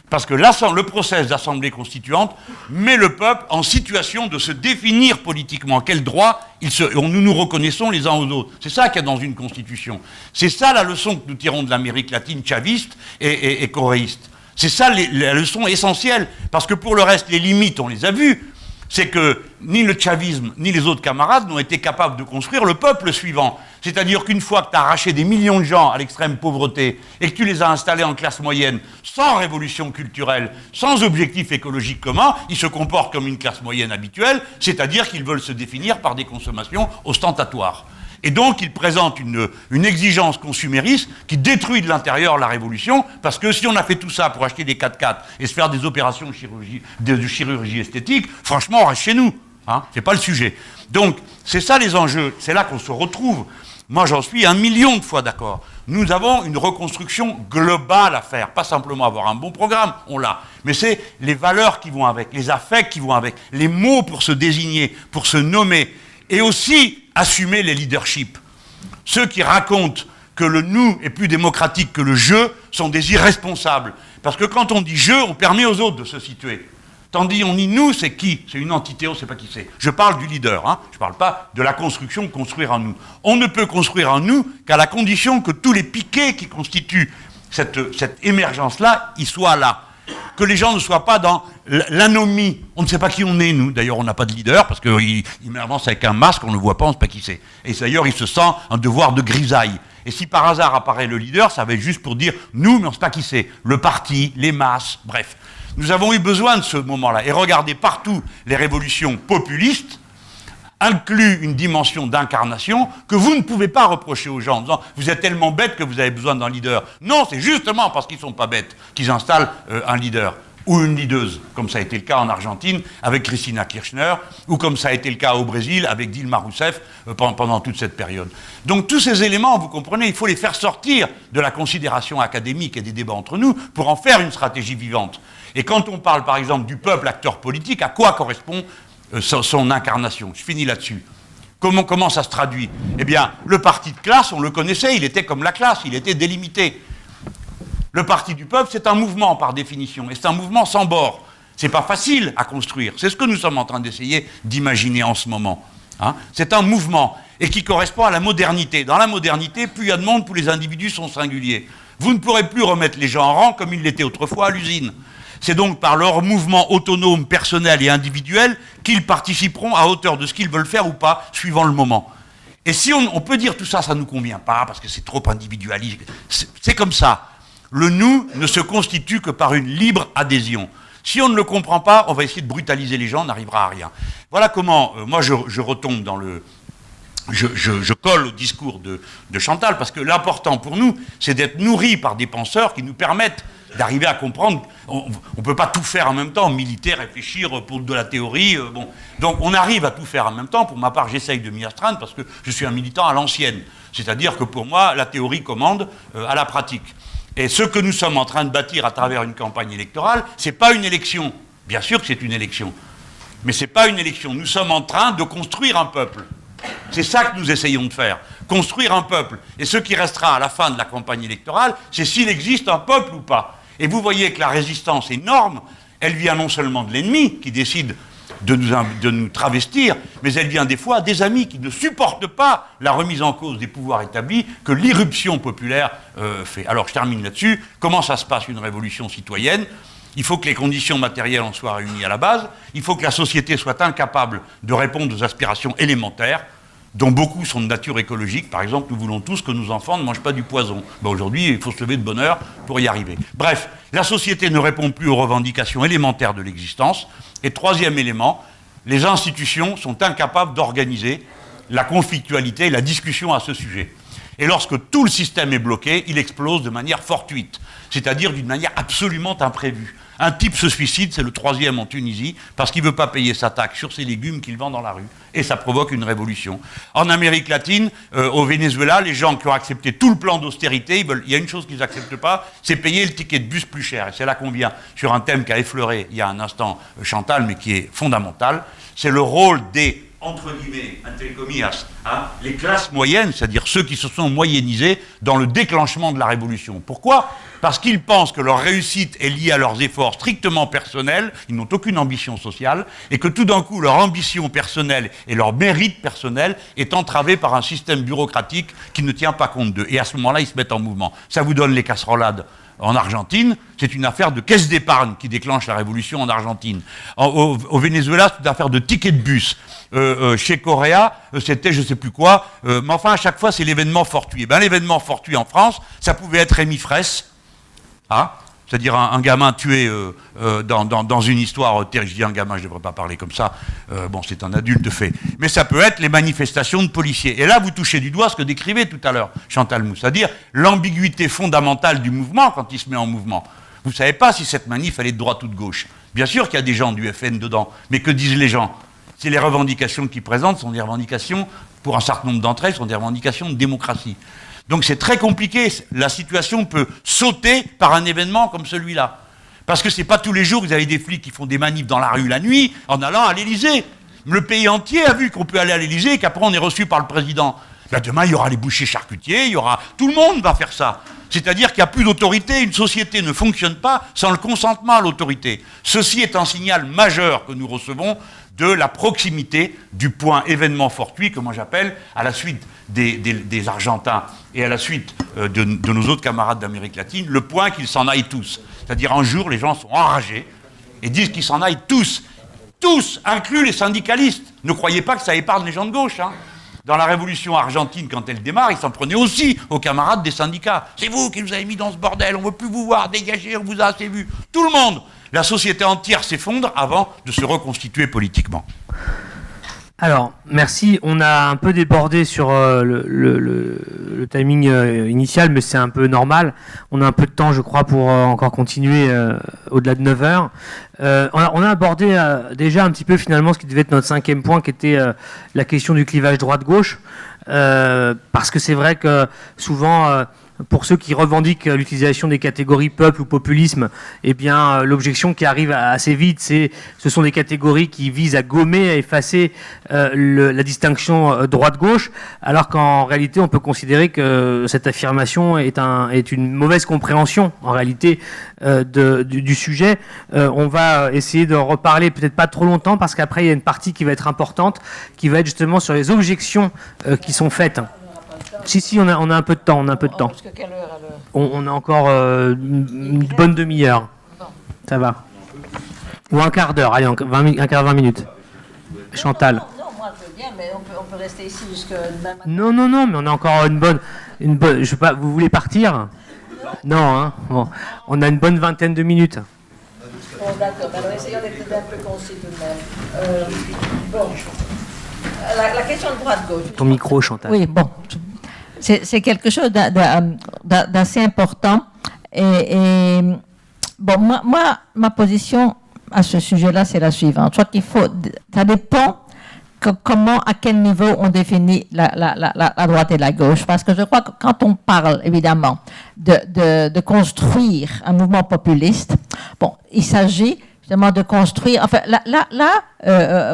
Parce que le process d'assemblée constituante met le peuple en situation de se définir politiquement. Quel droit nous nous reconnaissons les uns aux autres. C'est ça qu'il y a dans une constitution. C'est ça la leçon que nous tirons de l'Amérique latine chaviste et coréiste. C'est ça la leçon essentielle. Parce que pour le reste, les limites, on les a vues. C'est que ni le chavisme, ni les autres camarades n'ont été capables de construire le peuple suivant. C'est-à-dire qu'une fois que tu as arraché des millions de gens à l'extrême pauvreté et que tu les as installés en classe moyenne, sans révolution culturelle, sans objectif écologique commun, ils se comportent comme une classe moyenne habituelle, c'est-à-dire qu'ils veulent se définir par des consommations ostentatoires. Et donc, il présente une exigence consumériste qui détruit de l'intérieur la révolution, parce que si on a fait tout ça pour acheter des 4x4 et se faire des opérations de chirurgie esthétique, franchement, on reste chez nous. Hein, c'est pas le sujet. Donc, c'est ça les enjeux. C'est là qu'on se retrouve. Moi, j'en suis 1 million de fois d'accord. Nous avons une reconstruction globale à faire. Pas simplement avoir un bon programme, on l'a. Mais c'est les valeurs qui vont avec, les affects qui vont avec, les mots pour se désigner, pour se nommer. Et aussi assumer les leaderships. Ceux qui racontent que le nous est plus démocratique que le je sont des irresponsables. Parce que quand on dit je, on permet aux autres de se situer. Tandis on dit nous, c'est qui? C'est une entité, on ne sait pas qui c'est. Je parle du leader, hein. Je ne parle pas de la construction, construire un nous. On ne peut construire un nous qu'à la condition que tous les piquets qui constituent cette émergence-là, ils soient là. Que les gens ne soient pas dans l'anomie. On ne sait pas qui on est, nous. D'ailleurs, on n'a pas de leader, parce qu'il avance avec un masque, on ne le voit pas, on ne sait pas qui c'est. Et d'ailleurs, il se sent un devoir de grisaille. Et si par hasard apparaît le leader, ça va être juste pour dire nous, mais on ne sait pas qui c'est. Le parti, les masses, bref. Nous avons eu besoin de ce moment-là. Et regardez partout les révolutions populistes, inclut une dimension d'incarnation que vous ne pouvez pas reprocher aux gens en disant « vous êtes tellement bêtes que vous avez besoin d'un leader ». Non, c'est justement parce qu'ils ne sont pas bêtes qu'ils installent un leader ou une leaduse, comme ça a été le cas en Argentine avec Cristina Kirchner, ou comme ça a été le cas au Brésil avec Dilma Rousseff pendant toute cette période. Donc tous ces éléments, vous comprenez, il faut les faire sortir de la considération académique et des débats entre nous pour en faire une stratégie vivante. Et quand on parle par exemple du peuple acteur politique, à quoi correspond son incarnation? Je finis là-dessus. Comment ça se traduit? Eh bien, le parti de classe, on le connaissait, il était comme la classe, il était délimité. Le parti du peuple, c'est un mouvement par définition, et c'est un mouvement sans bord. C'est pas facile à construire. C'est ce que nous sommes en train d'essayer d'imaginer en ce moment. Hein, c'est un mouvement, et qui correspond à la modernité. Dans la modernité, plus il y a de monde, plus les individus sont singuliers. Vous ne pourrez plus remettre les gens en rang comme ils l'étaient autrefois à l'usine. C'est donc par leur mouvement autonome, personnel et individuel qu'ils participeront à hauteur de ce qu'ils veulent faire ou pas, suivant le moment. Et si on peut dire tout ça, ça ne nous convient pas, parce que c'est trop individualiste. C'est comme ça. Le nous ne se constitue que par une libre adhésion. Si on ne le comprend pas, on va essayer de brutaliser les gens, on n'arrivera à rien. Voilà comment, moi je retombe dans le... Je colle au discours de Chantal, parce que l'important pour nous, c'est d'être nourris par des penseurs qui nous permettent d'arriver à comprendre. On ne peut pas tout faire en même temps, militer, réfléchir pour de la théorie. Bon. Donc on arrive à tout faire en même temps. Pour ma part, j'essaye de m'y astreindre parce que je suis un militant à l'ancienne. C'est-à-dire que pour moi, la théorie commande à la pratique. Et ce que nous sommes en train de bâtir à travers une campagne électorale, ce n'est pas une élection. Bien sûr que c'est une élection. Mais ce n'est pas une élection. Nous sommes en train de construire un peuple. C'est ça que nous essayons de faire, construire un peuple. Et ce qui restera à la fin de la campagne électorale, c'est s'il existe un peuple ou pas. Et vous voyez que la résistance énorme, elle vient non seulement de l'ennemi, qui décide de nous travestir, mais elle vient des fois des amis qui ne supportent pas la remise en cause des pouvoirs établis que l'irruption populaire fait. Alors je termine là-dessus. Comment ça se passe une révolution citoyenne ? Il faut que les conditions matérielles en soient réunies à la base. Il faut que la société soit incapable de répondre aux aspirations élémentaires, dont beaucoup sont de nature écologique. Par exemple, nous voulons tous que nos enfants ne mangent pas du poison. Ben aujourd'hui, il faut se lever de bonne heure pour y arriver. Bref, la société ne répond plus aux revendications élémentaires de l'existence. Et troisième élément, les institutions sont incapables d'organiser la conflictualité et la discussion à ce sujet. Et lorsque tout le système est bloqué, il explose de manière fortuite, c'est-à-dire d'une manière absolument imprévue. Un type se suicide, c'est le 3e en Tunisie, parce qu'il ne veut pas payer sa taxe sur ses légumes qu'il vend dans la rue. Et ça provoque une révolution. En Amérique latine, au Venezuela, les gens qui ont accepté tout le plan d'austérité, il y a une chose qu'ils n'acceptent pas, c'est payer le ticket de bus plus cher. Et c'est là qu'on vient sur un thème qu'a effleuré il y a un instant Chantal, mais qui est fondamental. C'est le rôle des, entre guillemets, entre comillas, hein, les classes moyennes, c'est-à-dire ceux qui se sont moyennisés dans le déclenchement de la révolution. Pourquoi ? Parce qu'ils pensent que leur réussite est liée à leurs efforts strictement personnels, ils n'ont aucune ambition sociale, et que tout d'un coup, leur ambition personnelle et leur mérite personnel est entravé par un système bureaucratique qui ne tient pas compte d'eux. Et à ce moment-là, ils se mettent en mouvement. Ça vous donne les casserolades en Argentine, c'est une affaire de caisse d'épargne qui déclenche la révolution en Argentine. Au Venezuela, c'est une affaire de ticket de bus. Chez Correa, c'était je ne sais plus quoi, mais enfin, à chaque fois, c'est l'événement fortuit. Ben, l'événement fortuit en France, ça pouvait être Rémi Fraisse. Ah, c'est-à-dire un gamin tué dans une histoire terrible. Je dis un gamin, je ne devrais pas parler comme ça, bon, c'est un adulte fait. Mais ça peut être les manifestations de policiers. Et là, vous touchez du doigt ce que décrivait tout à l'heure Chantal Mouffe, c'est-à-dire l'ambiguïté fondamentale du mouvement quand il se met en mouvement. Vous ne savez pas si cette manif, elle est de droite ou de gauche. Bien sûr qu'il y a des gens du FN dedans, mais que disent les gens? C'est les revendications qu'ils présentent sont des revendications, pour un certain nombre d'entre elles, sont des revendications de démocratie. Donc c'est très compliqué. La situation peut sauter par un événement comme celui-là. Parce que c'est pas tous les jours que vous avez des flics qui font des manifs dans la rue la nuit en allant à l'Élysée. Le pays entier a vu qu'on peut aller à l'Élysée et qu'après on est reçu par le président. Là, demain, il y aura les bouchers charcutiers, il y aura... Tout le monde va faire ça. C'est-à-dire qu'il n'y a plus d'autorité. Une société ne fonctionne pas sans le consentement à l'autorité. Ceci est un signal majeur que nous recevons de la proximité du point événement fortuit, que moi j'appelle, à la suite des Argentins et à la suite de nos autres camarades d'Amérique latine, le point qu'ils s'en aillent tous. C'est-à-dire un jour, les gens sont enragés et disent qu'ils s'en aillent tous. Tous, inclus les syndicalistes. Ne croyez pas que ça épargne les gens de gauche. Hein. Dans la révolution argentine, quand elle démarre, ils s'en prenaient aussi aux camarades des syndicats. C'est vous qui nous avez mis dans ce bordel, on ne veut plus vous voir, dégagez, on vous a assez vu. Tout le monde. La société entière s'effondre avant de se reconstituer politiquement. Alors, merci. On a un peu débordé sur le timing initial, mais c'est un peu normal. On a un peu de temps, je crois, pour encore continuer au-delà de 9 heures. On a abordé déjà un petit peu finalement ce qui devait être notre 5e point, qui était la question du clivage droite-gauche. Parce que c'est vrai que souvent... pour ceux qui revendiquent l'utilisation des catégories peuple ou populisme, eh bien, l'objection qui arrive assez vite, ce sont des catégories qui visent à gommer, à effacer la distinction droite-gauche, alors qu'en réalité, on peut considérer que cette affirmation est une mauvaise compréhension, en réalité, du sujet. On va essayer de reparler peut-être pas trop longtemps, parce qu'après, il y a une partie qui va être importante, qui va être justement sur les objections qui sont faites. Si, on a un peu de temps, Parce que quelle heure alors ? On a encore une bonne demi-heure. Bon. Ça va. Ou un quart d'heure, allez, un quart d'heure, 20 minutes. Chantal. Non, moi je veux bien, mais on peut rester ici jusqu'à demain matin. Non, mais on a encore une bonne... je sais pas, vous voulez partir ? Non, hein. Bon. On a une bonne vingtaine de minutes. Bon, d'accord, alors essayons d'être un peu concis tout de même. Bon, la question de droite-gauche. Ton micro, Chantal. Oui, bon. C'est quelque chose d'assez important. Et bon, moi, ma position à ce sujet-là, c'est la suivante. Je crois ça dépend comment, à quel niveau on définit la droite et la gauche. Parce que je crois que quand on parle, évidemment, de construire un mouvement populiste, bon, il s'agit justement de construire... Enfin,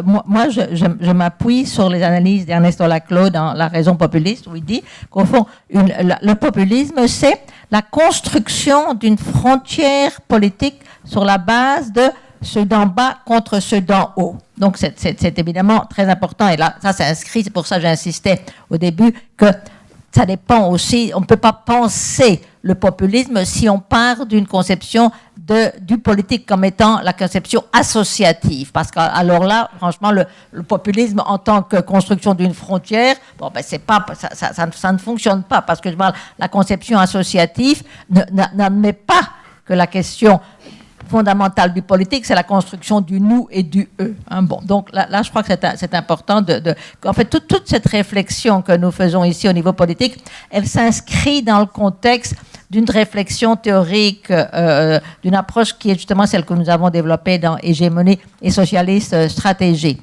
moi, je m'appuie sur les analyses d'Ernesto Laclau dans La raison populiste, où il dit qu'au fond, le populisme, c'est la construction d'une frontière politique sur la base de ceux d'en bas contre ceux d'en haut. Donc, c'est évidemment très important. Et là, ça inscrit, c'est pour ça que j'insistais au début, que ça dépend aussi, on ne peut pas penser le populisme si on part d'une conception du politique comme étant la conception associative. Parce qu'alors là, franchement, le populisme en tant que construction d'une frontière, bon, ben, c'est pas, ça ne fonctionne pas. Parce que la conception associative n'admet pas que la question fondamentale du politique, c'est la construction du nous et du eux. Hein, bon, donc là, je crois que c'est important en fait, toute cette réflexion que nous faisons ici au niveau politique, elle s'inscrit dans le contexte d'une réflexion théorique, d'une approche qui est justement celle que nous avons développée dans Hégémonie et socialiste stratégie.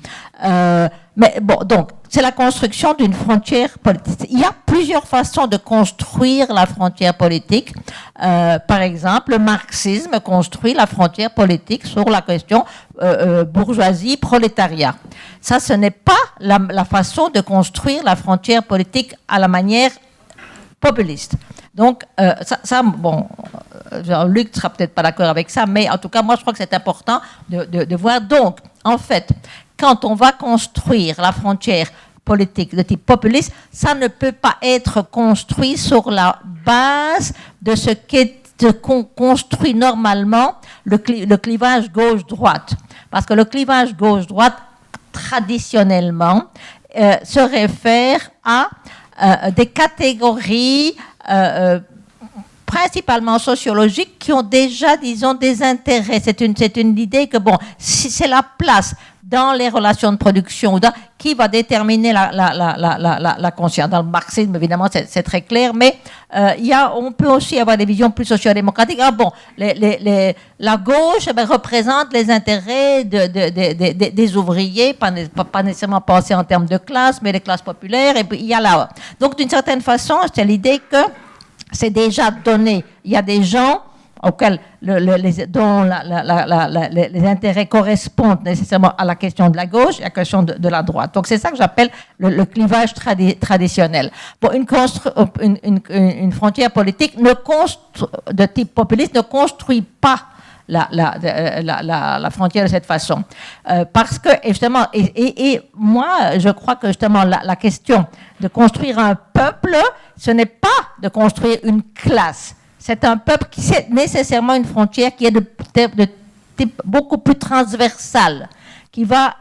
Mais bon, donc, c'est la construction d'une frontière politique. Il y a plusieurs façons de construire la frontière politique. Par exemple, le marxisme construit la frontière politique sur la question bourgeoisie-prolétariat. Ça, ce n'est pas la façon de construire la frontière politique à la manière populiste. Donc, bon, Jean-Luc ne sera peut-être pas d'accord avec ça, mais en tout cas, moi, je crois que c'est important de voir. Donc, en fait, quand on va construire la frontière politique de type populiste, ça ne peut pas être construit sur la base de ce qu'est construit normalement le clivage gauche-droite. Parce que le clivage gauche-droite, traditionnellement, se réfère à des catégories principalement sociologiques, qui ont déjà, disons, des intérêts. C'est une idée que, bon, c'est la place dans les relations de production qui va déterminer la conscience. Dans le marxisme, évidemment, c'est très clair, mais on peut aussi avoir des visions plus sociodémocratiques. La gauche représente les intérêts des ouvriers, pas nécessairement pensés en termes de classe, mais les classes populaires, et puis il y a là. Donc, d'une certaine façon, c'est l'idée que c'est déjà donné. Il y a des gens auxquels dont les intérêts correspondent nécessairement à la question de la gauche et à la question de la droite. Donc c'est ça que j'appelle le clivage traditionnel. Bon, une frontière politique de type populiste ne construit pas la frontière de cette façon. Parce que, justement, et moi, je crois que, justement, la question de construire un peuple, ce n'est pas de construire une classe. C'est un peuple qui c'est nécessairement une frontière qui est de type beaucoup plus transversale, qui va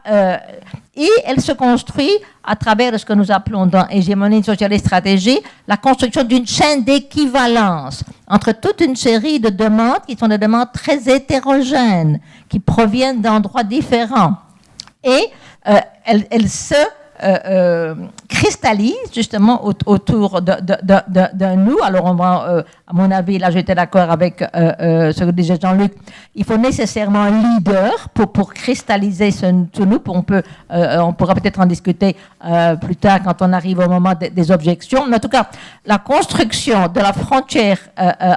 et elle se construit à travers ce que nous appelons dans Hégémonie socialiste stratégie la construction d'une chaîne d'équivalence entre toute une série de demandes qui sont des demandes très hétérogènes, qui proviennent d'endroits différents, et elles se cristallise justement autour d'un nous. Alors on va, à mon avis, là j'étais d'accord avec ce que disait Jean-Luc, il faut nécessairement un leader pour cristalliser ce nous. On pourra peut-être en discuter plus tard quand on arrive au moment des objections. Mais en tout cas, la construction de la frontière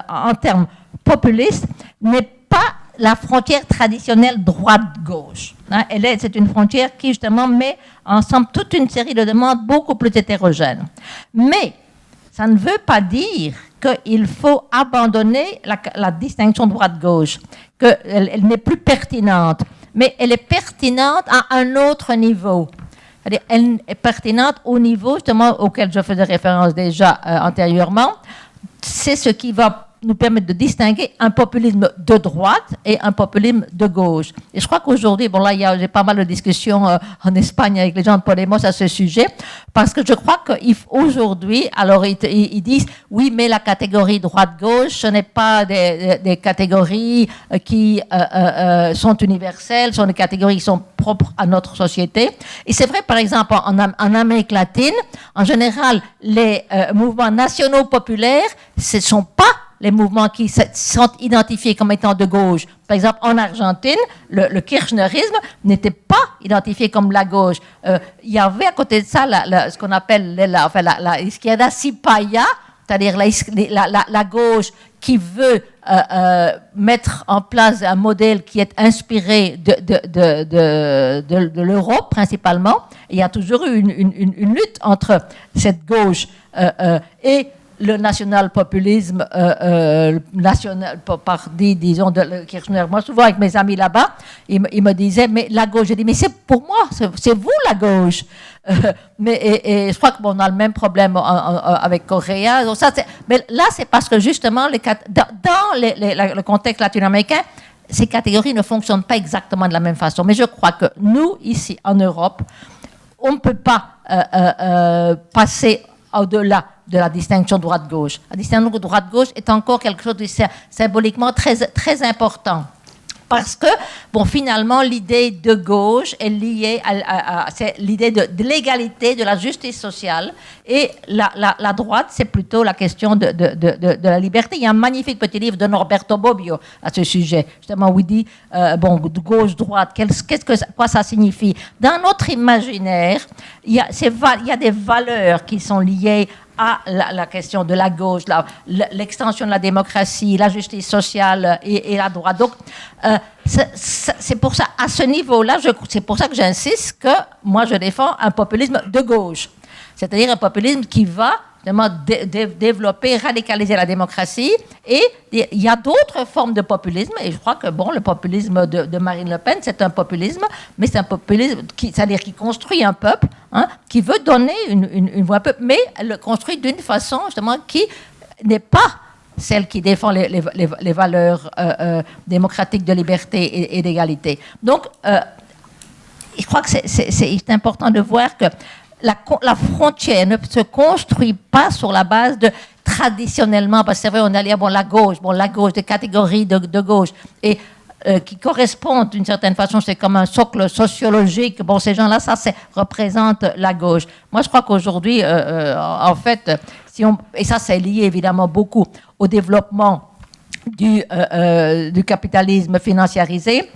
en termes populistes n'est pas la frontière traditionnelle droite-gauche. Hein, c'est une frontière qui, justement, met ensemble toute une série de demandes beaucoup plus hétérogènes. Mais ça ne veut pas dire qu'il faut abandonner la distinction droite-gauche, qu'elle n'est plus pertinente, mais elle est pertinente à un autre niveau. C'est-à-dire, elle est pertinente au niveau, justement, auquel je faisais référence déjà antérieurement. C'est ce qui va nous permettre de distinguer un populisme de droite et un populisme de gauche. Et je crois qu'aujourd'hui, bon là, j'ai pas mal de discussions en Espagne avec les gens de Podemos à ce sujet, parce que je crois qu'aujourd'hui, alors ils disent, oui, mais la catégorie droite-gauche, ce n'est pas des catégories qui sont universelles, ce sont des catégories qui sont propres à notre société. Et c'est vrai, par exemple, en Amérique latine, en général, les mouvements nationaux populaires, ce ne sont pas les mouvements qui sont identifiés comme étant de gauche. Par exemple, en Argentine, le kirchnerisme n'était pas identifié comme la gauche. Il y avait à côté de ça ce qu'on appelle la izquierda cipaya, c'est-à-dire la gauche qui veut mettre en place un modèle qui est inspiré de l'Europe principalement. Et il y a toujours eu une lutte entre cette gauche et le national-populisme disons, de Kirchner. Moi, souvent, avec mes amis là-bas, ils me disaient, mais la gauche, je dis, mais c'est pour moi, c'est vous la gauche. Et je crois qu'on a le même problème avec Correa. Donc mais là, c'est parce que justement, dans le contexte latino-américain, ces catégories ne fonctionnent pas exactement de la même façon. Mais je crois que nous, ici, en Europe, on ne peut pas passer au-delà de la distinction droite-gauche. La distinction droite-gauche est encore quelque chose de symboliquement très, très important. Parce que, bon, finalement, l'idée de gauche est liée c'est l'idée de l'égalité, de la justice sociale. Et la droite, c'est plutôt la question de la liberté. Il y a un magnifique petit livre de Norberto Bobbio à ce sujet, justement, où il dit, gauche-droite, quoi ça signifie. Dans notre imaginaire, il y a des valeurs qui sont liées à la question de la gauche, l'extension de la démocratie, la justice sociale et la droite. Donc, c'est pour ça, à ce niveau-là, c'est pour ça que j'insiste que moi, je défends un populisme de gauche. C'est-à-dire un populisme qui va développer, radicaliser la démocratie. Et il y a d'autres formes de populisme. Et je crois que, bon, le populisme de Marine Le Pen, c'est un populisme, mais c'est un populisme c'est-à-dire qui construit un peuple, hein, qui veut donner une voix à un peuple, mais elle le construit d'une façon, justement, qui n'est pas celle qui défend les valeurs démocratiques de liberté et d'égalité. Donc, je crois que c'est important de voir que la frontière ne se construit pas sur la base de traditionnellement, parce que c'est vrai, on allait la gauche, des catégories de gauche, et qui correspondent d'une certaine façon, c'est comme un socle sociologique. Bon, ces gens-là, ça représente la gauche. Moi, je crois qu'aujourd'hui, en fait, et ça, c'est lié évidemment beaucoup au développement du capitalisme financiarisé,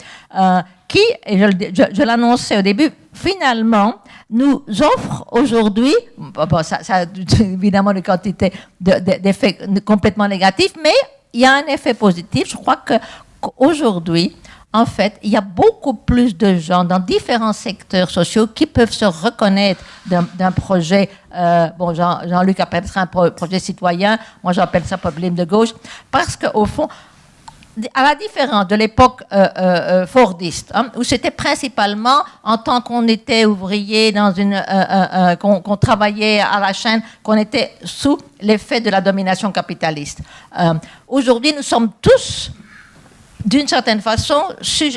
qui, et je l'annonçais au début, finalement, nous offre aujourd'hui, ça a évidemment une quantité d'effets complètement négatifs, mais il y a un effet positif. Je crois qu'aujourd'hui, en fait, il y a beaucoup plus de gens dans différents secteurs sociaux qui peuvent se reconnaître d'un projet. Jean-Luc appelle ça un projet citoyen, moi j'appelle ça populisme de gauche, parce qu'au fond, à la différence de l'époque fordiste, où c'était principalement en tant qu'on était ouvrier qu'on travaillait à la chaîne, qu'on était sous l'effet de la domination capitaliste. Aujourd'hui, nous sommes tous, d'une certaine façon,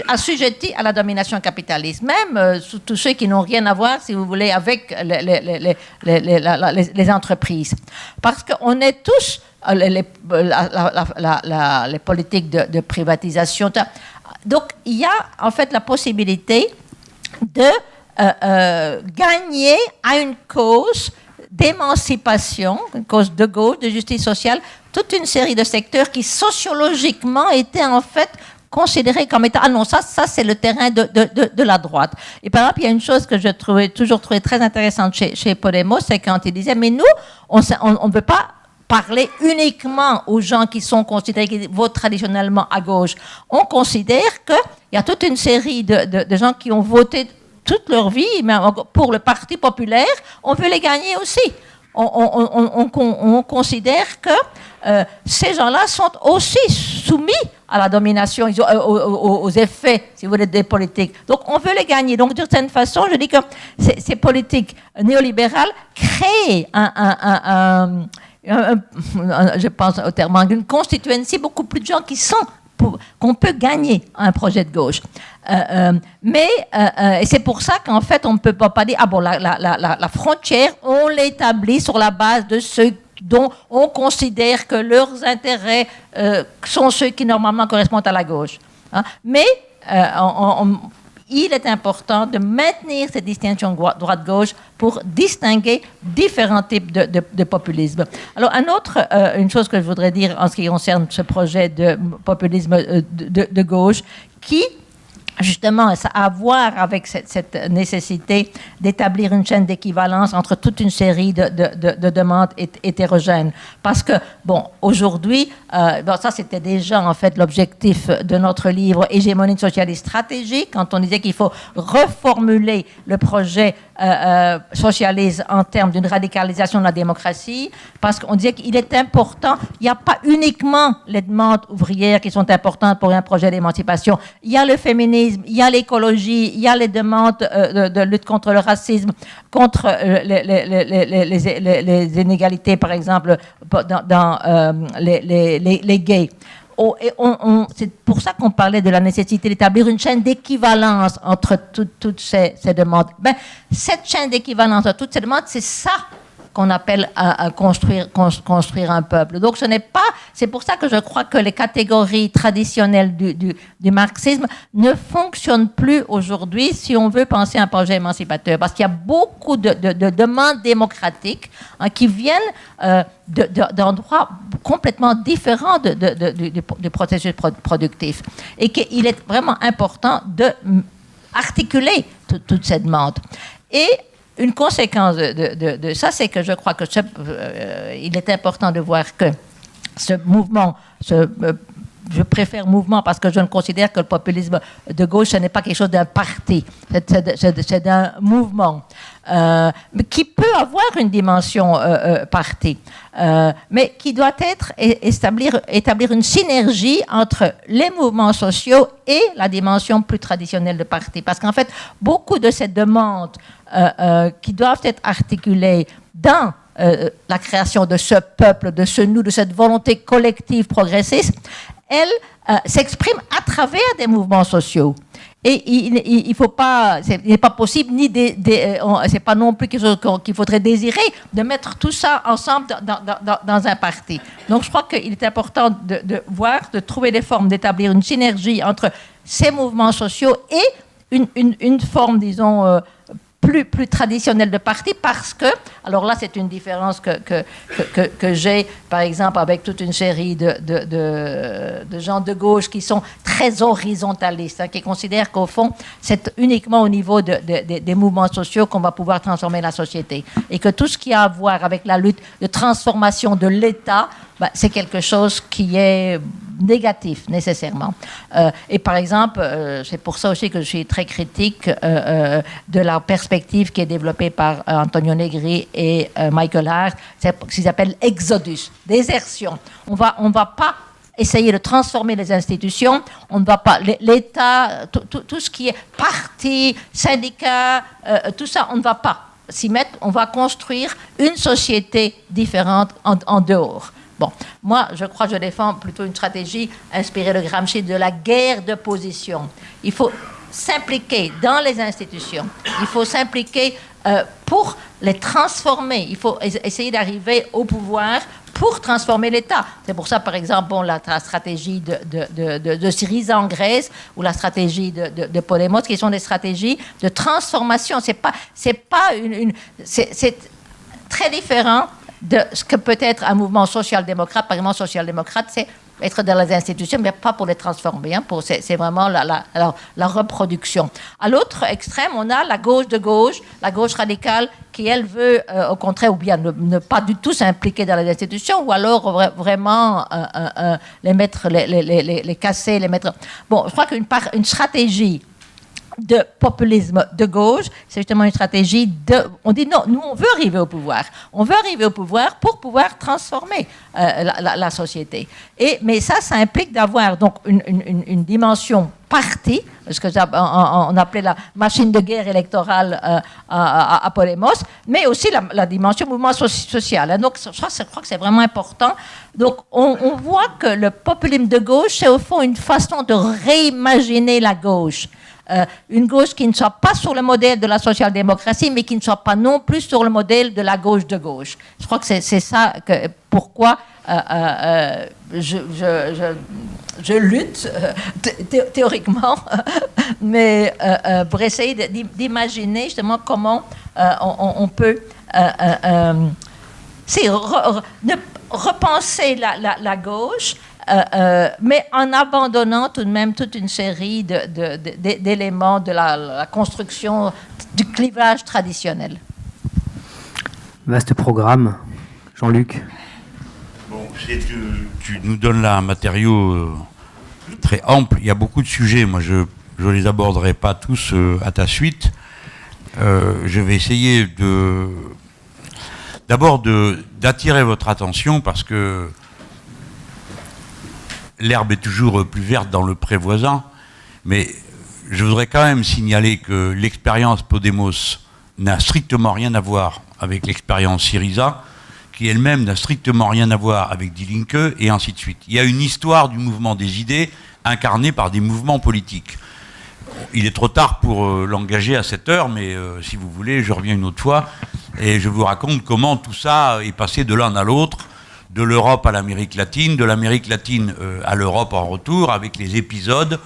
assujettis à la domination capitaliste, même tous ceux qui n'ont rien à voir, si vous voulez, avec les entreprises. Parce qu'on est tous les politiques de privatisation. Donc, il y a en fait la possibilité de gagner à une cause d'émancipation, une cause de gauche, de justice sociale, toute une série de secteurs qui sociologiquement étaient en fait considérés comme étant, ah non, ça c'est le terrain de la droite. Et par exemple, il y a une chose que j'ai toujours trouvé très intéressante chez Podemos, c'est quand il disait, mais nous, on ne veut pas parler uniquement aux gens qui sont considérés, qui votent traditionnellement à gauche. On considère qu'il y a toute une série de gens qui ont voté toute leur vie, mais pour le Parti populaire, on veut les gagner aussi. On considère que ces gens-là sont aussi soumis à la domination, aux effets, si vous voulez, des politiques. Donc, on veut les gagner. Donc, d'une certaine façon, je dis que ces politiques néolibérales créent je pense au terme anglais, une constituency, beaucoup plus de gens qu'on peut gagner un projet de gauche. Et c'est pour ça qu'en fait, on ne peut pas dire, la frontière, on l'établit sur la base de ceux dont on considère que leurs intérêts sont ceux qui normalement correspondent à la gauche. Mais il est important de maintenir cette distinction droite-gauche pour distinguer différents types de populisme. Alors, une chose que je voudrais dire en ce qui concerne ce projet de populisme de gauche, qui justement, ça a à voir avec cette nécessité d'établir une chaîne d'équivalence entre toute une série de demandes hétérogènes. Parce que, aujourd'hui, ça c'était déjà en fait l'objectif de notre livre Hégémonie socialiste stratégique, quand on disait qu'il faut reformuler le projet socialiste en termes d'une radicalisation de la démocratie, parce qu'on disait qu'il est important, il n'y a pas uniquement les demandes ouvrières qui sont importantes pour un projet d'émancipation, il y a le féminisme, il y a l'écologie, il y a les demandes de lutte contre le racisme, contre les inégalités, par exemple, dans les gays. C'est pour ça qu'on parlait de la nécessité d'établir une chaîne d'équivalence entre toutes ces demandes. Cette chaîne d'équivalence entre toutes ces demandes, c'est ça qu'on appelle à construire un peuple. Donc c'est pour ça que je crois que les catégories traditionnelles du marxisme ne fonctionnent plus aujourd'hui si on veut penser à un projet émancipateur, parce qu'il y a beaucoup de demandes démocratiques qui viennent d'endroits complètement différents du processus productif, et qu'il est vraiment important d'articuler toutes ces demandes. Et une conséquence de ça, c'est que je crois que il est important de voir que ce mouvement, je préfère mouvement parce que je ne considère que le populisme de gauche, ce n'est pas quelque chose d'un parti, c'est un mouvement mais qui peut avoir une dimension parti, mais qui doit établir une synergie entre les mouvements sociaux et la dimension plus traditionnelle de parti. Parce qu'en fait, beaucoup de ces demandes qui doivent être articulées dans la création de ce peuple, de ce nous, de cette volonté collective progressiste, elle s'exprime à travers des mouvements sociaux. Et il faut pas, il n'est pas possible, c'est pas non plus quelque chose qu'il faudrait désirer, de mettre tout ça ensemble dans un parti. Donc je crois qu'il est important de voir, de trouver des formes d'établir une synergie entre ces mouvements sociaux et une forme, disons, plus traditionnelle de parti, parce que, alors là c'est une différence que j'ai par exemple avec toute une série de gens de gauche qui sont très horizontalistes, hein, qui considèrent qu'au fond c'est uniquement au niveau des mouvements sociaux qu'on va pouvoir transformer la société, et que tout ce qui a à voir avec la lutte de transformation de l'État, c'est quelque chose qui est négatif, nécessairement. Et par exemple, c'est pour ça aussi que je suis très critique de la perspective qui est développée par Antonio Negri et Michael Hart, c'est ce qu'ils appellent exodus, désertion. On va pas essayer de transformer les institutions, on ne va pas, l'État, tout ce qui est parti, syndicat, tout ça, on ne va pas s'y mettre, on va construire une société différente en dehors. Bon, moi, je crois que je défends plutôt une stratégie inspirée de Gramsci de la guerre de position. Il faut s'impliquer dans les institutions. Il faut s'impliquer pour les transformer. Il faut essayer d'arriver au pouvoir pour transformer l'État. C'est pour ça, par exemple, la stratégie de Syriza en Grèce ou la stratégie de Podemos, qui sont des stratégies de transformation. C'est très différent de ce que peut être un mouvement social-démocrate. Par exemple, social-démocrate, c'est être dans les institutions, mais pas pour les transformer. Hein, c'est vraiment la reproduction. À l'autre extrême, on a la gauche de gauche, la gauche radicale, qui, elle, veut, au contraire, ou bien ne pas du tout s'impliquer dans les institutions, ou alors vraiment les casser, les mettre... Bon, je crois qu'une stratégie de populisme de gauche, c'est justement une stratégie on dit non, nous on veut arriver au pouvoir. On veut arriver au pouvoir pour pouvoir transformer la société. Mais ça implique d'avoir donc une dimension parti, ce qu'on appelait la machine de guerre électorale à Podemos, mais aussi la dimension mouvement social. Donc je crois que c'est vraiment important. Donc on voit que le populisme de gauche, c'est au fond une façon de réimaginer la gauche. Une gauche qui ne soit pas sur le modèle de la social-démocratie, mais qui ne soit pas non plus sur le modèle de la gauche de gauche. Je crois que c'est ça pourquoi je lutte théoriquement, mais pour essayer d'imaginer justement comment on peut repenser la gauche, mais en abandonnant tout de même toute une série d'éléments de la construction du clivage traditionnel. Vaste programme. Jean-Luc. Bon, tu nous donnes là un matériau très ample. Il y a beaucoup de sujets. Moi, je ne les aborderai pas tous à ta suite. Je vais essayer d'abord d'attirer votre attention, parce que l'herbe est toujours plus verte dans le pré voisin, mais je voudrais quand même signaler que l'expérience Podemos n'a strictement rien à voir avec l'expérience Syriza, qui elle-même n'a strictement rien à voir avec Die Linke, et ainsi de suite. Il y a une histoire du mouvement des idées incarnée par des mouvements politiques. Il est trop tard pour l'engager à cette heure, mais si vous voulez, je reviens une autre fois, et je vous raconte comment tout ça est passé de l'un à l'autre, de l'Europe à l'Amérique latine, de l'Amérique latine à l'Europe en retour, avec les épisodes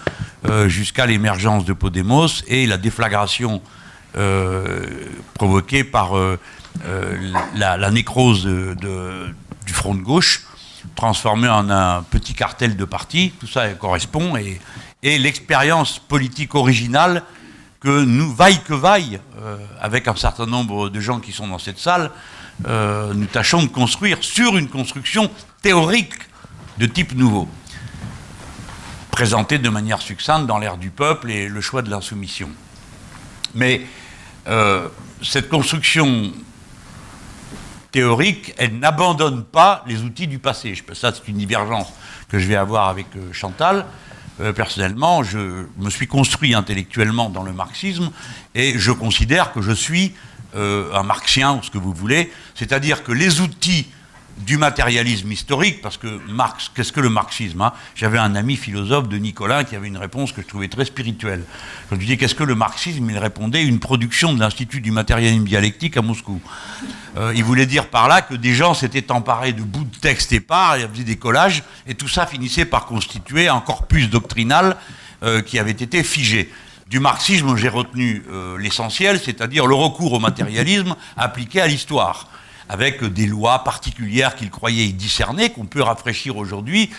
jusqu'à l'émergence de Podemos et la déflagration provoquée par la nécrose du front de gauche, transformé en un petit cartel de partis. Tout ça correspond, et l'expérience politique originale que nous, vaille que vaille, avec un certain nombre de gens qui sont dans cette salle, nous tâchons de construire sur une construction théorique de type nouveau, présentée de manière succincte dans l'ère du peuple et le choix de l'insoumission. Mais cette construction théorique, elle n'abandonne pas les outils du passé. Ça, c'est une divergence que je vais avoir avec Chantal. Personnellement, je me suis construit intellectuellement dans le marxisme, et je considère que je suis un marxien, ou ce que vous voulez, c'est-à-dire que les outils du matérialisme historique, parce que Marx, qu'est-ce que le marxisme, hein? J'avais un ami philosophe de Nicolas qui avait une réponse que je trouvais très spirituelle. Quand je lui dis qu'est-ce que le marxisme, il répondait une production de l'Institut du matérialisme dialectique à Moscou. Il voulait dire par là que des gens s'étaient emparés de bouts de texte épars, ils faisaient des collages, et tout ça finissait par constituer un corpus doctrinal qui avait été figé. Du marxisme, j'ai retenu l'essentiel, c'est-à-dire le recours au matérialisme appliqué à l'histoire, avec des lois particulières qu'il croyait y discerner, qu'on peut rafraîchir aujourd'hui.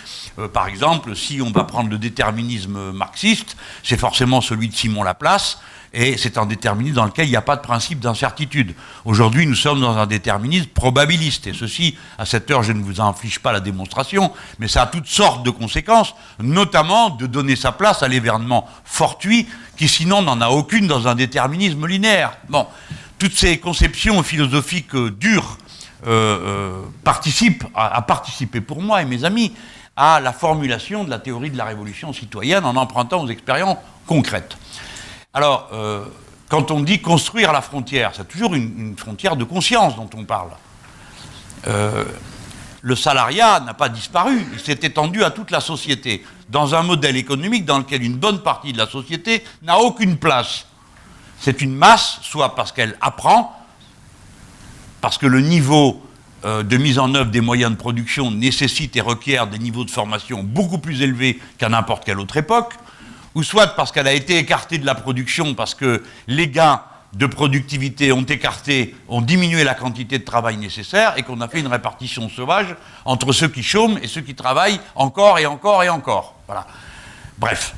Par exemple, si on va prendre le déterminisme marxiste, c'est forcément celui de Simon Laplace, et c'est un déterminisme dans lequel il n'y a pas de principe d'incertitude. Aujourd'hui, nous sommes dans un déterminisme probabiliste, et ceci, à cette heure, je ne vous inflige pas la démonstration, mais ça a toutes sortes de conséquences, notamment de donner sa place à l'événement fortuit, qui sinon n'en a aucune dans un déterminisme linéaire. Bon. Toutes ces conceptions philosophiques dures participent pour moi et mes amis à la formulation de la théorie de la révolution citoyenne en empruntant aux expériences concrètes. Alors, quand on dit construire la frontière, c'est toujours une frontière de conscience dont on parle. Le salariat n'a pas disparu, il s'est étendu à toute la société, dans un modèle économique dans lequel une bonne partie de la société n'a aucune place. C'est une masse, soit parce qu'elle apprend, parce que le niveau de mise en œuvre des moyens de production nécessite et requiert des niveaux de formation beaucoup plus élevés qu'à n'importe quelle autre époque, ou soit parce qu'elle a été écartée de la production parce que les gains de productivité ont diminué la quantité de travail nécessaire et qu'on a fait une répartition sauvage entre ceux qui chôment et ceux qui travaillent encore et encore et encore. Voilà. Bref,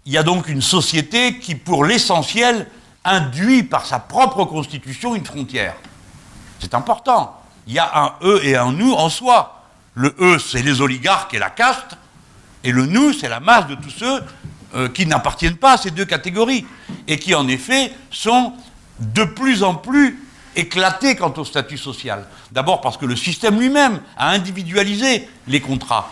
il y a donc une société qui, pour l'essentiel, induit par sa propre constitution une frontière. C'est important. Il y a un eux et un nous en soi. Le eux, c'est les oligarques et la caste, et le nous, c'est la masse de tous ceux qui n'appartiennent pas à ces deux catégories, et qui, en effet, sont de plus en plus éclatés quant au statut social. D'abord parce que le système lui-même a individualisé les contrats.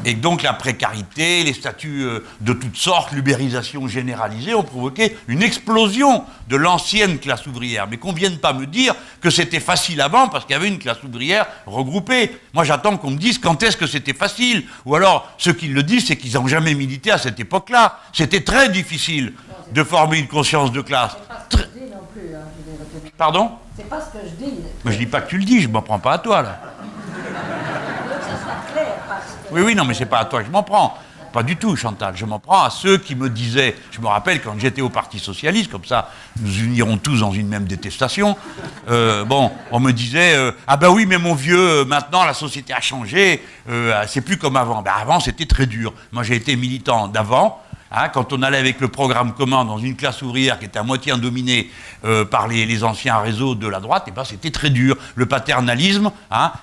Et donc la précarité, les statuts de toutes sortes, l'ubérisation généralisée ont provoqué une explosion de l'ancienne classe ouvrière. Mais qu'on ne vienne pas me dire que c'était facile avant parce qu'il y avait une classe ouvrière regroupée. Moi j'attends qu'on me dise quand est-ce que c'était facile. Ou alors ceux qui le disent c'est qu'ils n'ont jamais milité à cette époque-là. C'était très difficile de former une conscience de classe. C'est pas ce que je dis non plus. Hein, Pardon ? C'est pas ce que je dis. Mais je dis pas que tu le dis, je m'en prends pas à toi là. Oui, non, mais c'est pas à toi que je m'en prends. Pas du tout, Chantal. Je m'en prends à ceux qui me disaient, je me rappelle quand j'étais au Parti Socialiste, comme ça, nous unirons tous dans une même détestation. On me disait, ah ben oui, mais mon vieux, maintenant la société a changé, c'est plus comme avant. Ben avant, c'était très dur. Moi, j'ai été militant d'avant. Hein, quand on allait avec le programme commun dans une classe ouvrière qui était à moitié dominée par les anciens réseaux de la droite, eh ben, c'était très dur. Le paternalisme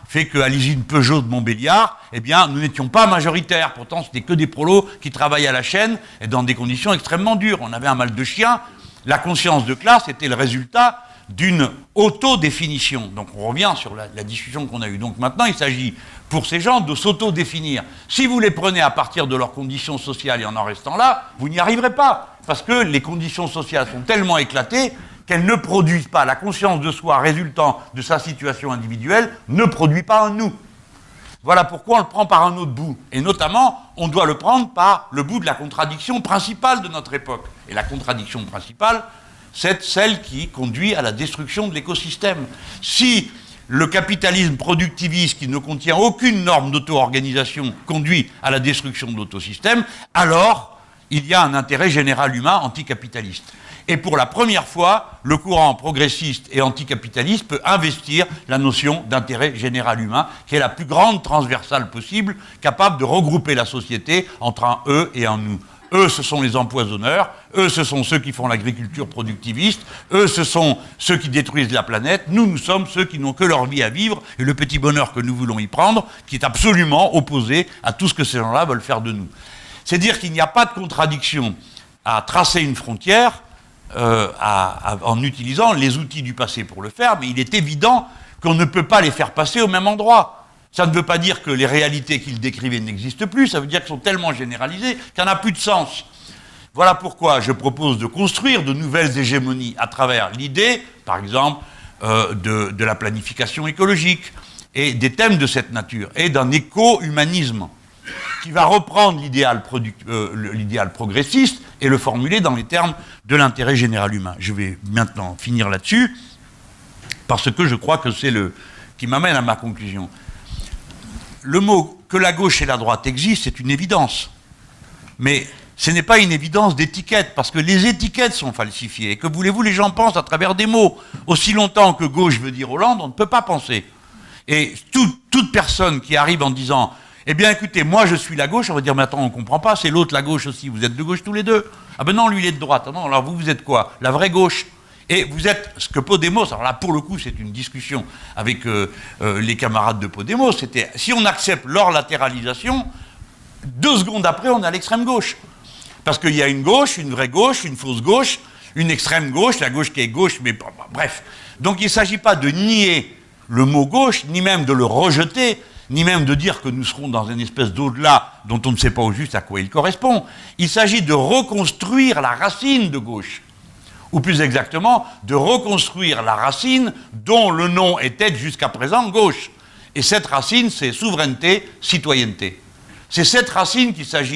fait qu'à l'usine Peugeot de Montbéliard, eh bien, nous n'étions pas majoritaires. Pourtant, c'était que des prolos qui travaillaient à la chaîne et dans des conditions extrêmement dures. On avait un mal de chien. La conscience de classe était le résultat d'une autodéfinition. Donc on revient sur la discussion qu'on a eue. Donc maintenant, il s'agit pour ces gens de s'autodéfinir. Si vous les prenez à partir de leurs conditions sociales et en restant là, vous n'y arriverez pas. Parce que les conditions sociales sont tellement éclatées qu'elles ne produisent pas. La conscience de soi résultant de sa situation individuelle ne produit pas un nous. Voilà pourquoi on le prend par un autre bout. Et notamment, on doit le prendre par le bout de la contradiction principale de notre époque. Et la contradiction principale, c'est celle qui conduit à la destruction de l'écosystème. Si le capitalisme productiviste qui ne contient aucune norme d'auto-organisation conduit à la destruction de l'autosystème, alors il y a un intérêt général humain anticapitaliste. Et pour la première fois, le courant progressiste et anticapitaliste peut investir la notion d'intérêt général humain, qui est la plus grande transversale possible, capable de regrouper la société entre un eux et un nous. Eux, ce sont les empoisonneurs, eux, ce sont ceux qui font l'agriculture productiviste, eux, ce sont ceux qui détruisent la planète, nous sommes ceux qui n'ont que leur vie à vivre et le petit bonheur que nous voulons y prendre, qui est absolument opposé à tout ce que ces gens-là veulent faire de nous. C'est dire qu'il n'y a pas de contradiction à tracer une frontière en utilisant les outils du passé pour le faire, mais il est évident qu'on ne peut pas les faire passer au même endroit. Ça ne veut pas dire que les réalités qu'il décrivait n'existent plus, ça veut dire qu'elles sont tellement généralisées qu'elles n'ont plus de sens. Voilà pourquoi je propose de construire de nouvelles hégémonies à travers l'idée, par exemple, de la planification écologique, et des thèmes de cette nature, et d'un éco-humanisme qui va reprendre l'idéal progressiste et le formuler dans les termes de l'intérêt général humain. Je vais maintenant finir là-dessus, parce que je crois que c'est qui m'amène à ma conclusion. Le mot que la gauche et la droite existent, c'est une évidence. Mais ce n'est pas une évidence d'étiquette, parce que les étiquettes sont falsifiées. Et que voulez-vous, les gens pensent à travers des mots. Aussi longtemps que gauche veut dire Hollande, on ne peut pas penser. Et toute personne qui arrive en disant « Eh bien, écoutez, moi je suis la gauche », on va dire « Mais attends, on ne comprend pas, c'est l'autre la gauche aussi, vous êtes de gauche tous les deux. » Ah ben non, lui il est de droite. Ah non, alors vous êtes quoi? La vraie gauche. Et vous êtes ce que Podemos, alors là pour le coup c'est une discussion avec les camarades de Podemos, c'était si on accepte leur latéralisation, 2 secondes après on est à l'extrême gauche. Parce qu'il y a une gauche, une vraie gauche, une fausse gauche, une extrême gauche, la gauche qui est gauche, mais bref. Donc il ne s'agit pas de nier le mot gauche, ni même de le rejeter, ni même de dire que nous serons dans une espèce d'au-delà dont on ne sait pas au juste à quoi il correspond. Il s'agit de reconstruire la racine de gauche. Ou plus exactement, de reconstruire la racine dont le nom était jusqu'à présent gauche. Et cette racine, c'est souveraineté, citoyenneté. C'est cette racine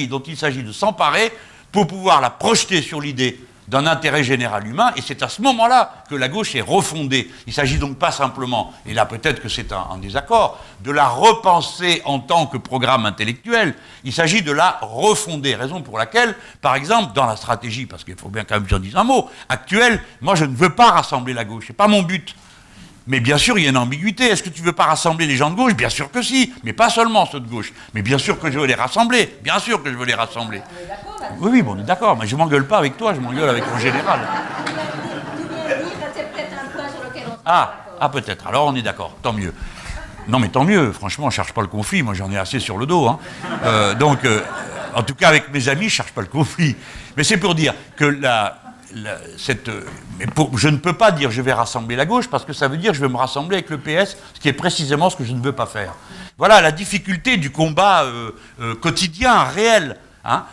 dont il s'agit de s'emparer pour pouvoir la projeter sur l'idée d'un intérêt général humain, et c'est à ce moment-là que la gauche est refondée. Il ne s'agit donc pas simplement, et là peut-être que c'est un désaccord, de la repenser en tant que programme intellectuel, il s'agit de la refonder, raison pour laquelle, par exemple, dans la stratégie, parce qu'il faut bien quand même que j'en dise un mot, actuelle, moi je ne veux pas rassembler la gauche, c'est pas mon but. Mais bien sûr, il y a une ambiguïté. Est-ce que tu ne veux pas rassembler les gens de gauche? Bien sûr que si, mais pas seulement ceux de gauche. Mais bien sûr que je veux les rassembler. Bien sûr que je veux les rassembler. Oui, oui, bon, on est d'accord, mais je ne m'engueule pas avec toi, je m'engueule avec mon général. Ah, peut-être. Alors on est d'accord, tant mieux. Non, mais tant mieux, franchement, je ne cherche pas le conflit, moi j'en ai assez sur le dos. Hein. En tout cas, avec mes amis, je ne cherche pas le conflit. Mais c'est pour dire que je ne peux pas dire je vais rassembler la gauche parce que ça veut dire je vais me rassembler avec le PS, ce qui est précisément ce que je ne veux pas faire. Voilà la difficulté du combat quotidien, réel. Hein.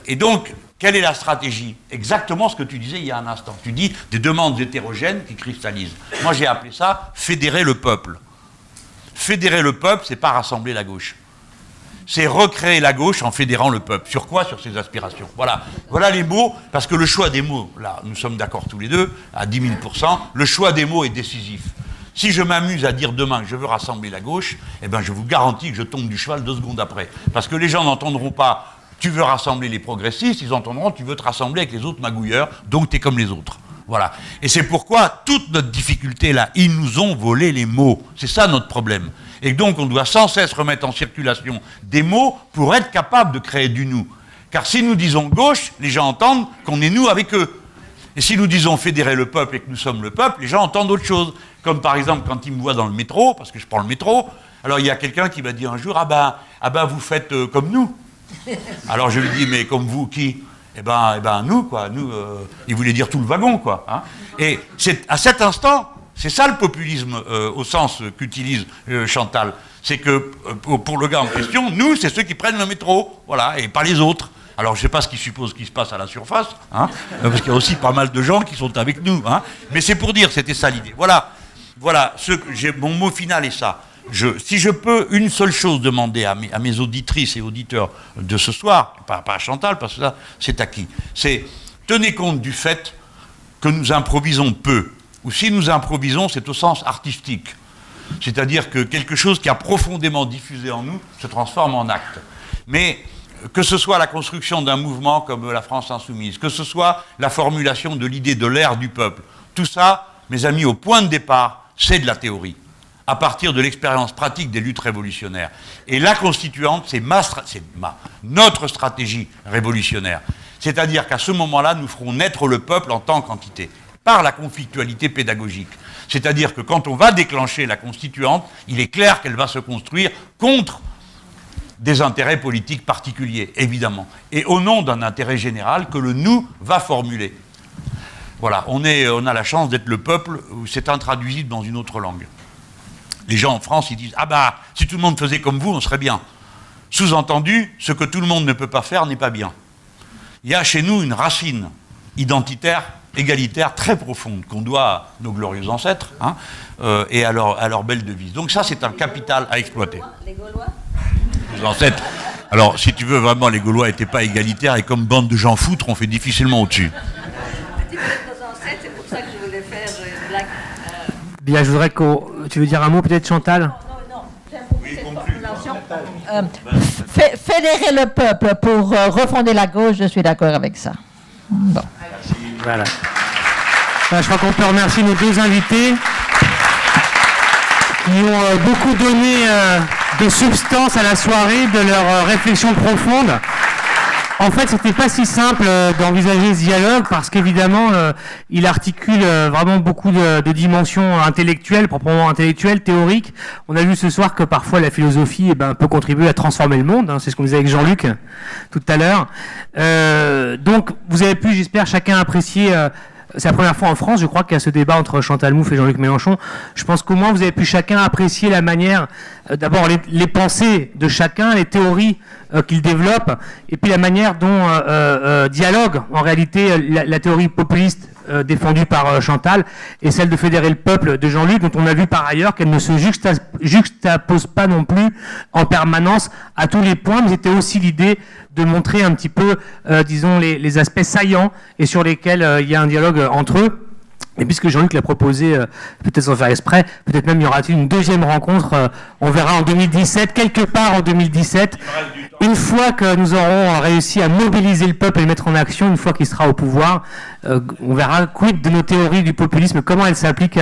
Et donc, quelle est la stratégie? Exactement ce que tu disais il y a un instant. Tu dis des demandes hétérogènes qui cristallisent. Moi j'ai appelé ça fédérer le peuple. Fédérer le peuple, c'est pas rassembler la gauche. C'est recréer la gauche en fédérant le peuple. Sur quoi? Sur ses aspirations. Voilà. Voilà les mots, parce que le choix des mots, là, nous sommes d'accord tous les deux, à 10 000%, le choix des mots est décisif. Si je m'amuse à dire demain que je veux rassembler la gauche, eh ben je vous garantis que je tombe du cheval 2 secondes après. Parce que les gens n'entendront pas « tu veux rassembler les progressistes », ils entendront « tu veux te rassembler avec les autres magouilleurs, donc tu es comme les autres ». Voilà. Et c'est pourquoi toute notre difficulté là, ils nous ont volé les mots. C'est ça notre problème. Et donc on doit sans cesse remettre en circulation des mots pour être capable de créer du nous. Car si nous disons gauche, les gens entendent qu'on est nous avec eux. Et si nous disons fédérer le peuple et que nous sommes le peuple, les gens entendent autre chose. Comme par exemple quand ils me voient dans le métro, parce que je prends le métro, alors il y a quelqu'un qui m'a dit un jour « Ah ben vous faites comme nous ». Alors je lui dis « Mais comme vous, qui ?» Eh ben nous, quoi. Nous, il voulait dire tout le wagon, quoi. Hein. Et c'est à cet instant, c'est ça le populisme au sens qu'utilise Chantal. C'est que pour le gars en question, nous, c'est ceux qui prennent le métro, voilà, et pas les autres. Alors je ne sais pas ce qu'il suppose qui se passe à la surface, hein, parce qu'il y a aussi pas mal de gens qui sont avec nous. Hein. Mais c'est pour dire, c'était ça l'idée. Voilà, mon mot final est ça. Si je peux une seule chose demander à mes auditrices et auditeurs de ce soir, pas à Chantal, parce que ça, c'est acquis, c'est tenez compte du fait que nous improvisons peu. Ou si nous improvisons, c'est au sens artistique. C'est-à-dire que quelque chose qui a profondément diffusé en nous se transforme en acte. Mais que ce soit la construction d'un mouvement comme la France Insoumise, que ce soit la formulation de l'idée de l'ère du peuple, tout ça, mes amis, au point de départ, c'est de la théorie. À partir de l'expérience pratique des luttes révolutionnaires. Et la constituante, c'est notre stratégie révolutionnaire. C'est-à-dire qu'à ce moment-là, nous ferons naître le peuple en tant qu'entité, par la conflictualité pédagogique. C'est-à-dire que quand on va déclencher la constituante, il est clair qu'elle va se construire contre des intérêts politiques particuliers, évidemment, et au nom d'un intérêt général que le nous va formuler. Voilà, on a la chance d'être le peuple où c'est intraduisible dans une autre langue. Les gens en France, ils disent « Ah si tout le monde faisait comme vous, on serait bien ». Sous-entendu, ce que tout le monde ne peut pas faire n'est pas bien. Il y a chez nous une racine identitaire égalitaire très profonde qu'on doit à nos glorieux ancêtres et à leur belle devise. Donc ça, c'est un capital à exploiter. Les Gaulois. Les ancêtres. Alors, si tu veux, vraiment, les Gaulois n'étaient pas égalitaires et comme bande de gens foutres, on fait difficilement au-dessus. C'est pour ça que je voulais faire une blague. Bien, je voudrais que... Tu veux dire un mot peut-être, Chantal? Non, j'aime beaucoup cette formulation. Fédérer le peuple pour refonder la gauche, je suis d'accord avec ça. Bon. Voilà. Je crois qu'on peut remercier nos deux invités qui ont beaucoup donné de substance à la soirée, de leur réflexion profonde. En fait, c'était pas si simple d'envisager ce dialogue parce qu'évidemment, il articule vraiment beaucoup de dimensions intellectuelles, proprement intellectuelles, théoriques. On a vu ce soir que parfois la philosophie peut contribuer à transformer le monde. C'est ce qu'on disait avec Jean-Luc tout à l'heure. Donc, vous avez pu, j'espère, chacun apprécier... c'est la première fois en France, je crois, qu'il y a ce débat entre Chantal Mouffe et Jean-Luc Mélenchon. Je pense qu'au moins, vous avez pu chacun apprécier la manière, d'abord les pensées de chacun, les théories qu'il développe, et puis la manière dont dialogue, en réalité, la théorie populiste défendue par Chantal et celle de fédérer le peuple de Jean-Luc, dont on a vu par ailleurs qu'elle ne se juxtapose pas non plus en permanence à tous les points, mais c'était aussi l'idée de montrer un petit peu, disons, les aspects saillants et sur lesquels il y a un dialogue entre eux. Et puisque Jean-Luc l'a proposé, peut-être sans faire exprès, peut-être même y aura-t-il une deuxième rencontre, on verra en 2017, quelque part en 2017, une fois que nous aurons réussi à mobiliser le peuple et le mettre en action, une fois qu'il sera au pouvoir, on verra quid de nos théories du populisme, comment elles s'appliquent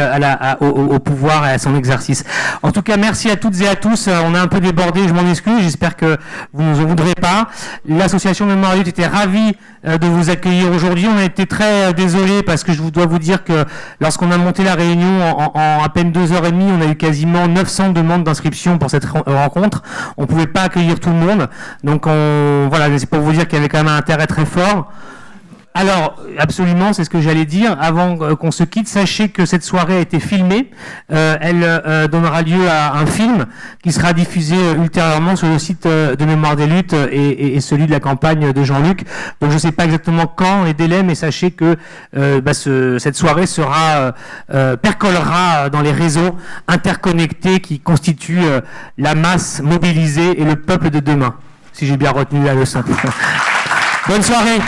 au pouvoir et à son exercice. En tout cas, merci à toutes et à tous. On a un peu débordé, je m'en excuse, j'espère que vous ne nous en voudrez pas. L'association Mémoire Lutte était ravie de vous accueillir aujourd'hui. On a été très désolé parce que je dois vous dire que lorsqu'on a monté la réunion en à peine 2h30, on a eu quasiment 900 demandes d'inscription pour cette rencontre. On ne pouvait pas accueillir tout le monde. Donc voilà, c'est pour vous dire qu'il y avait quand même un intérêt très fort. Alors, absolument, c'est ce que j'allais dire. Avant qu'on se quitte, sachez que cette soirée a été filmée. Elle donnera lieu à un film qui sera diffusé ultérieurement sur le site de Mémoire des Luttes et celui de la campagne de Jean-Luc. Donc, je ne sais pas exactement quand, les délais, mais sachez que cette soirée percolera dans les réseaux interconnectés qui constituent la masse mobilisée et le peuple de demain, si j'ai bien retenu la leçon. Bonne soirée.